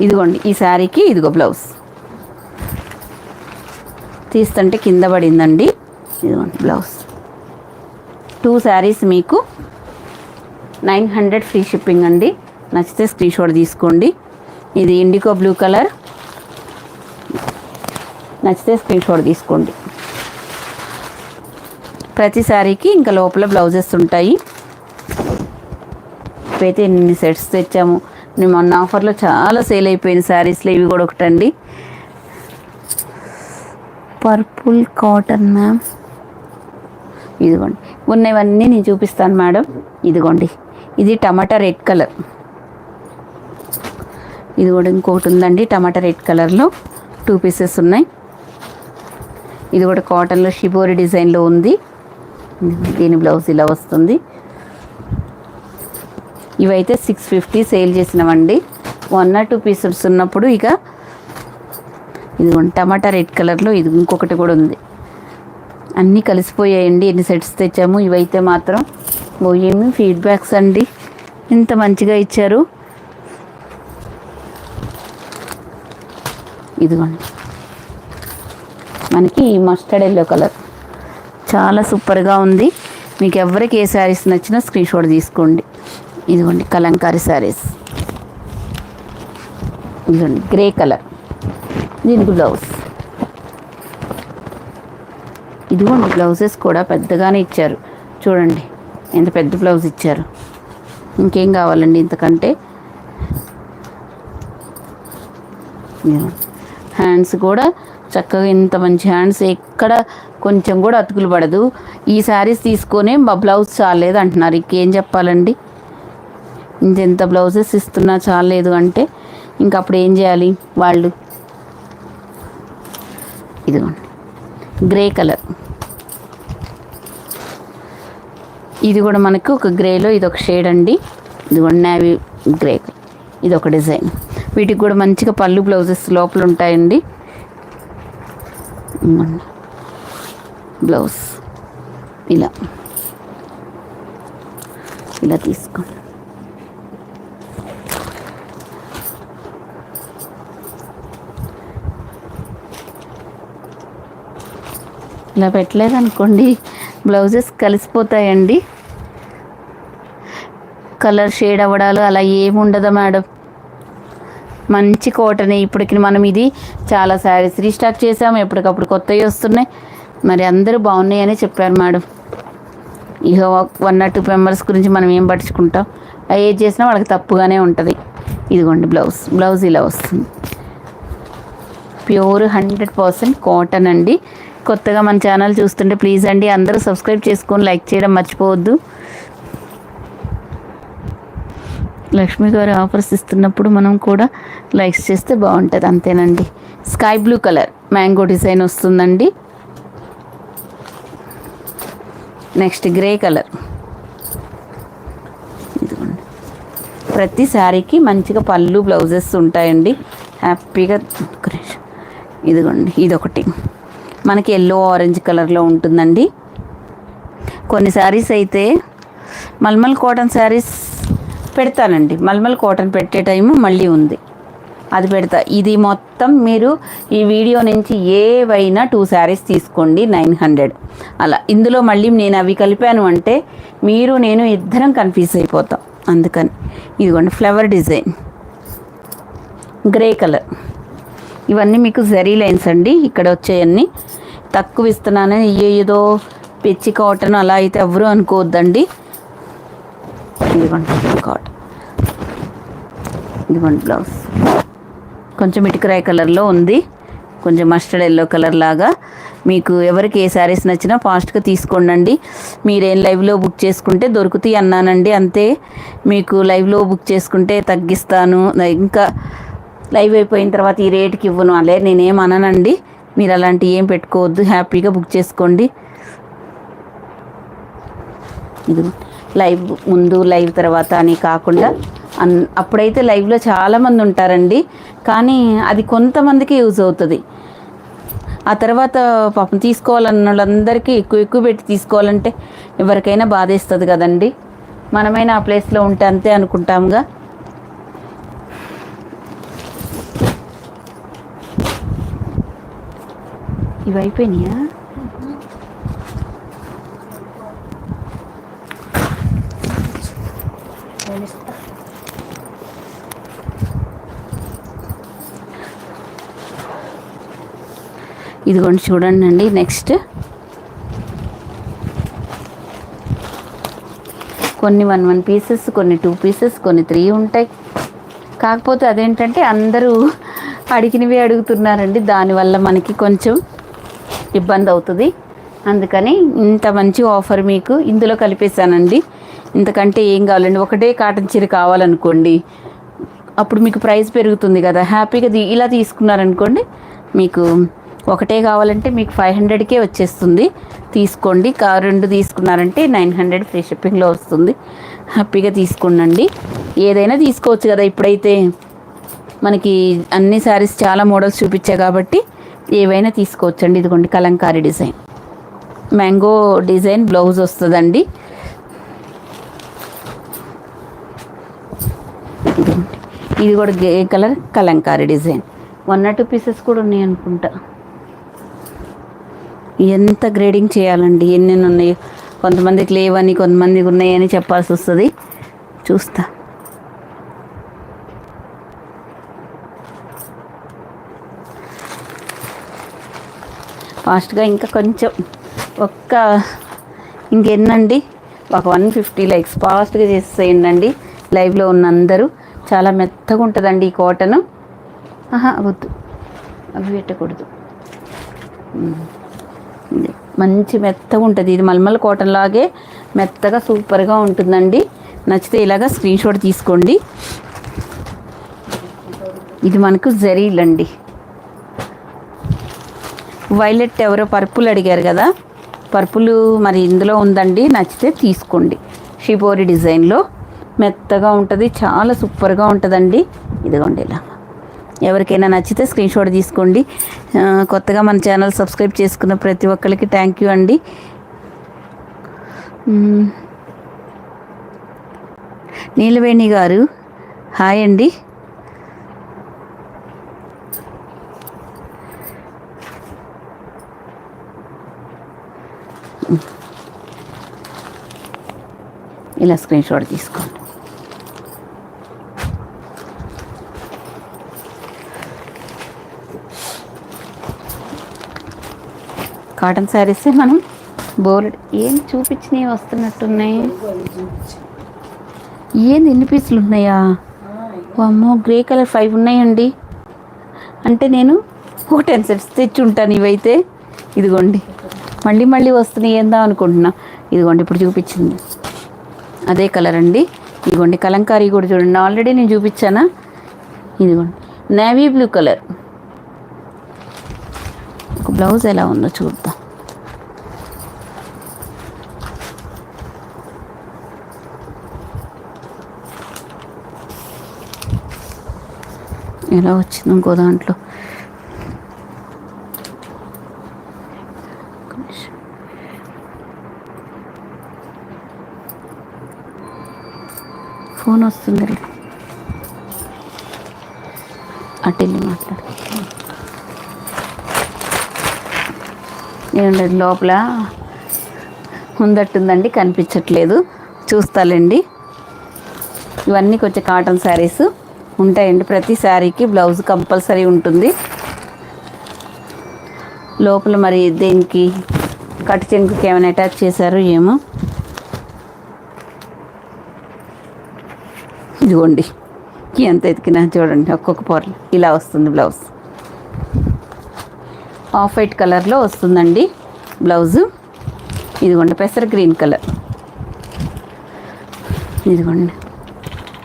ఇదిగోండి ఈ శారీకి ఇదిగో బ్లౌజ్ తీస్తుంటే కింద పడిందండి. ఇదిగోండి బ్లౌజ్. 2 శారీస్ మీకు 900 ఫ్రీ షిప్పింగ్ అండి. నచ్చితే స్క్రీన్ షాట్ తీసుకోండి. ఇది ఇండిగో బ్లూ కలర్. నచ్చితే స్క్రీన్ షాట్ తీసుకోండి. ప్రతి శారీకి ఇంకా లోపల బ్లౌజెస్ ఉంటాయి. ఇప్పుడైతే ఎన్ని సెట్స్ తెచ్చాము. నేను మొన్న ఆఫర్లో చాలా సేల్ అయిపోయిన శారీస్లో ఇవి కూడా ఒకటండి. Purple cotton ma'am. ఇదిగోండి ఉన్నవన్నీ నేను చూపిస్తాను మేడం. ఇదిగోండి ఇది టమాటా రెడ్ కలర్. ఇది కూడా ఇంకొకటి ఉందండి టమాటా రెడ్ కలర్లో 2 పీసెస్ ఉన్నాయి. ఇది కూడా కాటన్లో షిబోరి డిజైన్లో ఉంది. దీని బ్లౌజ్ ఇలా వస్తుంది. ఇవైతే 650 సేల్ చేసినామండి. 1 or 2 పీసెస్ ఉన్నప్పుడు. ఇక ఇదిగోండి టమాటా రెడ్ కలర్లో ఇది ఇంకొకటి కూడా ఉంది. అన్నీ కలిసిపోయాయండి. ఎన్ని సెట్స్ తెచ్చాము. ఇవైతే మాత్రం ఏమి ఫీడ్బ్యాక్స్ అండి, ఇంత మంచిగా ఇచ్చారు. ఇదిగోండి మనకి మస్టర్డ్ ఎల్లో కలర్ చాలా సూపర్గా ఉంది. మీకు ఎవరికి ఏ శారీస్ నచ్చినా స్క్రీన్ షాట్ తీసుకోండి. ఇదిగోండి కలంకారీ శారీస్. ఇదిగోండి గ్రే కలర్, దీనికి బ్లౌజ్. ఇదిగోండి బ్లౌజెస్ కూడా పెద్దగానే ఇచ్చారు చూడండి, ఎంత పెద్ద బ్లౌజ్ ఇచ్చారు. ఇంకేం కావాలండి ఇంతకంటే. హ్యాండ్స్ కూడా చక్కగా ఇంత మంచి హ్యాండ్స్, ఎక్కడ కొంచెం కూడా అతుకులు పడదు. ఈ శారీస్ తీసుకొని మా బ్లౌజ్ చాలేదు అంటున్నారు, ఇంకేం చెప్పాలండి. ఇంత బ్లౌజెస్ ఇస్తున్నా చాలేదు అంటే ఇంకా అప్పుడు ఏం చేయాలి వాళ్ళు. ఇదిగోండి గ్రే కలర్, ఇది కూడా మనకు ఒక గ్రేలో ఇది ఒక షేడ్ అండి. ఇదిగోండి నేవీ గ్రే, ఇది ఒక డిజైన్. వీటికి కూడా మంచిగా పళ్ళు బ్లౌజెస్ లోపల ఉంటాయండి. బ్లౌజ్ ఇలా ఇలా తీసుకోండి. ఇలా పెట్టలేదనుకోండి బ్లౌజెస్ కలిసిపోతాయండి, కలర్ షేడ్ అవ్వడాలు అలా ఏమి ఉండదు మేడం. మంచి కాటనే. ఇప్పటికి మనం ఇది చాలా శారీస్ రీస్టాక్ చేసాము, ఎప్పటికప్పుడు కొత్తవి వస్తున్నాయి. మరి అందరూ బాగున్నాయని చెప్పారు మేడం. ఇక 1 or 2 మెంబర్స్ గురించి మనం ఏం పట్టించుకుంటాం, ఏది చేసినా వాళ్ళకి తప్పుగానే ఉంటుంది. ఇదిగోండి బ్లౌజ్ ఇలా వస్తుంది. ప్యూర్ 100% కాటన్ అండి. కొత్తగా మన ఛానల్ చూస్తుంటే ప్లీజ్ అండి అందరూ సబ్స్క్రైబ్ చేసుకొని లైక్ చేయడం మర్చిపోవద్దు. లక్ష్మి గారు ఆఫర్స్ ఇస్తున్నప్పుడు మనం కూడా లైక్స్ చేస్తే బాగుంటుంది, అంతేనండి. Sky blue colour mango design వస్తుందండి. Next grey colour. ఇదిగోండి ప్రతి శారీకి మంచిగా పళ్ళు బ్లౌజెస్ ఉంటాయండి హ్యాపీగా. ఇదిగోండి ఇదొకటి మనకి ఎల్లో ఆరెంజ్ కలర్లో ఉంటుందండి. కొన్ని శారీస్ అయితే మల్మల్ కాటన్ శారీస్ పెడతానండి, మల్మల్ కాటన్ పెట్టే టైము మళ్ళీ ఉంది, అది పెడతా. ఇది మొత్తం మీరు ఈ వీడియో నుంచి ఏవైనా 2 శారీస్ తీసుకోండి 900 అలా. ఇందులో మళ్ళీ నేను అవి కలిపాను అంటే మీరు నేను ఇద్దరం కన్ఫ్యూజ్ అయిపోతాం, అందుకని. ఇదిగోండి ఫ్లవర్ డిజైన్ గ్రే కలర్. ఇవన్నీ మీకు జరీ లైన్స్ అండి, ఇక్కడ వచ్చేయన్నీ తక్కువ ఇస్తున్నాను. ఏదో పిచ్చి కాటన్ అలా అయితే ఎవరు అనుకోవద్దండి. ఇదిగోండి కాటన్, ఇదిగోండి బ్లౌజ్ కొంచెం ఇటుకరాయి కలర్లో ఉంది, కొంచెం మస్టర్డ్ ఎల్లో కలర్ లాగా. మీకు ఎవరికి ఏ శారీస్ నచ్చినా ఫాస్ట్గా తీసుకోండి. మీరేం లైవ్లో బుక్ చేసుకుంటే దొరుకుతాయి అన్నానండి, అంతే. మీకు లైవ్లో బుక్ చేసుకుంటే తగ్గిస్తాను, ఇంకా లైవ్ అయిపోయిన తర్వాత ఈ రేటుకి ఇవ్వను అలే నేనేం అననండి. మీరు అలాంటివి ఏం పెట్టుకోవద్దు, హ్యాపీగా బుక్ చేసుకోండి. ఇది లైవ్ ముందు లైవ్ తర్వాత అని కాకుండా అప్పుడైతే లైవ్లో చాలామంది ఉంటారండి, కానీ అది కొంతమందికి యూజ్ అవుతుంది. ఆ తర్వాత పాపం తీసుకోవాలన్న వాళ్ళందరికీ ఎక్కువ పెట్టి తీసుకోవాలంటే ఎవరికైనా బాధేస్తుంది కదండి. మనమైనా ఆ ప్లేస్లో ఉంటే అంతే అనుకుంటాంగా. ఇవి అయిపోయినాయా? ఇదిగోండి చూడండి అండి. నెక్స్ట్ కొన్ని 1 పీసెస్, కొన్ని 2 పీసెస్, కొన్ని 3 ఉంటాయి. కాకపోతే అదేంటంటే అందరూ అడిగినవి అడుగుతున్నారండి, దానివల్ల మనకి కొంచెం ఇబ్బంది అవుతుంది. అందుకని ఇంత మంచి ఆఫర్ మీకు ఇందులో కలిపేశానండి. ఇంతకంటే ఏం కావాలండి, ఒకటే కాటన్ చీర కావాలనుకోండి అప్పుడు మీకు ప్రైస్ పెరుగుతుంది కదా. హ్యాపీగా ఇలా తీసుకున్నారనుకోండి, మీకు ఒకటే కావాలంటే మీకు 500కే వచ్చేస్తుంది, తీసుకోండి. 2 తీసుకున్నారంటే 900 ఫ్రీ షిప్పింగ్లో వస్తుంది. హ్యాపీగా తీసుకోండి. ఏదైనా తీసుకోవచ్చు కదా, ఇప్పుడైతే మనకి అన్ని శారీస్ చాలా మోడల్స్ చూపించా కాబట్టి ఏవైనా తీసుకోవచ్చండి. ఇదిగోండి Kalamkari design, mango design blouse వస్తుందండి. ఇది కూడా grey colour Kalamkari design. 1 or 2 pieces కూడా ఉన్నాయి అనుకుంటా. ఎంత గ్రేడింగ్ చేయాలండి, ఎన్నెన్ని ఉన్నాయో. కొంతమందికి లేవని, కొంతమందికి ఉన్నాయని చెప్పాల్సి వస్తుంది. చూస్తా. ఫాస్ట్గా ఇంకా కొంచెం ఒక్క ఇంకెన్నండి, ఒక 150 లైక్స్ ఫాస్ట్గా చేసేయండి లైవ్లో ఉన్న అందరూ. చాలా మెత్తగా ఉంటుందండి ఈ కాటన్. వద్దు, అవి పెట్టకూడదు. మంచి మెత్తగా ఉంటుంది, ఇది మల్మల్ కాటన్ లాగే మెత్తగా సూపర్గా ఉంటుందండి. నచ్చితే ఇలాగా స్క్రీన్ షాట్ తీసుకోండి. ఇది మనకు జరీలండి. వైలెట్ ఎవరో పర్పుల్ అడిగారు కదా, పర్పుల్ మరి ఇందులో ఉందండి, నచ్చితే తీసుకోండి. షిబోరి డిజైన్లో మెత్తగా ఉంటుంది, చాలా సూపర్గా ఉంటుందండి. ఇదిగోండి ఇలా. ఎవరికైనా నచ్చితే స్క్రీన్ షాట్ తీసుకోండి. కొత్తగా మన ఛానల్ సబ్స్క్రైబ్ చేసుకున్న ప్రతి ఒక్కరికి థ్యాంక్ యూ అండి. నీలవేణి గారు హాయ్ అండి. ఇలా స్క్రీన్ షాట్ తీసుకోండి. కాటన్ శారీసే మనం బోర్డ్ ఏం చూపించినవి వస్తున్నట్టున్నాయి. ఏంది ఎన్ని పీసులు ఉన్నాయా? అమ్మో, గ్రే కలర్ 5 ఉన్నాయండి. అంటే నేను ఒక 10 సెట్స్ తెచ్చి ఉంటాను ఇవైతే. ఇదిగోండి మళ్ళీ మళ్ళీ వస్తున్నాయి ఏందా అనుకుంటున్నా. ఇదిగోండి ఇప్పుడు చూపించింది అదే కలర్ అండి. ఇదిగోండి కలంకారీ కూడా చూడండి, ఆల్రెడీ నేను చూపించానా. ఇదిగోండి నేవీ బ్లూ కలర్. ఒక బ్లౌజ్ ఎలా ఉందో చూద్దాం. ఎలా వచ్చింది ఇంకో దాంట్లో. ఫోన్ వస్తుంది, అటు వెళ్ళి మాట్లాడు. ఏముండదు లోపల ఉందట్టుందండి, కనిపించట్లేదు, చూస్తాలండి. ఇవన్నీ కొంచెం కాటన్ శారీస్ ఉంటాయండి. ప్రతి శారీకి బ్లౌజ్ కంపల్సరీ ఉంటుంది. లోపల మరి దేనికి కట్ చెంగుకి ఏమైనా అటాచ్ చేశారో ఏమో. ఇదిగోండి ఎంత ఎతికినా చూడండి, ఒక్కొక్క పొరలు ఇలా వస్తుంది బ్లౌజ్. ఆఫ్ వైట్ కలర్లో వస్తుందండి బ్లౌజు. ఇదిగోండి పెసర గ్రీన్ కలర్. ఇదిగోండి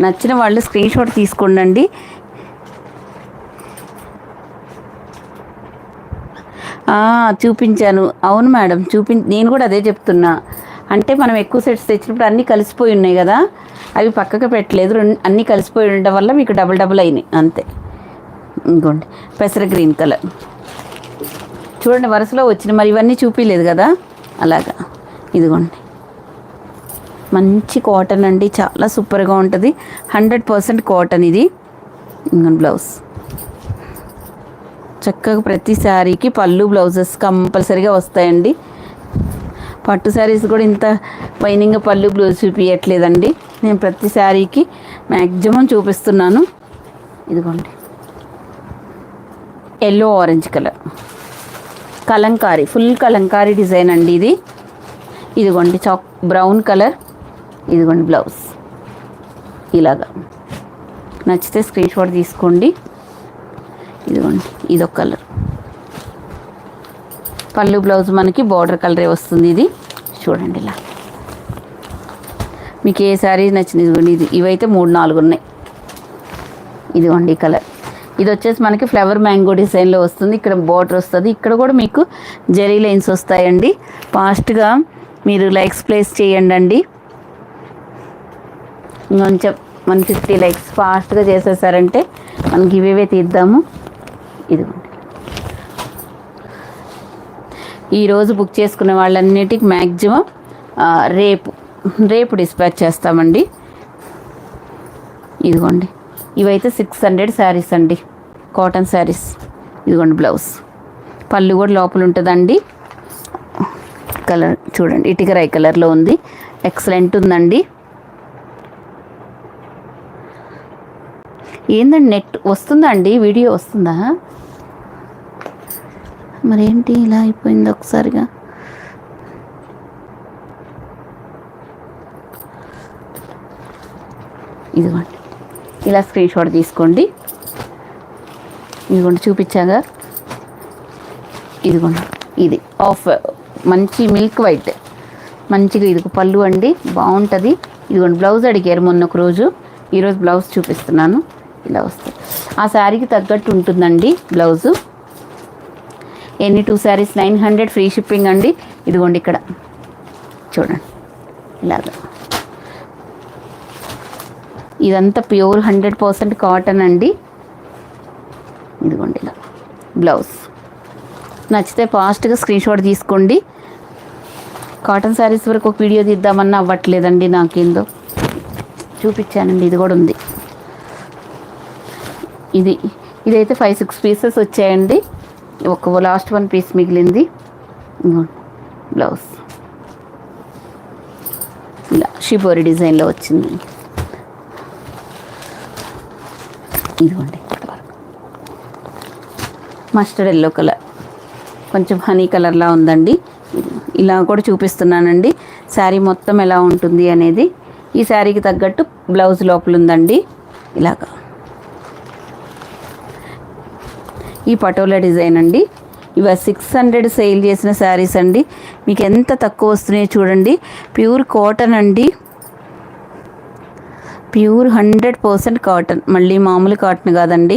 నచ్చిన వాళ్ళు స్క్రీన్ షాట్ తీసుకోండి. చూపించాను, అవును మేడం నేను కూడా అదే చెప్తున్నా. అంటే మనం ఎక్కువ సెట్స్ తెచ్చినప్పుడు అన్నీ కలిసిపోయి ఉన్నాయి కదా, అవి పక్కకు పెట్టలేదు. అన్నీ కలిసిపోయి ఉండడం వల్ల మీకు డబుల్ అయినాయి అంతే. ఇంకోండి పెసర గ్రీన్ కలర్ చూడండి వరుసలో వచ్చినాయి, మరి ఇవన్నీ చూపించలేదు కదా అలాగా. ఇదిగోండి మంచి కాటన్ అండి, చాలా సూపర్గా ఉంటుంది. 100% కాటన్ ఇది. ఇంకొక బ్లౌజ్ చక్కగా ప్రతి శారీకి పళ్ళు బ్లౌజెస్ కంపల్సరీగా వస్తాయండి. పట్టు శారీస్ కూడా ఇంత వైనింగ్గా పళ్ళు బ్లౌజ్ చూపించట్లేదండి, నేను ప్రతి శారీకి మ్యాక్సిమం చూపిస్తున్నాను. ఇదిగోండి yellow orange colour Kalamkari, full Kalamkari design అండి ఇది. ఇదిగోండి బ్రౌన్ కలర్. ఇదిగోండి బ్లౌజ్ ఇలాగా. నచ్చితే స్క్రీన్ షాట్ తీసుకోండి. ఇదిగోండి ఇదొక కలర్. పళ్ళు బ్లౌజ్ మనకి బార్డర్ కలరే వస్తుంది. ఇది చూడండి ఇలా. మీకు ఏ శారీ నచ్చింది ఇదిగోండి. ఇవైతే 3-4 ఉన్నాయి. ఇదిగోండి ఈ కలర్. ఇది వచ్చేసి మనకి ఫ్లవర్ మ్యాంగో డిజైన్లో వస్తుంది. ఇక్కడ బార్డర్ వస్తుంది, ఇక్కడ కూడా మీకు జెరీ లైన్స్ వస్తాయండి. ఫాస్ట్గా మీరు లైక్స్ ప్లేస్ చేయండి. కొంచెం 150 లైక్స్ ఫాస్ట్గా చేసేసారంటే మనకి ఇవే తీద్దాము. ఇదిగోండి ఈరోజు బుక్ చేసుకునే వాళ్ళన్నిటికి మ్యాక్సిమం రేపు డిస్పాచ్ చేస్తామండి. ఇదిగోండి ఇవైతే 600 శారీస్ అండి, కాటన్ శారీస్. ఇదిగోండి బ్లౌజ్, పళ్ళు కూడా లోపల ఉంటుందండి. కలర్ చూడండి ఇటుకరాయి కలర్లో ఉంది, ఎక్సలెంట్ ఉందండి. ఏందండి నెట్ వస్తుందా అండి, వీడియో వస్తుందా? మరేంటి ఇలా అయిపోయింది ఒకసారిగా. ఇదిగోండి ఇలా స్క్రీన్ షాట్ తీసుకోండి. ఇదిగోండి చూపించాగా, ఇదిగోండి ఇది ఆఫ్ మంచి మిల్క్ వైట్, మంచిగా ఇది పళ్ళు అండి, బాగుంటుంది. ఇదిగోండి బ్లౌజ్ అడిగారు మొన్న ఒక రోజు, ఈరోజు బ్లౌజ్ చూపిస్తున్నాను. ఇలా వస్తుంది, ఆ శారీకి తగ్గట్టు ఉంటుందండి బ్లౌజు. ఎన్ని 2 శారీస్ 900 ఫ్రీ షిప్పింగ్ అండి. ఇదిగోండి ఇక్కడ చూడండి ఇలాగా, ఇదంతా ప్యూర్ 100% కాటన్ అండి. ఇదిగోండి ఇలా బ్లౌజ్. నచ్చితే ఫాస్ట్గా స్క్రీన్ షాట్ తీసుకోండి. కాటన్ శారీస్ వరకు ఒక వీడియో తీద్దామన్నా అవ్వట్లేదండి, నాకేందో చూపించానండి. ఇది కూడా ఉంది, ఇదైతే 5-6 పీసెస్ వచ్చాయండి. ఒక లాస్ట్ 1 పీస్ మిగిలింది. బ్లౌజ్ ఇలా షిబోరి డిజైన్లో వచ్చింది. ఇదిగోండి మస్టర్డ్ ఎల్లో కలర్, కొంచెం హనీ కలర్లా ఉందండి. ఇలా కూడా చూపిస్తున్నానండి శారీ మొత్తం ఎలా ఉంటుంది అనేది. ఈ శారీకి తగ్గట్టు బ్లౌజ్ లోపల ఉందండి. ఇలాగా ఈ పటోలా డిజైన్ అండి. ఇవి 600 సేల్ చేసిన శారీస్ అండి. మీకు ఎంత తక్కువ వస్తున్నాయో చూడండి. ప్యూర్ కాటన్ అండి, ప్యూర్ 100% కాటన్. మళ్ళీ మామూలు కాటన్ కాదండి,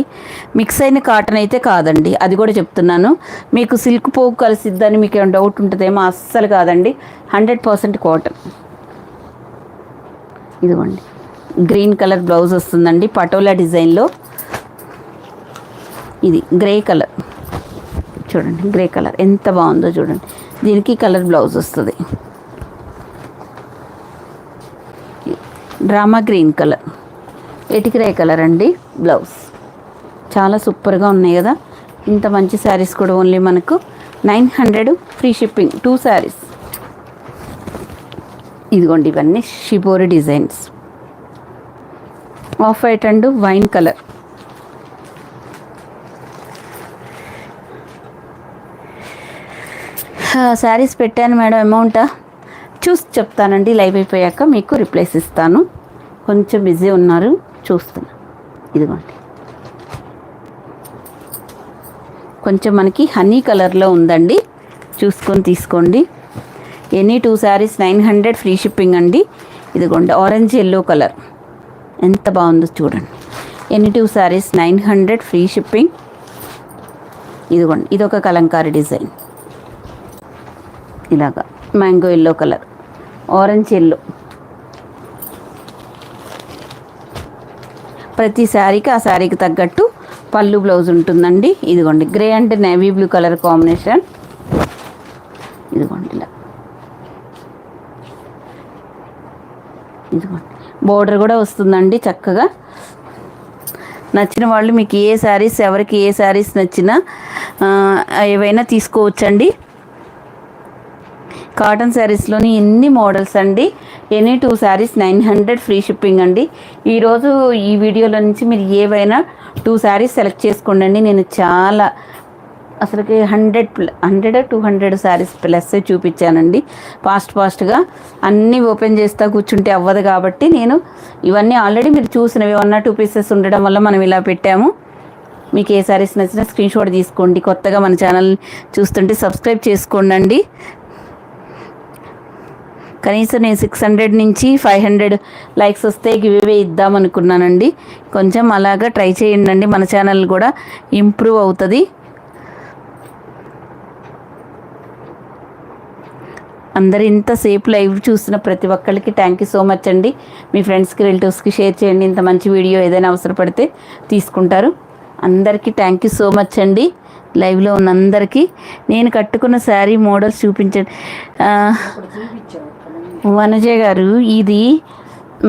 మిక్స్ అయిన కాటన్ అయితే కాదండి, అది కూడా చెప్తున్నాను. మీకు సిల్క్ పోగు కలిసిద్దని మీకు ఏమైనా డౌట్ ఉంటుందేమో, అస్సలు కాదండి, 100% కాటన్. ఇదిగోండి గ్రీన్ కలర్ బ్లౌజ్ వస్తుందండి పటోలా డిజైన్లో. ఇది గ్రే కలర్ చూడండి, గ్రే కలర్ ఎంత బాగుందో చూడండి. దీనికి కలర్ బ్లౌజ్ వస్తుంది. డ్రామా గ్రీన్ కలర్, ఎటిగ్రే కలర్ అండి బ్లౌజ్. చాలా సూపర్గా ఉన్నాయి కదా. ఇంత మంచి శారీస్ కూడా ఓన్లీ మనకు 900 ఫ్రీ షిప్పింగ్, 2 శారీస్. ఇదిగోండి ఇవన్నీ shibori designs. Off white and wine colour. Saris పెట్టాను మేడం, అమౌంటా చూసి చెప్తానండి, లైవ్ అయిపోయాక మీకు రిప్లైస్ ఇస్తాను. కొంచెం బిజీ ఉన్నారు, చూస్తున్నా. ఇదిగోండి కొంచెం మనకి హనీ కలర్లో ఉందండి, చూసుకొని తీసుకోండి. ఎనీ 2 శారీస్ 900 ఫ్రీ షిప్పింగ్ అండి. ఇదిగోండి ఆరెంజ్ ఎల్లో కలర్ ఎంత బాగుందో చూడండి. Any 2 saris 900 free shipping. ఇదిగోండి ఇదొక కలంకారీ డిజైన్, ఇలాగా mango yellow colour, orange yellow. ప్రతి శారీకి ఆ శారీకి తగ్గట్టు పళ్ళు బ్లౌజ్ ఉంటుందండి. ఇదిగోండి grey and navy blue colour combination. ఇదిగోండి ఇలా, ఇదిగోండి బోర్డర్ కూడా వస్తుందండి చక్కగా. నచ్చిన వాళ్ళు మీకు ఏ శారీస్, ఎవరికి ఏ శారీస్ నచ్చినా ఏవైనా తీసుకోవచ్చండి. కాటన్ శారీస్లోని ఎన్ని మోడల్స్ అండి. ఎనీ 2 శారీస్ 900 ఫ్రీ షిప్పింగ్ అండి. ఈరోజు ఈ వీడియోలో నుంచి మీరు ఏవైనా 2 శారీస్ సెలెక్ట్ చేసుకోండి. నేను చాలా అసలుకి 100-200 శారీస్ ప్లస్ చూపించానండి. ఫాస్ట్గా అన్నీ ఓపెన్ చేస్తా కూర్చుంటే అవ్వదు కాబట్టి నేను ఇవన్నీ ఆల్రెడీ మీరు చూసినవి 1-2 పీసెస్ ఉండడం వల్ల మనం ఇలా పెట్టాము. మీకు ఏ శారీస్ నచ్చినా స్క్రీన్ షాట్ తీసుకోండి. కొత్తగా మన ఛానల్ చూస్తుంటే సబ్స్క్రైబ్ చేసుకోండి. కనీసం నేను 600 నుంచి 500 లైక్స్ వస్తే గివ్ ఇద్దామనుకున్నానండి. కొంచెం అలాగా ట్రై చేయండి, మన ఛానల్ కూడా ఇంప్రూవ్ అవుతుంది. అందరు ఇంతసేపు లైవ్ చూస్తున్న ప్రతి ఒక్కరికి థ్యాంక్ యూ సో మచ్ అండి. మీ ఫ్రెండ్స్కి రిలేటివ్స్కి షేర్ చేయండి. ఇంత మంచి వీడియో ఏదైనా అవసరపడితే తీసుకుంటారు. అందరికీ థ్యాంక్ యూ సో మచ్ అండి. లైవ్లో ఉన్న అందరికీ నేను కట్టుకున్న శారీ మోడల్స్ చూపించండి. వనజ గారు ఇది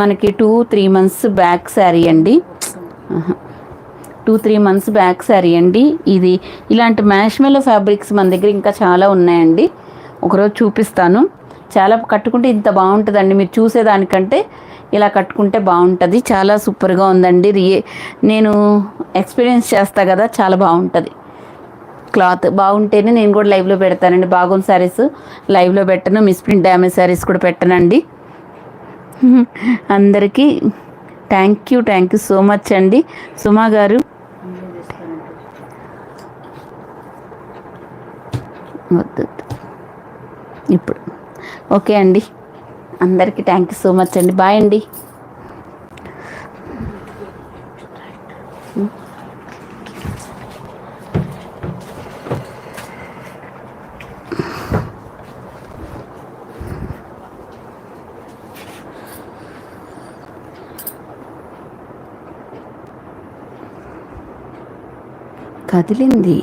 మనకి 2-3 మంత్స్ బ్యాక్ శారీ అండి. 2-3 మంత్స్ బ్యాక్ శారీ అండి. ఇది ఇలాంటి మ్యాష్మెల్లో ఫ్యాబ్రిక్స్ మన దగ్గర ఇంకా చాలా ఉన్నాయండి. ఒకరోజు చూపిస్తాను. చాలా కట్టుకుంటే ఇంత బాగుంటుందండి. మీరు చూసేదానికంటే ఇలా కట్టుకుంటే బాగుంటుంది. చాలా సూపర్గా ఉందండి. నేను ఎక్స్పీరియన్స్ చేస్తా కదా, చాలా బాగుంటుంది. క్లాత్ బాగుంటేనే నేను కూడా లైవ్లో పెడతానండి. బాగున్న శారీస్ లైవ్లో పెట్టను, మిస్ప్రింట్ డ్యామేజ్ శారీస్ కూడా పెట్టనండి. అందరికీ థ్యాంక్ యూ సో మచ్ అండి సుమా గారు. వద్దు ఇప్పుడు ఓకే అండి. అందరికీ థ్యాంక్ యూ సో మచ్ అండి. బాయ్ అండి. కదిలింది.